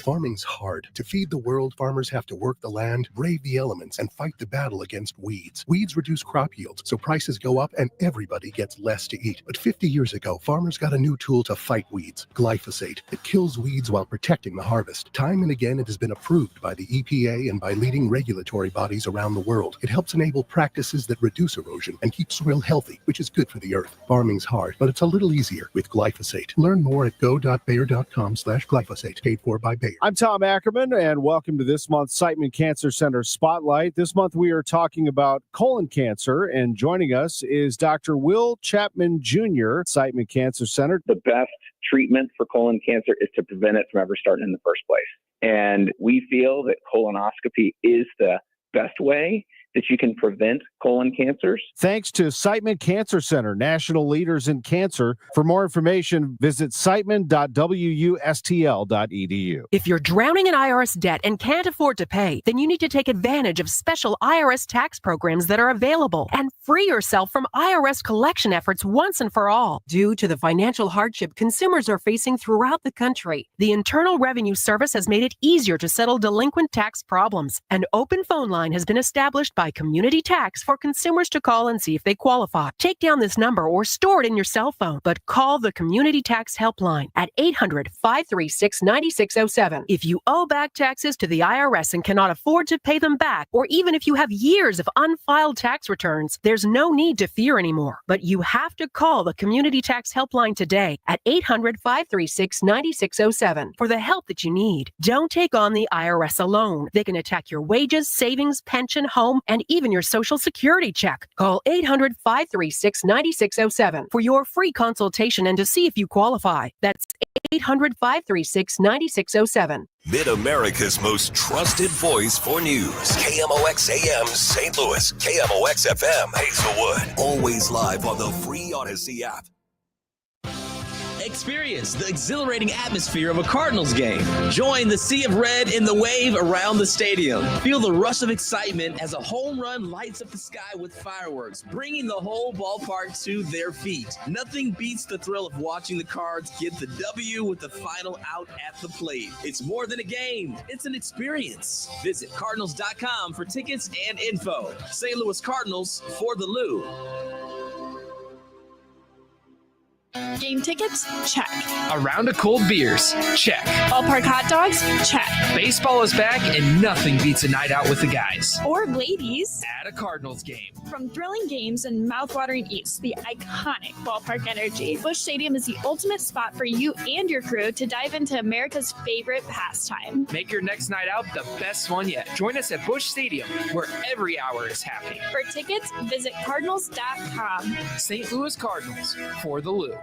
Farming's hard. To feed the world, farmers have to work the land, brave the elements, and fight the battle against weeds. Weeds reduce crop yields, so prices go up and everybody gets less to eat. But 50 years ago, farmers got a new tool to fight weeds, glyphosate. It kills weeds while protecting the harvest. Time and again, it has been approved by the EPA and by leading regulatory bodies around the world. It helps enable practices that reduce erosion and keep soil healthy, which is good for the earth. Farming's hard, but it's a little easier with glyphosate. Learn more at go.bayer.com/glyphosate. Paid for by Bayer. I'm Tom Ackerman, and welcome to this month's Siteman Cancer Center Spotlight. This month we are talking about colon cancer, and joining us is Dr. Will Chapman Jr., Siteman Cancer Center. The best treatment for colon cancer is to prevent it from ever starting in the first place. And we feel that colonoscopy is the best way that you can prevent colon cancers. Thanks to Siteman Cancer Center, national leaders in cancer. For more information, visit siteman.wustl.edu. If you're drowning in IRS debt and can't afford to pay, then you need to take advantage of special IRS tax programs that are available and free yourself from IRS collection efforts once and for all. Due to the financial hardship consumers are facing throughout the country, the Internal Revenue Service has made it easier to settle delinquent tax problems. An open phone line has been established by Community Tax for consumers to call and see if they qualify. Take down this number or store it in your cell phone, but call the Community Tax Helpline at 800-536-9607. If you owe back taxes to the IRS and cannot afford to pay them back, or even if you have years of unfiled tax returns, there's no need to fear anymore. But you have to call the Community Tax Helpline today at 800-536-9607 for the help that you need. Don't take on the IRS alone. They can attack your wages, savings, pension, home, and even your Social Security check. Call 800-536-9607 for your free consultation and to see if you qualify. That's 800-536-9607. Mid-America's most trusted voice for news. KMOX AM St. Louis, KMOX FM Hazelwood. Always live on the free Odyssey app. Experience the exhilarating atmosphere of a Cardinals game. Join the sea of red in the wave around the stadium. Feel the rush of excitement as a home run lights up the sky with fireworks, bringing the whole ballpark to their feet. Nothing beats the thrill of watching the Cards get the W with the final out at the plate. It's more than a game. It's an experience. Visit Cardinals.com for tickets and info. St. Louis Cardinals for the Lou. Game tickets? Check. A round of cold beers? Check. Ballpark hot dogs? Check. Baseball is back and nothing beats a night out with the guys. Or ladies. At a Cardinals game. From thrilling games and mouthwatering eats, the iconic ballpark energy, Busch Stadium is the ultimate spot for you and your crew to dive into America's favorite pastime. Make your next night out the best one yet. Join us at Busch Stadium, where every hour is happy. For tickets, visit Cardinals.com. St. Louis Cardinals for the Lou.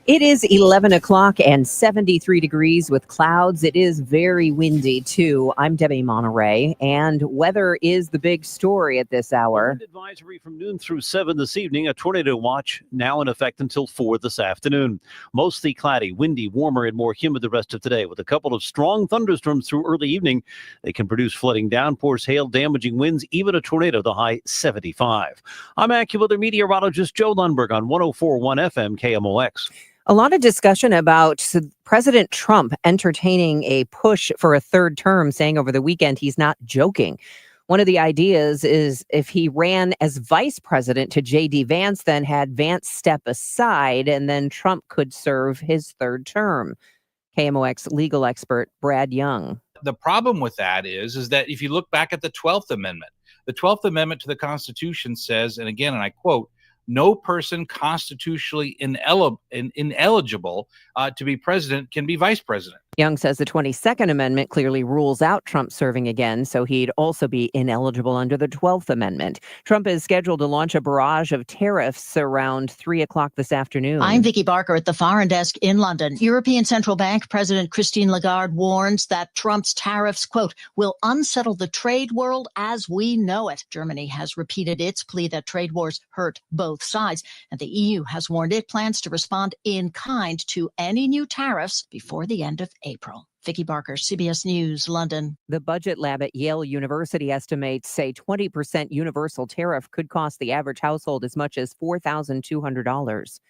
It is 11 o'clock and 73 degrees with clouds. It is very windy, too. I'm Debbie Monterey, and weather is the big story at this hour. Wind advisory from noon through 7 this evening. A tornado watch now in effect until 4 this afternoon. Mostly cloudy, windy, warmer, and more humid the rest of today, with a couple of strong thunderstorms through early evening. They can produce flooding, downpours, hail, damaging winds, even a tornado, the high 75. I'm AccuWeather meteorologist Joe Lundberg on 104.1 FM KMOX. A lot of discussion about President Trump entertaining a push for a third term, saying over the weekend he's not joking. One of the ideas is if he ran as vice president to J.D. Vance, then had Vance step aside, and then Trump could serve his third term. KMOX legal expert Brad Young. The problem with that is that if you look back at the 12th Amendment to the Constitution says, and again, and I quote, no person constitutionally ineligible to be president can be vice president. Young says the 22nd Amendment clearly rules out Trump serving again, so he'd also be ineligible under the 12th Amendment. Trump is scheduled to launch a barrage of tariffs around 3 o'clock this afternoon. I'm Vicky Barker at the Foreign Desk in London. European Central Bank President Christine Lagarde warns that Trump's tariffs, quote, will unsettle the trade world as we know it. Germany has repeated its plea that trade wars hurt both sides, and the EU has warned it plans to respond in kind to any new tariffs before the end of April. Vicky Barker, CBS News, London. The budget lab at Yale University estimates a 20% universal tariff could cost the average household as much as $4,200.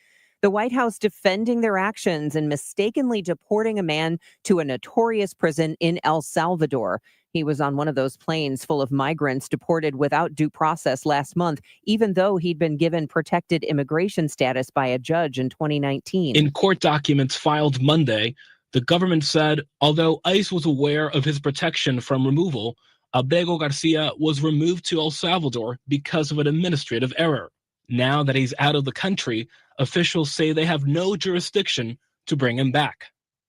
The White House defending their actions and mistakenly deporting a man to a notorious prison in El Salvador. He was on one of those planes full of migrants deported without due process last month, even though he'd been given protected immigration status by a judge in 2019. In court documents filed Monday, the government said, although ICE was aware of his protection from removal, Abrego Garcia was removed to El Salvador because of an administrative error. Now that he's out of the country, officials say they have no jurisdiction to bring him back.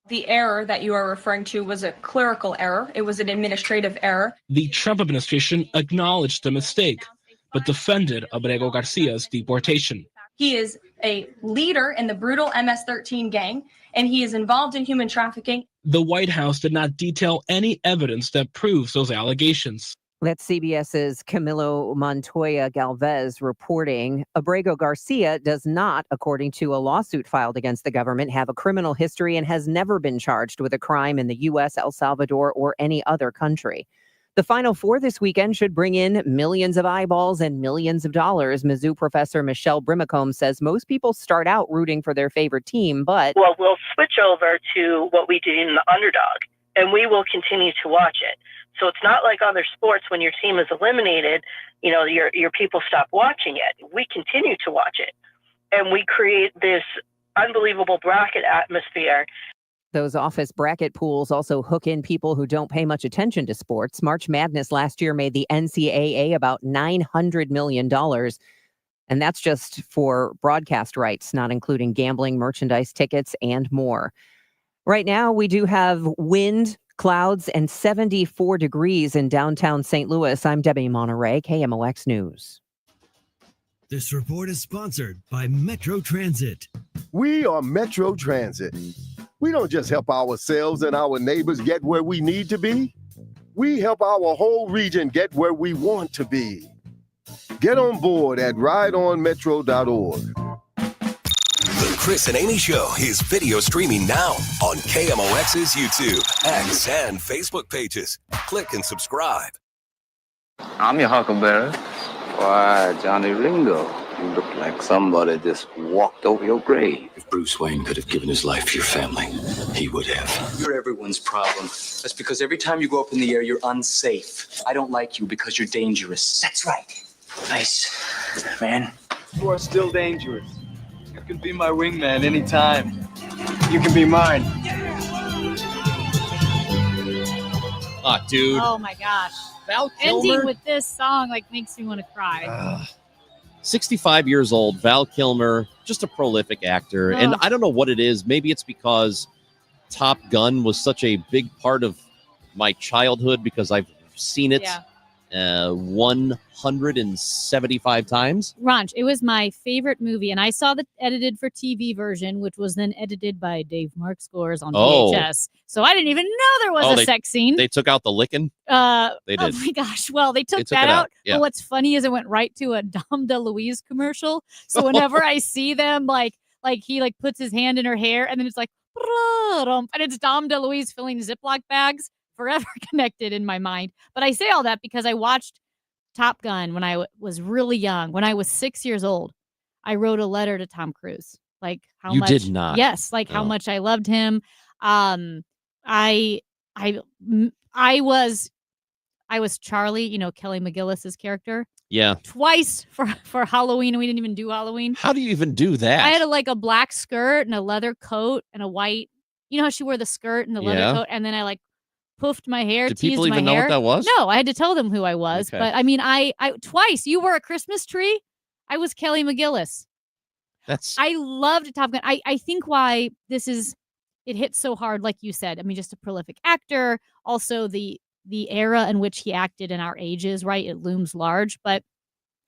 The error that you are referring to was a clerical error. It was an administrative error. The Trump administration acknowledged the mistake, but defended Abrego Garcia's deportation. He is a leader in the brutal MS-13 gang, and he is involved in human trafficking. The White House did not detail any evidence that proves those allegations. That's CBS's Camilo Montoya Galvez reporting. Abrego Garcia does not, according to a lawsuit filed against the government, have a criminal history and has never been charged with a crime in the U.S., El Salvador, or any other country. The Final Four this weekend should bring in millions of eyeballs and millions of dollars. Mizzou professor Michelle Brimacombe says most people start out rooting for their favorite team, but... Well, we'll switch over to what we did in the underdog, and we will continue to watch it. So it's not like other sports when your team is eliminated, you know, your people stop watching it. We continue to watch it. And we create this unbelievable bracket atmosphere. Those office bracket pools also hook in people who don't pay much attention to sports. March Madness last year made the NCAA about $900 million. And that's just for broadcast rights, not including gambling, merchandise, tickets, and more. Right now, we do have wind, clouds, and 74 degrees in downtown St. Louis. I'm Debbie Monterey, KMOX News. This report is sponsored by Metro Transit. We are Metro Transit. We don't just help ourselves and our neighbors get where we need to be. We help our whole region get where we want to be. Get on board at rideonmetro.org. The Chris and Amy Show is video streaming now on KMOX's YouTube, X, and Facebook pages. Click and subscribe. I'm your huckleberry. Why, Johnny Ringo, you look like somebody just walked over your grave. If Bruce Wayne could have given his life for your family, he would have. You're everyone's problem. That's because every time you go up in the air, you're unsafe. I don't like you because you're dangerous. That's right. Nice, man. You are still dangerous. You can be my wingman anytime. You can be mine. Ah, dude. Oh my gosh. Val Ending Kilmer? with this song like makes me want to cry. 65 years old, Val Kilmer, just a prolific actor. And Oh. I don't know what it is. Maybe it's because Top Gun was such a big part of my childhood because I've seen it 175 times. Ranch, it was my favorite movie, and I saw the edited for TV version, which was then edited by Dave Mark Scores on Oh. VHS. So I didn't even know there was a sex scene. They took out the licking? They Oh did. my gosh. Well, they took took that it out, out. yeah. But what's funny is it went right to a Dom DeLuise commercial. So whenever I see them, like he like puts his hand in her hair and then it's like, and it's Dom DeLuise filling Ziploc bags, forever connected in my mind. But I say all that because I watched Top Gun when I was really young. When I was 6 years old, I wrote a letter to Tom Cruise. Like how You much. did not? Yes. Like how Oh. much I loved him. I was Charlie, you know, Kelly McGillis's character, Yeah. twice for Halloween, and we didn't even do Halloween. How do you even do that? I had a black skirt and a leather coat and a white. You know how she wore the skirt and the leather Yeah. coat, and then I like poofed my hair. Did teased people my even know what hair. that was? No, I had to tell them who I was. Okay. But I mean, I twice. You were a Christmas tree. I was Kelly McGillis. That's I loved Top Gun. I think why it hits so hard, like you said. I mean, just a prolific actor. Also, the era in which he acted in our ages, right? It looms large, but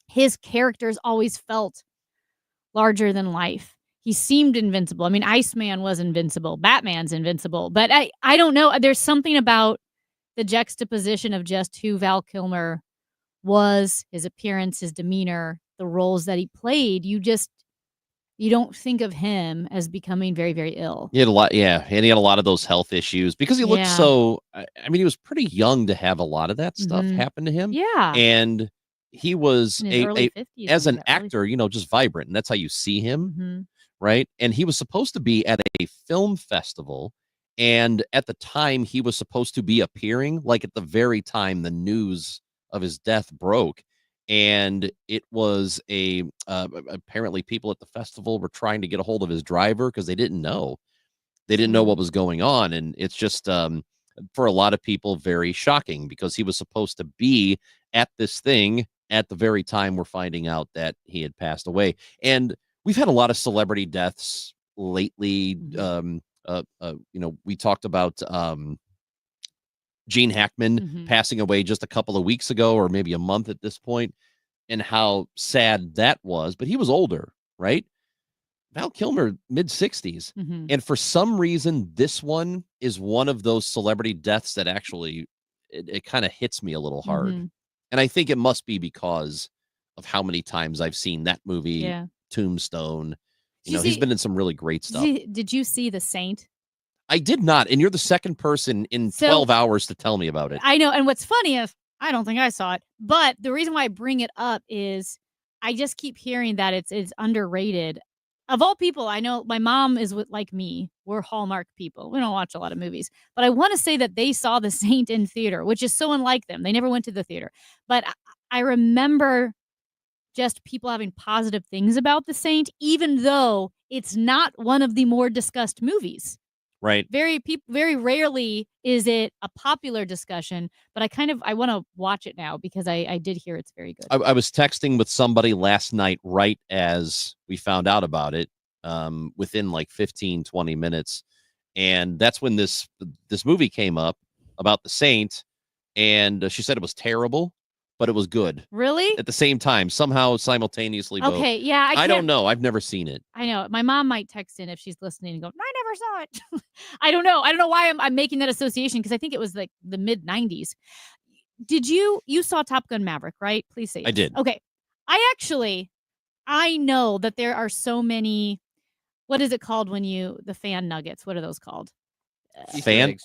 his characters always felt larger than life. He seemed invincible. I mean, Iceman was invincible. Batman's invincible. But I don't know. There's something about the juxtaposition of just who Val Kilmer was, his appearance, his demeanor, the roles that he played. You don't think of him as becoming very, very ill. He had a lot, yeah, and he had a lot of those health issues because he looked Yeah. so. I mean, he was pretty young to have a lot of that stuff Mhm. happen to him. Yeah. and he was In his early a 50s, as wasn't an it? Early actor, you know, just vibrant, and that's how you see him, Mhm. right? And he was supposed to be at a film festival, and at the time he was supposed to be appearing, like at the very time the news of his death broke. And it was apparently people at the festival were trying to get a hold of his driver because they didn't know what was going on. And it's just for a lot of people very shocking because he was supposed to be at this thing at the very time we're finding out that he had passed away. And we've had a lot of celebrity deaths lately. You know, we talked about Gene Hackman passing away just a couple of weeks ago, or maybe a month at this point, and how sad that was. But he was older, right? Val Kilmer, mid-60s. Mhm. And for some reason, this one is one of those celebrity deaths that actually, it kind of hits me a little hard. Mhm. And I think it must be because of how many times I've seen that movie, Yeah. Tombstone. Did you He's see- been in some really great stuff. Did you see The Saint? I did not. And you're the second person in So- 12 hours to tell me about it. I know. And what's funny is I don't think I saw it. But the reason why I bring it up is I just keep hearing that it's underrated. Of all people, I know my mom is like me. We're Hallmark people. We don't watch a lot of movies. But I want to say that they saw The Saint in theater, which is so unlike them. They never went to the theater. But I remember just people having positive things about The Saint, even though it's not one of the more discussed movies. Right. Very rarely is it a popular discussion, but I want to watch it now because I did hear it's very good. I was texting with somebody last night right as we found out about it, within like 15, 20 minutes. And that's when this movie came up about The Saint. And she said it was terrible, but it was good. Really? At the same time, somehow simultaneously both. Okay, yeah. I don't know. I've never seen it. I know. My mom might text in if she's listening and go, I never saw it. I don't know. I don't know why I'm making that association because I think it was like the mid 90s. Did you saw Top Gun Maverick, right? Please say I did. Okay. I know that there are so many, what is it called when the fan nuggets? What are those called? Fan?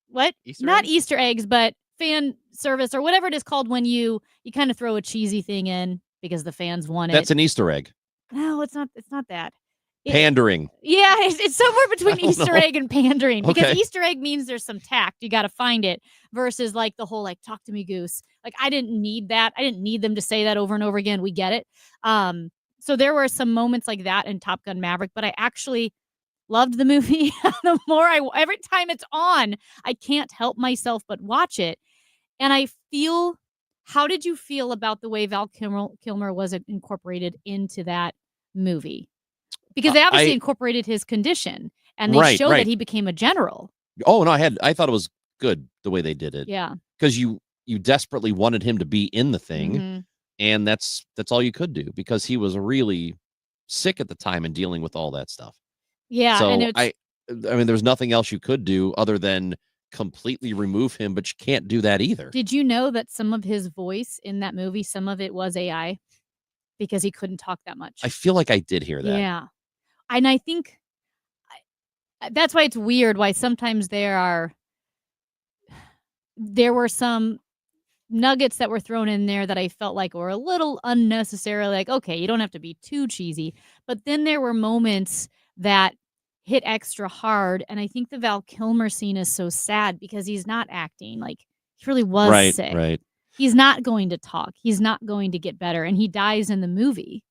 What? Easter Not eggs? Easter eggs, but fan service or whatever it is called when you kind of throw a cheesy thing in because the fans want it. That's an Easter egg. No, it's not that. Pandering. Yeah, it's somewhere between don't Easter know. egg and pandering because Okay. Easter egg means there's some tact. You got to find it versus like the whole like talk to me goose. Like I didn't need that. I didn't need them to say that over and over again. We get it. So there were some moments like that in Top Gun Maverick, but I actually loved the movie. The more every time it's on, I can't help myself but watch it. And how did you feel about the way Val Kilmer was incorporated into that movie? Because they obviously incorporated his condition and they showed that he became a general. Oh, no, I thought it was good the way they did it. Yeah. Because you desperately wanted him to be in the thing. Mhm. And that's all you could do because he was really sick at the time and dealing with all that stuff. Yeah. So And I mean, there's nothing else you could do other than completely remove him, but you can't do that either. did you know that some of his voice in that movie, some of it was AI because he couldn't talk that much? I feel like I did hear that. Yeah. And I think that's why it's weird why sometimes there were some nuggets that were thrown in there that I felt like were a little unnecessary. Like, okay, you don't have to be too cheesy. But then there were moments that hit extra hard. And I think the Val Kilmer scene is so sad because he's not acting. Like, he really was sick. Right. He's not going to talk. He's not going to get better. And he dies in the movie,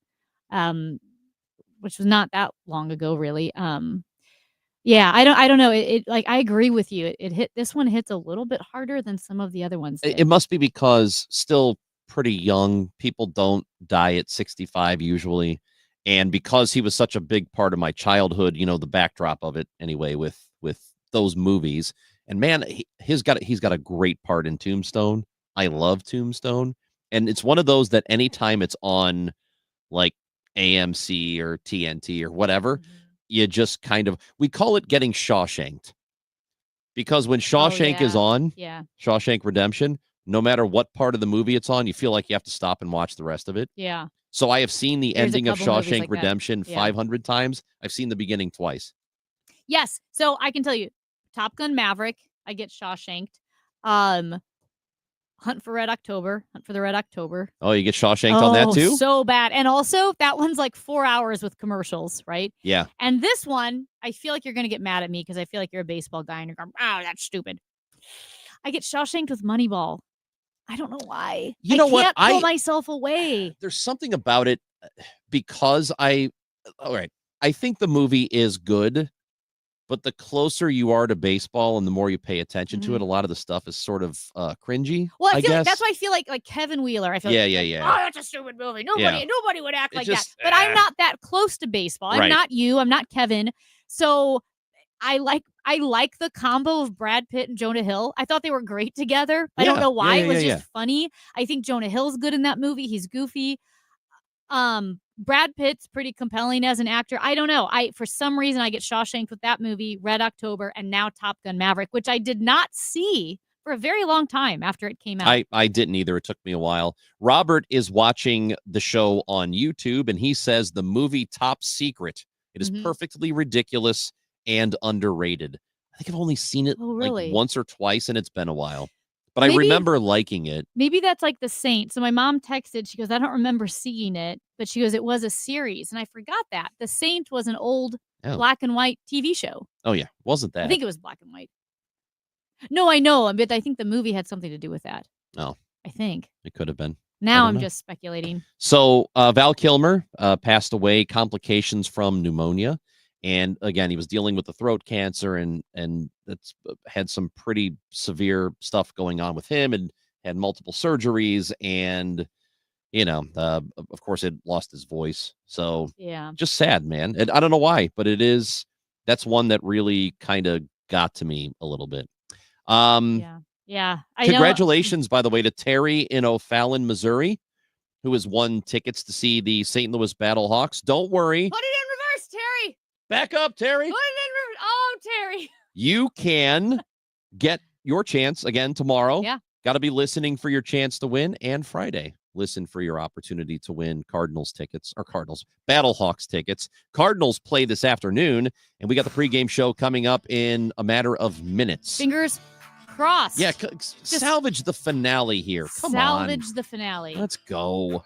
which was not that long ago, really. Yeah, I don't know. It like I agree with you. This one hits a little bit harder than some of the other ones. It must be because still pretty young. People don't die at 65 usually. And because he was such a big part of my childhood, the backdrop of it anyway, with those movies. And man, he's got a great part in Tombstone. I love Tombstone. And it's one of those that anytime it's on like AMC or TNT or whatever, you just we call it getting Shawshanked. Because when Shawshank is on, Shawshank Redemption, no matter what part of the movie it's on, you feel like you have to stop and watch the rest of it. Yeah. So I have seen the There's a ending of couple movies Shawshank like that. Redemption Yeah. 500 times. I've seen the beginning twice. Yes. So I can tell you, Top Gun Maverick, I get Shawshanked. Hunt for the Red October. Oh, you get Shawshanked on that too? So bad. And also that one's like 4 hours with commercials, right? Yeah. And this one, I feel like you're going to get mad at me because I feel like you're a baseball guy and you're going, oh, that's stupid. I get Shawshanked with Moneyball. I don't know why. You know what? I can't pull myself away. There's something about it because all right. I think the movie is good, but the closer you are to baseball and the more you pay attention to it, a lot of the stuff is sort of cringy. Well, I feel guess. like that's why I feel like Kevin Wheeler. I feel Yeah, like, yeah. oh, that's a stupid movie. Nobody would act It like just- that. But I'm not that close to baseball. I'm Right. not you. I'm not Kevin. So I like the combo of Brad Pitt and Jonah Hill. I thought they were great together. I don't Yeah. know why. Yeah, It was yeah, just funny. I think Jonah Hill's good in that movie. He's goofy. Brad Pitt's pretty compelling as an actor. I don't know. For some reason, I get Shawshank with that movie, Red October, and now Top Gun Maverick, which I did not see for a very long time after it came out. I didn't either. It took me a while. Robert is watching the show on YouTube, and he says the movie Top Secret. It is perfectly ridiculous and underrated. I think I've only seen it like once or twice, and it's been a while. But I remember liking it. Maybe that's like The Saint. So my mom texted, she goes, I don't remember seeing it, but she goes, it was a series. And I forgot that. The Saint was an old black and white TV show. Oh, yeah. Wasn't that? I think it was black and white. No, I know, but I think the movie had something to do with that. Oh. I think. It could have been. Now I'm just speculating. So Val Kilmer passed away, complications from pneumonia. And again, he was dealing with the throat cancer and that's had some pretty severe stuff going on with him and had multiple surgeries. And, of course, it lost his voice. So yeah, just sad, man. And I don't know why, but that's one that really kind of got to me a little bit. Yeah. Congratulations, by the way, to Terry in O'Fallon, Missouri, who has won tickets to see the St. Louis Battlehawks. Don't worry. Put it in reverse, Terry. Back up, Terry. Put it in reverse. Oh, Terry. You can get your chance again tomorrow. Yeah. Got to be listening for your chance to win. And Friday, listen for your opportunity to win Battlehawks tickets. Cardinals play this afternoon, and we got the pregame show coming up in a matter of minutes. Fingers crossed. Yeah, salvage the finale here. Come on. Salvage the finale. Let's go.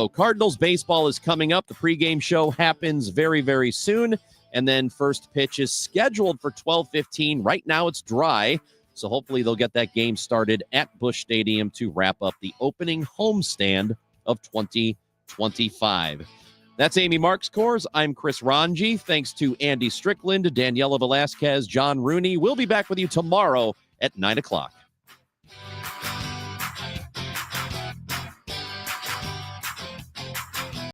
Cardinals baseball is coming up. The pregame show happens very, very soon. And then first pitch is scheduled for 12:15. Right now it's dry. So hopefully they'll get that game started at Busch Stadium to wrap up the opening homestand of 2025. That's Amy Marks Coors. I'm Chris Ranji. Thanks to Andy Strickland, Daniela Velasquez, John Rooney. We'll be back with you tomorrow at 9 o'clock.